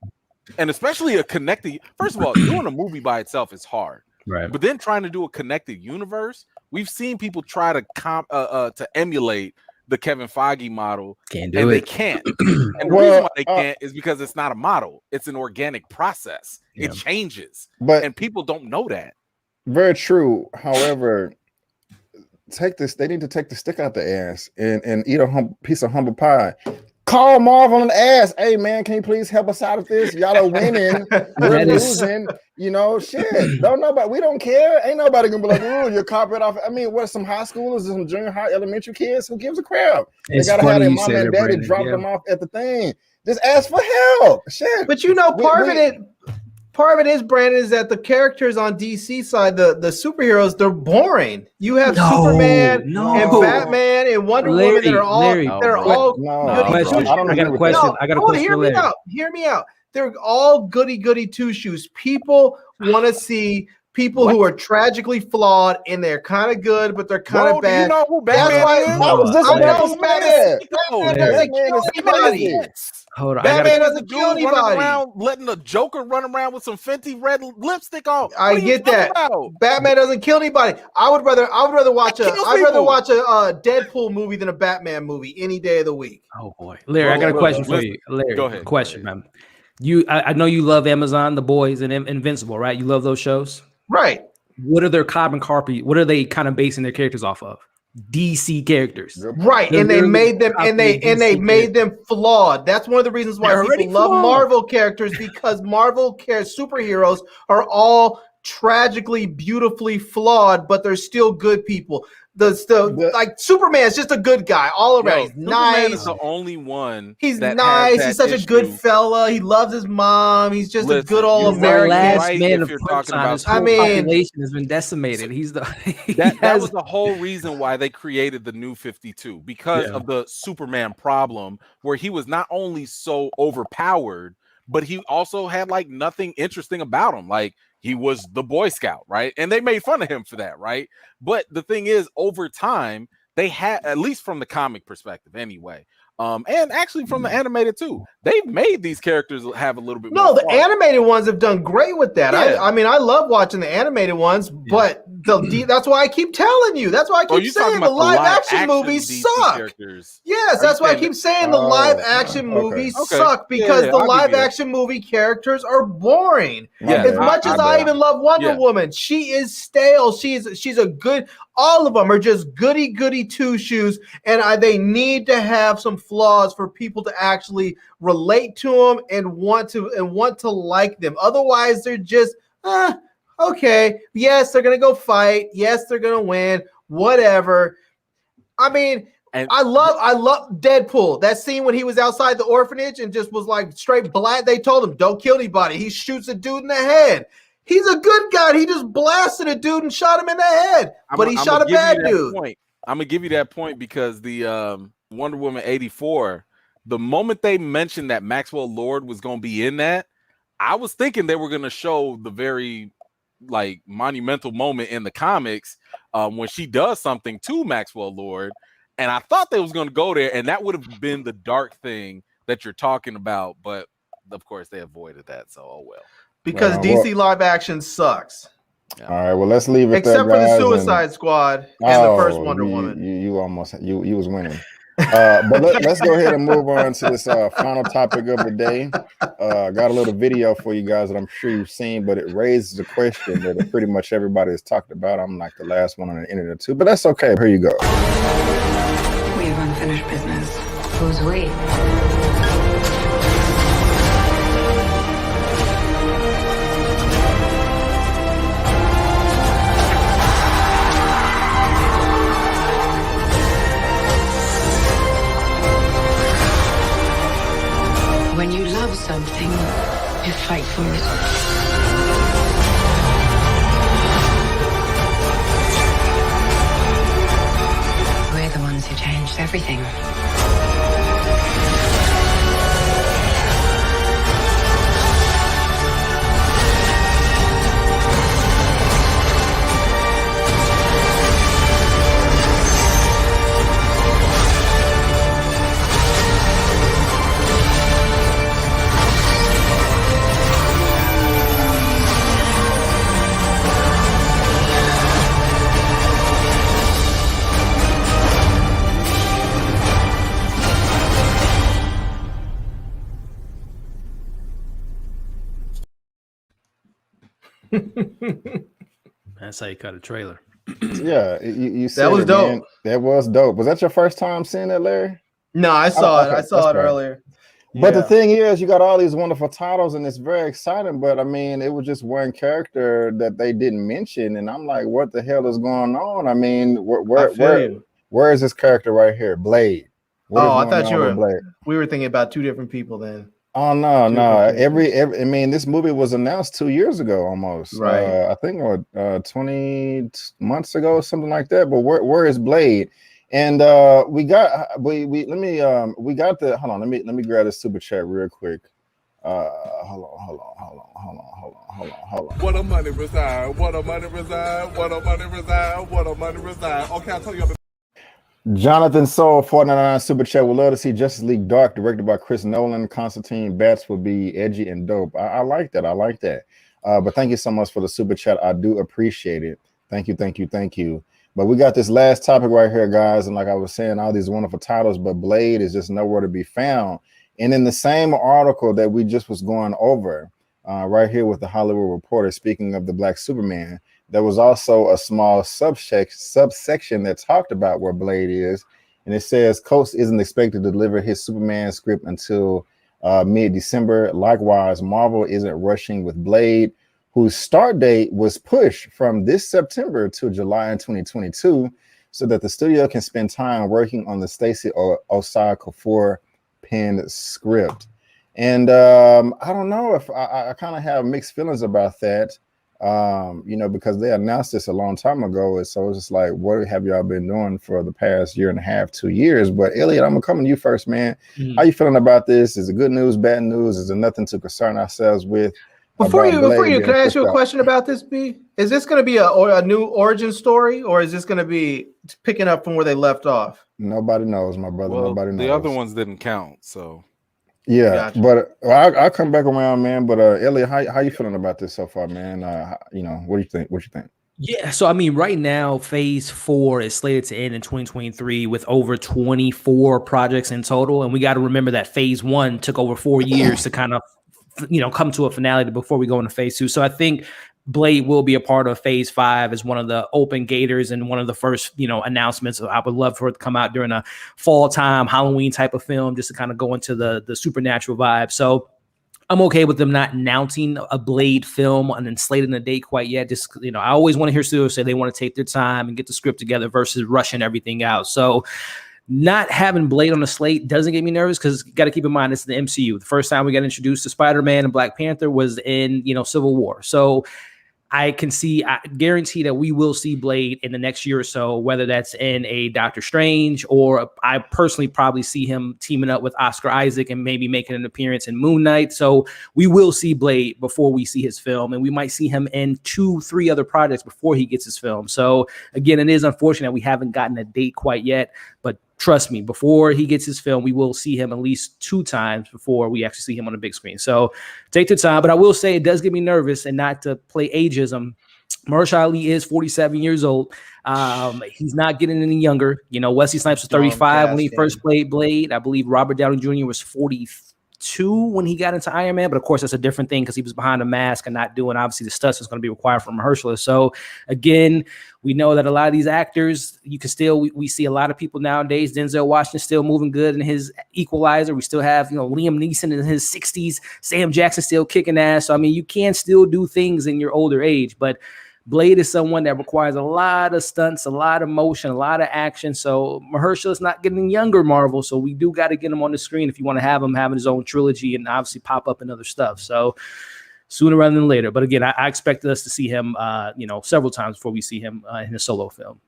and especially a connected, first of all, doing a movie by itself is hard. Right. But then trying to do a connected universe, we've seen people try to emulate the Kevin Feige model. Can't do it. They can't. And the reason why they can't is because it's not a model. It's an organic process. It changes. And people don't know that. Very true. However, they need to take the stick out the ass and eat a piece of humble pie. Call Marvel an ass. Hey man, can you please help us out with this? Y'all are winning, we're losing. You know, shit. We don't care. Ain't nobody gonna be like, oh, you're copying off. I mean, what, some high schoolers, some junior high, elementary kids? Who gives a crap? They gotta have their mom and daddy drop them off at the thing. Just ask for help. Shit. But you know, part of it is, Brandon, is that the characters on DC side, the superheroes, they're boring. You have Superman and Batman and Wonder Woman that are all I got a question. Hear me out. They're all goody two shoes. People want to see people who are tragically flawed and they're kind of good, but they're kind of bad. You know who Batman is? Hold on. Batman doesn't kill anybody. Letting the Joker run around with some Fenty red lipstick on. I get that. Batman doesn't kill anybody. I would rather watch a Deadpool movie than a Batman movie any day of the week. Oh boy, Larry, I got a question for you. Larry, go ahead. Question, man. I know you love Amazon, The Boys, and Invincible, right? You love those shows, right? What are their carbon copy? What are they kind of basing their characters off of? DC characters, right? And they made them, and they made them flawed. That's one of the reasons why people love Marvel characters, because Marvel superheroes are all tragically, beautifully flawed, but they're still good people. like Superman's just a good guy all around. He's Superman nice. is the only one. He's nice. He's such a good fella. He loves his mom. He's just a good old American. Last man of Krypton. His whole population has been decimated. He's the that was the whole reason why they created the New 52, because of the Superman problem, where he was not only so overpowered, but he also had like nothing interesting about him. Like, he was the Boy Scout, right? And they made fun of him for that, right? But the thing is, over time, they had, at least from the comic perspective anyway, and actually from the animated too, they've made these characters have a little bit more the animated ones have done great with that. I mean, I love watching the animated ones, but that's why I keep telling you. That's why I keep saying the live action movies suck. Yes, that's why I keep saying the live action movies suck, because the live action movie characters are boring. As much as I even love Wonder Woman, she is stale. She's a good. All of them are just goody two shoes, and they need to have some flaws for people to actually relate to them and want to like them. Otherwise, they're just okay. Yes, they're gonna go fight. Yes, they're gonna win. Whatever. I mean, I love Deadpool. That scene when he was outside the orphanage and just was like straight black. They told him, "Don't kill anybody." He shoots a dude in the head. He's a good guy. He just blasted a dude and shot him in the head, but he shot a bad dude. I'm gonna give you that point because the Wonder Woman 84, the moment they mentioned that Maxwell Lord was gonna be in that, I was thinking they were gonna show the very like monumental moment in the comics when she does something to Maxwell Lord, and I thought they was gonna go there, and that would have been the dark thing that you're talking about, but of course they avoided that. So oh well. Because DC live action sucks. All right, well, let's leave it except there, for the Suicide Squad and the first Wonder Woman. You almost was winning. But let's go ahead and move on to this final topic of the day. Got a little video for you guys that I'm sure you've seen, but it raises a question that pretty much everybody has talked about. I'm like the last one on the internet too, but that's okay. Here you go. We have unfinished business. Who's we? When you love something, you fight for it. We're the ones who changed everything. That's how you cut a trailer. Yeah, you said that was dope. Man. That was dope. Was that your first time seeing that, Larry? No, I saw it. I saw it earlier. But the thing is, you got all these wonderful titles, and it's very exciting. But I mean, it was just one character that they didn't mention, and I'm like, what the hell is going on? I mean, where is this character right here, Blade? I thought we were thinking about two different people then. Oh no. Every I mean, this movie was announced 2 years ago almost. Right. I think 20 months ago, something like that. But where is Blade? And we got let me grab this super chat real quick. Hold on. What a money reside, what a money reside, what a money reside, what a money reside. Okay, I'll tell you. Jonathan Soul 499 super chat. Would love to see Justice League Dark directed by Chris Nolan. Constantine Bats would be edgy and dope. I like that. But thank you so much for the super chat. I do appreciate it. Thank you. But we got this last topic right here, guys. And like I was saying, all these wonderful titles, but Blade is just nowhere to be found. And in the same article that we just was going over, right here with the Hollywood Reporter, speaking of the Black Superman, there was also a small subsection that talked about where Blade is. And it says Coates isn't expected to deliver his Superman script until mid-December. Likewise, Marvel isn't rushing with Blade, whose start date was pushed from this September to July in 2022. so that the studio can spend time working on the Stacey Osai Kuffour penned script. And I don't know if I kind of have mixed feelings about that, you know, because they announced this a long time ago. And so it's just like, what have y'all been doing for the past year and a half, 2 years? But Elliot, I'm gonna come to you first, man. How you feeling about this? Is it good news, bad news? Is there nothing to concern ourselves with? Before you, can I ask you a question about this, B? Is this going to be a new origin story, or is this going to be picking up from where they left off? Nobody knows, my brother. Well, nobody knows. The other ones didn't count, so. Yeah, gotcha. But I'll come back around, man. But Elliot, how you feeling about this so far, man? You know, what do you think? What you think? Yeah, so I mean, right now, Phase 4 is slated to end in 2023 with over 24 projects in total, and we got to remember that Phase 1 took over 4 years to kind of, you know, come to a finality before we go into Phase 2. So I think Blade will be a part of Phase 5 as one of the open gators and one of the first, you know, announcements. I would love for it to come out during a fall time Halloween type of film, just to kind of go into the supernatural vibe. So I'm okay with them not announcing a Blade film and then slating a date quite yet. Just, you know, I always want to hear studios say they want to take their time and get the script together versus rushing everything out. So not having Blade on the slate doesn't get me nervous, because you got to keep in mind it's the MCU. The first time we got introduced to Spider-Man and Black Panther was in, you know, Civil War. So I guarantee that we will see Blade in the next year or so, whether that's in a Doctor Strange, or I personally probably see him teaming up with Oscar Isaac and maybe making an appearance in Moon Knight. So we will see Blade before we see his film, and we might see him in 2-3 other projects before he gets his film. So again, it is unfortunate we haven't gotten a date quite yet, but trust me, before he gets his film, we will see him at least 2 times before we actually see him on the big screen. So take the time. But I will say it does get me nervous, and not to play ageism. Mahershala Ali is 47 years old. He's not getting any younger. You know, Wesley Snipes was 35 when he first played Blade. I believe Robert Downey Jr. was 42 when he got into Iron Man, but of course that's a different thing because he was behind a mask and not doing obviously the stunts that's going to be required from Mahershala. So again, we know that a lot of these actors, you can still, we see a lot of people nowadays. Denzel Washington still moving good in his Equalizer. We still have, you know, Liam Neeson in his 60s, Sam Jackson still kicking ass. So I mean, you can still do things in your older age, but Blade is someone that requires a lot of stunts, a lot of motion, a lot of action. So Mahershala's not getting younger, Marvel. So we do got to get him on the screen if you want to have him having his own trilogy and obviously pop up in other stuff. So sooner rather than later. But again, I expected us to see him, you know, several times before we see him in a solo film.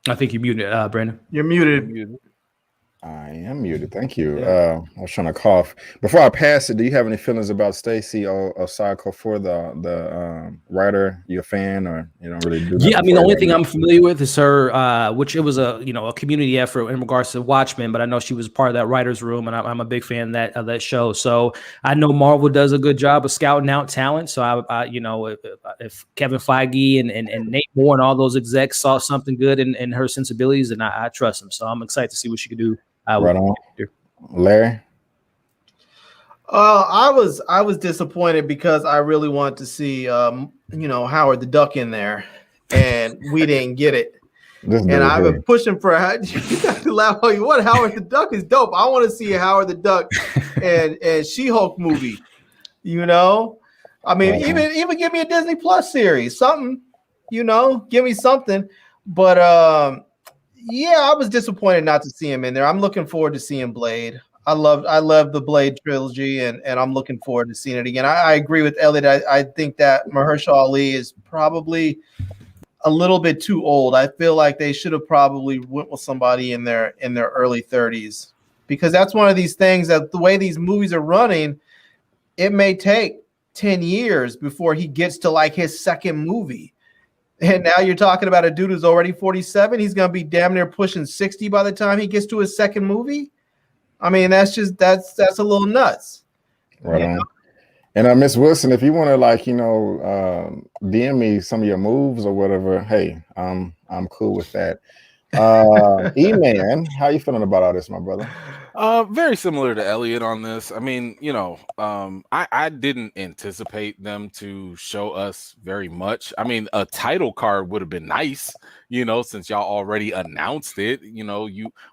I think you're muted, Brandon. You're muted. I am muted. Thank you. Yeah. I was trying to cough. Before I pass it, do you have any feelings about Stacey Osai Kuffour, the writer? You a fan, or you don't really do that? Yeah, I mean, the only thing I'm familiar with is her, which it was a community effort in regards to Watchmen, but I know she was part of that writer's room, and I'm a big fan of that show. So I know Marvel does a good job of scouting out talent. So I if Kevin Feige and Nate Moore and all those execs saw something good in her sensibilities, then I trust them. So I'm excited to see what she could do. Right on. Larry? I was disappointed because I really wanted to see Howard the Duck in there, and we didn't get it. And I've been pushing for you got to laugh all you want. Howard the Duck is dope. I want to see a Howard the Duck and She-Hulk movie. You know, I mean, even give me a Disney Plus series, something. You know, give me something. But yeah, I was disappointed not to see him in there. I'm looking forward to seeing Blade. I love the Blade trilogy, and I'm looking forward to seeing it again. I agree with Elliot. I think that Mahershala Ali is probably a little bit too old. I feel like they should have probably went with somebody in their early 30s, because that's one of these things that the way these movies are running, it may take 10 years before he gets to like his second movie. And now you're talking about a dude who's already 47. He's going to be damn near pushing 60 by the time he gets to his second movie. I mean, that's a little nuts. Right on. And Miss Wilson, if you want to DM me some of your moves or whatever, hey, I'm cool with that. Eman, how you feeling about all this, my brother? Very similar to Elliot on this. I mean, I didn't anticipate them to show us very much. I mean, a title card would have been nice, since y'all already announced it.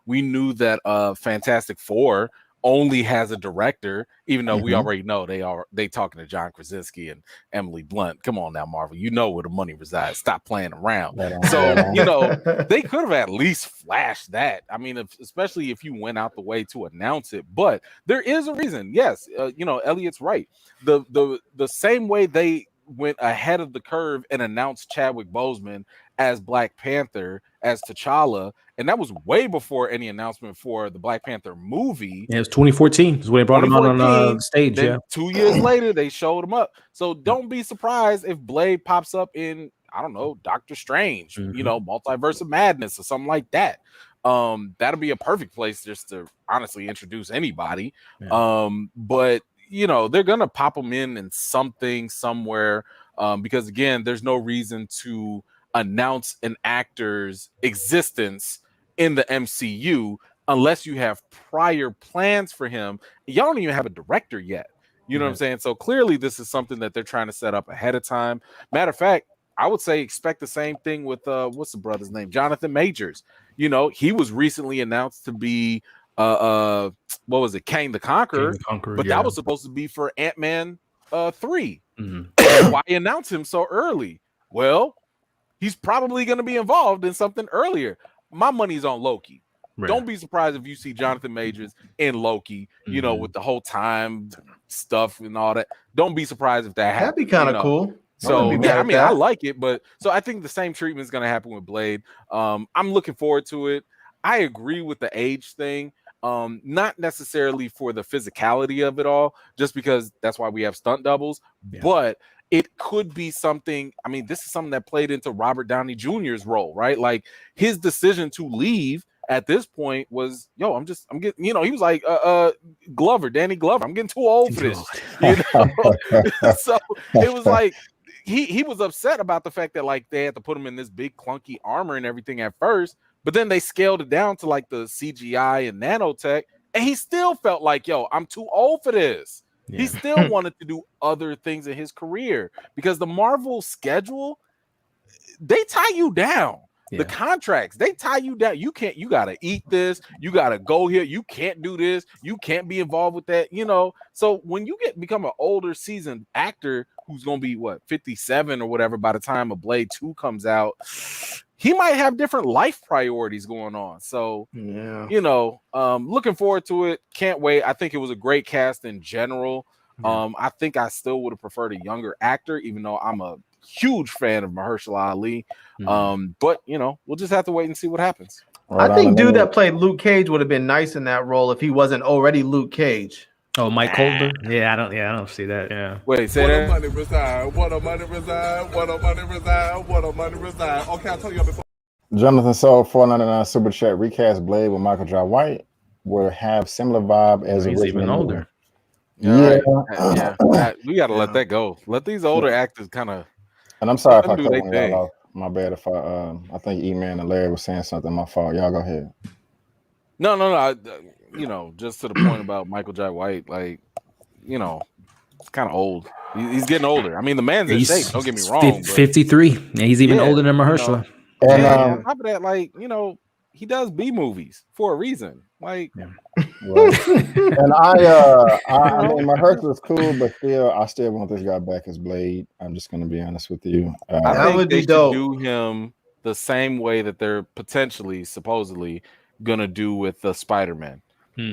We knew that Fantastic Four only has a director, even though we already know they talking to John Krasinski and Emily Blunt. Come on now, Marvel, you know where the money resides. Stop playing around. So they could have at least flashed that. I mean, especially if you went out the way to announce it. But there is a reason. Yes, Elliot's right. The same way they went ahead of the curve and announced Chadwick Boseman as Black Panther, as T'Challa, and that was way before any announcement for the Black Panther movie. Yeah, it was 2014. Is when they brought him on stage. Then 2 years later, they showed him up. So don't be surprised if Blade pops up in, I don't know, Doctor Strange, Multiverse of Madness or something like that. That'll be a perfect place just to honestly introduce anybody. Yeah. But they're gonna pop them in something somewhere, because again, there's no reason to announce an actor's existence in the MCU unless you have prior plans for him. Y'all don't even have a director yet. You know what I'm saying? So clearly this is something that they're trying to set up ahead of time. Matter of fact, I would say expect the same thing with what's the brother's name? Jonathan Majors. He was recently announced to be what was it? Kang the Conqueror, but that was supposed to be for Ant-Man 3. Why announce him so early? Well, he's probably going to be involved in something earlier. My money's on Loki. Right. Don't be surprised if you see Jonathan Majors in Loki, with the whole time stuff and all that. Don't be surprised if that happens. That'd be kind of cool. So, I like it, but so I think the same treatment is going to happen with Blade. I'm looking forward to it. I agree with the age thing. Not necessarily for the physicality of it all, just because that's why we have stunt doubles, but it could be something. I mean, this is something that played into Robert Downey Jr.'s role, right? Like his decision to leave at this point was, I'm getting, he was like, Danny Glover, I'm getting too old for this, So it was like, he was upset about the fact that like they had to put him in this big clunky armor and everything at first, but then they scaled it down to like the CGI and nanotech, and he still felt like, I'm too old for this. Yeah. He still wanted to do other things in his career because the Marvel schedule, they tie you down. Yeah. The contracts, they tie you down. You got to eat this. You got to go here. You can't do this. You can't be involved with that, So when you become an older seasoned actor who's going to be 57 or whatever by the time a Blade 2 comes out, he might have different life priorities going on. So, looking forward to it. Can't wait. I think it was a great cast in general. I think I still would have preferred a younger actor, even though I'm a huge fan of Mahershala Ali. But we'll just have to wait and see what happens. I think dude that played Luke Cage would have been nice in that role if he wasn't already Luke Cage. Oh, Mike Holder? Yeah, I don't see that. Yeah. Wait, say that. Money reside, what a money reside, what a money reside, what a money reside. Okay, I'll tell you before. Jonathan Soul, $4.99 super chat. Recast Blade with Michael Jai White will have similar vibe as he's even older. Yeah. We got to let that go. Let these older actors kind of. And I'm sorry if I cut one of y'all off. My bad if I think Eman and Larry was saying something. My fault. Y'all go ahead. No. Just to the point about Michael Jai White, like, it's kind of old. He's getting older. I mean, the man's in shape. Don't get me wrong. 53. And he's even older than Mahershala. And on top of that, like, he does B movies for a reason. Like, and I mean, Mahershala's cool, but I still want this guy back as Blade. I'm just gonna be honest with you. I think would be dope. Do him the same way that they're supposedly gonna do with the Spider-Man.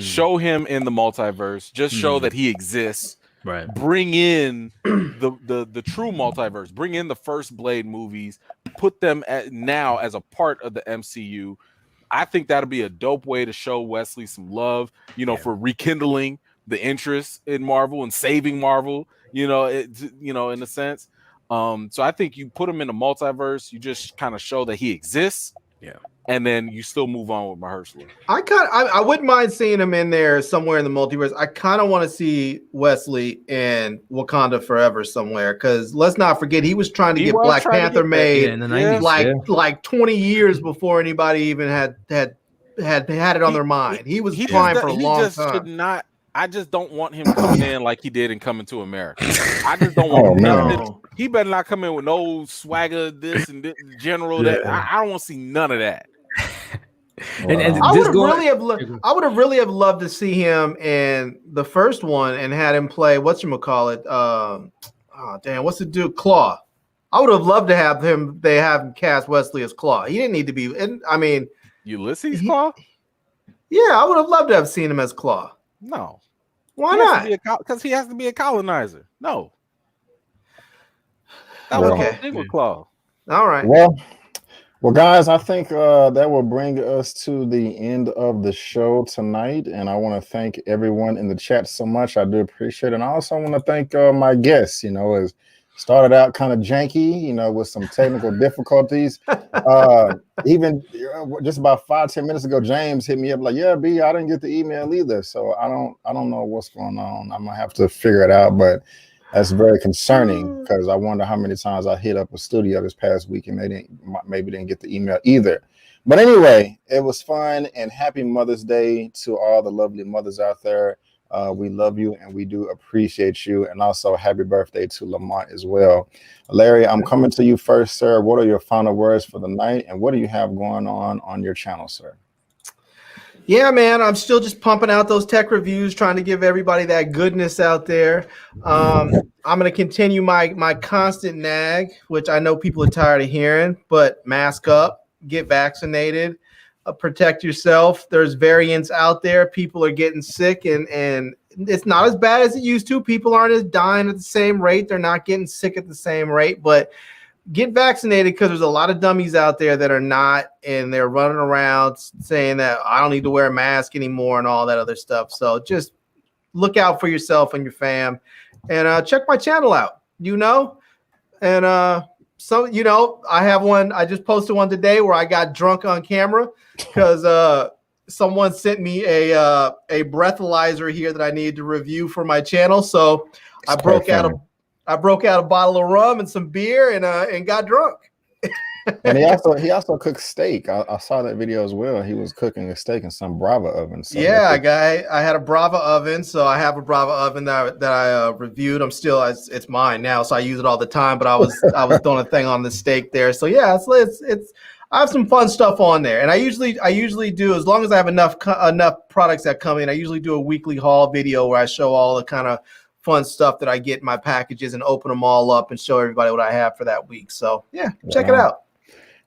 Show him in the multiverse. Just show that he exists. Right. Bring in the true multiverse. Bring in the first Blade movies. Put them now as a part of the MCU. I think that'll be a dope way to show Wesley some love, for rekindling the interest in Marvel and saving Marvel, in a sense. So I think you put him in the multiverse. You just kind of show that he exists. Yeah. And then you still move on with Mahershala. I wouldn't mind seeing him in there somewhere in the multiverse. I kind of want to see Wesley in Wakanda Forever somewhere, because let's not forget he was trying to get Black Panther made in the 90s, like 20 years before anybody even had it on their mind. He was trying for a long time. I just don't want him coming in like he did in Coming to America. I just don't want him. No. He better not come in with no swagger, this and this, general. That I don't want to see none of that. And I would have really have loved to see him in the first one and had him play whatchamacallit. What's the dude? Claw. I would have loved to have him. They have him cast Wesley as Claw. He didn't need to be. Ulysses Claw. Yeah, I would have loved to have seen him as Claw. No, why not? Because he has to be a colonizer. No, that was okay. Thing with Claw. All right. Well, guys, I think that will bring us to the end of the show tonight. And I want to thank everyone in the chat so much. I do appreciate it. And I also want to thank my guests. It started out kind of janky, with some technical difficulties. Even just about 5-10 minutes ago, James hit me up like, yeah, B, I didn't get the email either. So I don't know what's going on. I'm going to have to figure it out. But that's very concerning because I wonder how many times I hit up a studio this past week and they didn't get the email either. But anyway, it was fun, and happy Mother's Day to all the lovely mothers out there. We love you and we do appreciate you. And also happy birthday to Lamont as well. Larry, I'm coming to you first, sir. What are your final words for the night, and what do you have going on your channel, sir? Yeah, man, I'm still just pumping out those tech reviews, trying to give everybody that goodness out there. I'm going to continue my constant nag, which I know people are tired of hearing, but mask up, get vaccinated, protect yourself. There's variants out there. People are getting sick, and it's not as bad as it used to. People aren't as dying at the same rate. They're not getting sick at the same rate, but get vaccinated because there's a lot of dummies out there that are not, and they're running around saying that I don't need to wear a mask anymore and all that other stuff. So just look out for yourself and your fam, and check my channel out, and I have one. I just posted one today where I got drunk on camera because someone sent me a breathalyzer here that I needed to review for my channel. So I broke out a bottle of rum and some beer and got drunk. And he also cooks steak. I saw that video as well. He was cooking a steak in some Brava oven. So yeah, I had a Brava oven, so I have a Brava oven that I reviewed. It's mine now, so I use it all the time. But I was doing a thing on the steak there. So yeah, it's I have some fun stuff on there, and I usually do, as long as I have enough products that come in. I usually do a weekly haul video where I show all the kind of fun stuff that I get in my packages and open them all up and show everybody what I have for that week. So yeah, check it out.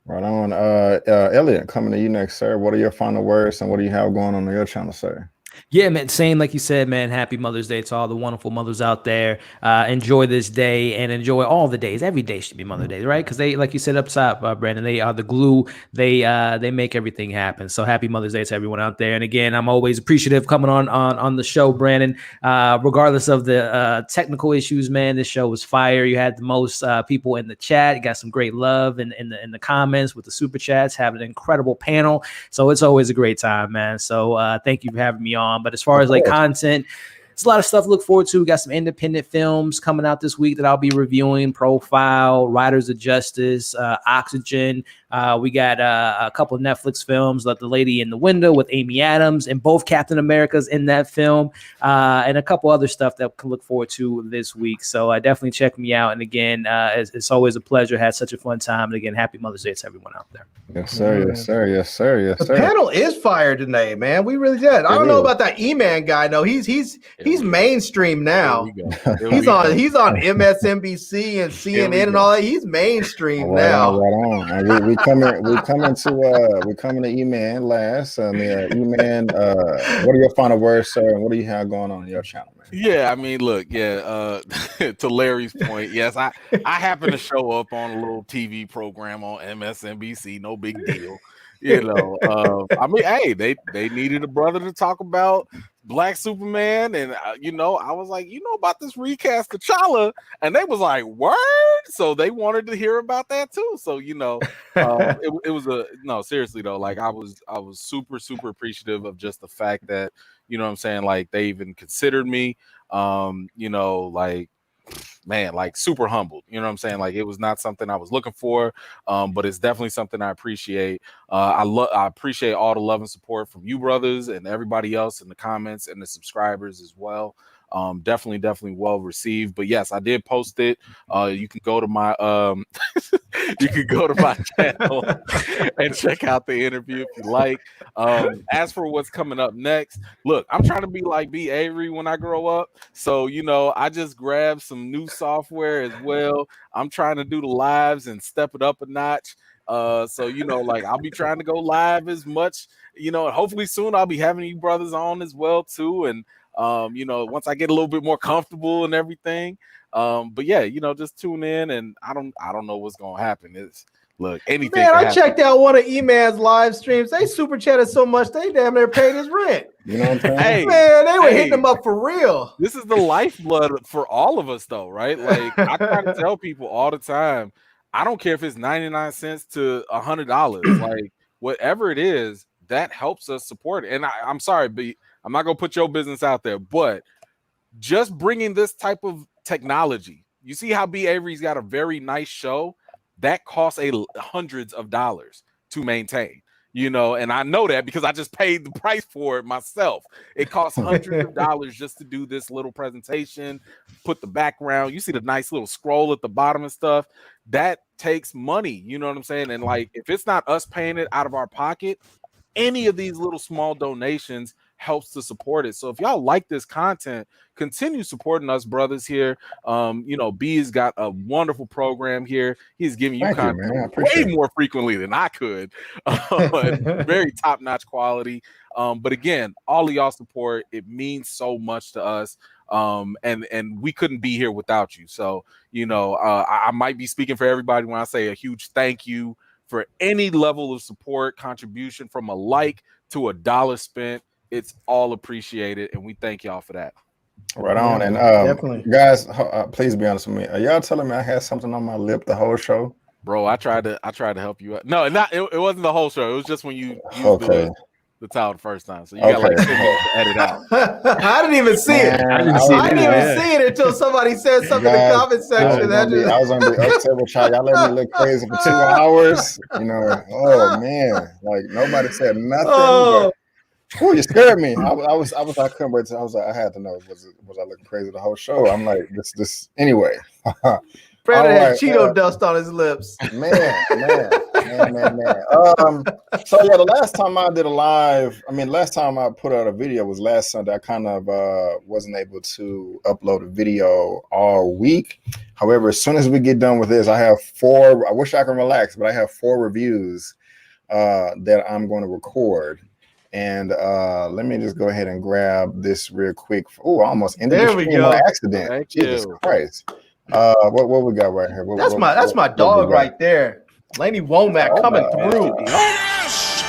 Right on. Elliot, coming to you next, sir. What are your final words and what do you have going on your channel, sir? Yeah, man, same like you said, man. Happy Mother's Day to all the wonderful mothers out there. Enjoy this day and enjoy all the days. Every day should be Mother Day, right? Because they, like you said up top, Brandon, they are the glue. They make everything happen. So happy Mother's Day to everyone out there. And again, I'm always appreciative coming on the show, Brandon. Regardless of the technical issues, man, this show was fire. You had the most people in the chat. You got some great love in the comments with the super chats. Have an incredible panel. So it's always a great time, man. So thank you for having me on. But as far as like content, it's a lot of stuff to look forward to. We got some independent films coming out this week that I'll be reviewing: Profile, Riders of Justice, Oxygen. We got a couple of Netflix films, like The Lady in the Window with Amy Adams, and both Captain America's in that film, and a couple other stuff that we can look forward to this week. So definitely check me out. And again, it's always a pleasure. Had such a fun time. And again, happy Mother's Day to everyone out there. Yes, sir. Yes, sir. Yes, sir. Yes, sir. The panel is fire today, man. We really did. I don't know about that Eman guy. No, he's mainstream now. He's on MSNBC and CNN and all that. He's mainstream now. Right on. And we coming to Eman last. Eman, what are your final words, sir? And what do you have going on your channel, man? Yeah, I mean, look, to Larry's point, yes, I happen to show up on a little TV program on MSNBC. No big deal. I mean, hey, they needed a brother to talk about Black Superman, and I was like, about this recast of T'Challa, and they was like, word. So they wanted to hear about that too. So it was seriously though, like I was super appreciative of just the fact that what I'm saying, like they even considered me, like super humbled. You know what I'm saying? Like it was not something I was looking for, but it's definitely something I appreciate. I appreciate all the love and support from you brothers and everybody else in the comments and the subscribers as well. Definitely well received. But yes, I did post it. You can go to my you can go to my channel and check out the interview if you like. As for what's coming up next, look, I'm trying to be like B. Avery when I grow up. So, I just grabbed some new software as well. I'm trying to do the lives and step it up a notch. So, like I'll be trying to go live as much, hopefully soon I'll be having you brothers on as well too. And, once I get a little bit more comfortable and everything. But yeah, just tune in, and I don't know what's going to happen. Look, anything. Man, I checked out one of Eman's live streams. They super chatted so much they damn near paid his rent. You know what I'm saying? Hey, man, they were hitting him up for real. This is the lifeblood for all of us, though, right? Like I try to tell people all the time, I don't care if it's 99 cents to $100, like whatever it is, that helps us support it. And I'm sorry, but I'm not gonna put your business out there, but just bringing this type of technology, you see how B. Avery's got a very nice show that costs hundreds of dollars to maintain, and I know that because I just paid the price for it myself. It costs hundreds of dollars just to do this little presentation, put the background. You see the nice little scroll at the bottom and stuff. That takes money, you know what I'm saying? And like, if it's not us paying it out of our pocket, any of these little small donations helps to support it. So if y'all like this content, continue supporting us brothers here. B's got a wonderful program here. He's giving you content way more frequently than I could. Very top-notch quality. But again, all of y'all support, it means so much to us. And we couldn't be here without you. So, I might be speaking for everybody when I say a huge thank you for any level of support, contribution, from a like to $1 spent. It's all appreciated, and we thank y'all for that. Right on. And definitely, guys, please be honest with me. Are y'all telling me I had something on my lip the whole show? Bro, I tried to help you out. No, it wasn't the whole show. It was just when you used the towel the first time. So you got like 10 minutes to edit out. I didn't even see it. I didn't even see it until somebody said something in the comment section. I was on the up table chat. Y'all let me look crazy for 2 hours. Oh man, like nobody said nothing. Oh, you scared me. I couldn't wait. I was like, I had to know. Was I looking crazy the whole show? I'm like, this anyway. Brandon had Cheeto dust on his lips. Man. So yeah, the last time I did a live, last time I put out a video was last Sunday. I kind of wasn't able to upload a video all week. However, as soon as we get done with this, I have 4. I wish I can relax, but I have 4 reviews that I'm going to record. And let me just go ahead and grab this real quick. Oh, I almost ended the stream by accident. Thank Jesus you. Christ. What we got right here? That's my dog right there. Laney Womack coming through. Yes!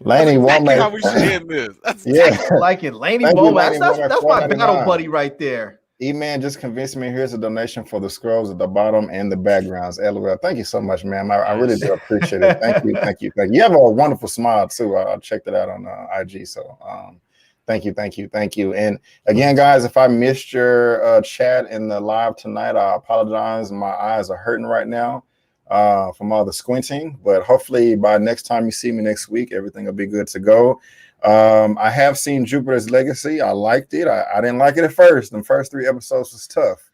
Laney Womack. How we should end this. I like it. Laney Womack. That's my battle buddy right there. Eman just convinced me. Here's a donation for the scrolls at the bottom and the backgrounds. LOL. Thank you so much, man. I really do appreciate it. Thank you. You have a wonderful smile too. I checked it out on IG. So thank you. And again, guys, if I missed your chat in the live tonight, I apologize. My eyes are hurting right now from all the squinting. But hopefully by next time you see me next week, everything will be good to go. I have seen Jupiter's Legacy. I liked it. I didn't like it at first. The first 3 episodes was tough,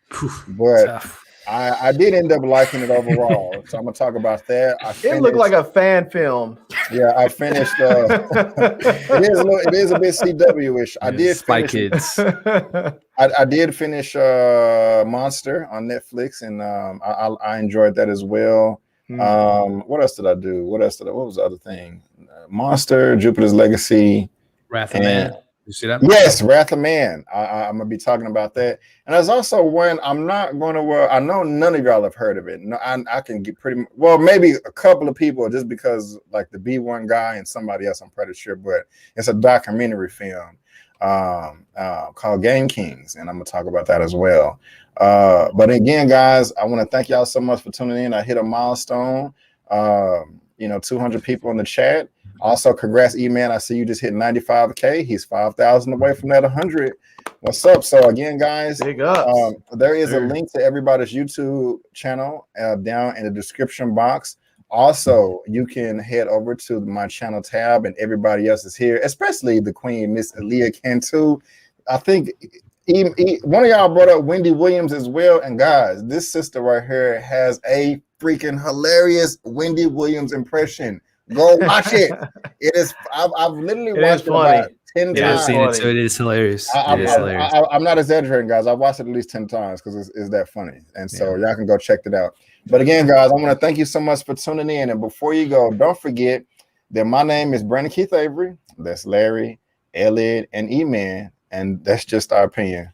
but I did end up liking it overall. So I'm gonna talk about that. It looked like a fan film. Yeah, I finished. It is a bit CW-ish. I did Spy finish, Kids. I did finish Monster on Netflix, and I enjoyed that as well. What else did I do? What was the other thing? Monster, Jupiter's Legacy, Wrath of Man. You see that? Yes, Wrath of Man. I'm gonna be talking about that. And there's also one I'm not going to. I know none of y'all have heard of it. No, I can get pretty well, maybe a couple of people, just because like the B1 guy and somebody else. I'm pretty sure, but it's a documentary film called Game Kings, and I'm gonna talk about that as well. But again, guys, I want to thank y'all so much for tuning in. I hit a milestone. 200 people in the chat. Also, congrats, Eman. I see you just hit 95K. He's 5,000 away from that 100. What's up? So again, guys, big ups. There is a link to everybody's YouTube channel down in the description box. Also, you can head over to my channel tab, and everybody else is here, especially the queen, Miss Elia Cantu. I think one of y'all brought up Wendy Williams as well. And guys, this sister right here has a freaking hilarious Wendy Williams impression. Go watch it. It is. I've literally watched it about 10 times. I've seen it, so it is hilarious. I'm not exaggerating, guys. I've watched it at least 10 times because it's that funny. And so y'all can go check it out. But again, guys, I want to thank you so much for tuning in. And before you go, don't forget that my name is Brandon Keith Avery. That's Larry, Elliot, and Eman. And that's just our opinion.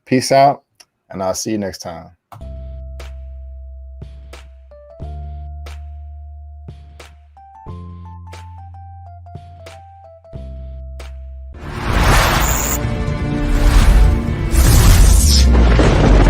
Peace out, and I'll see you next time.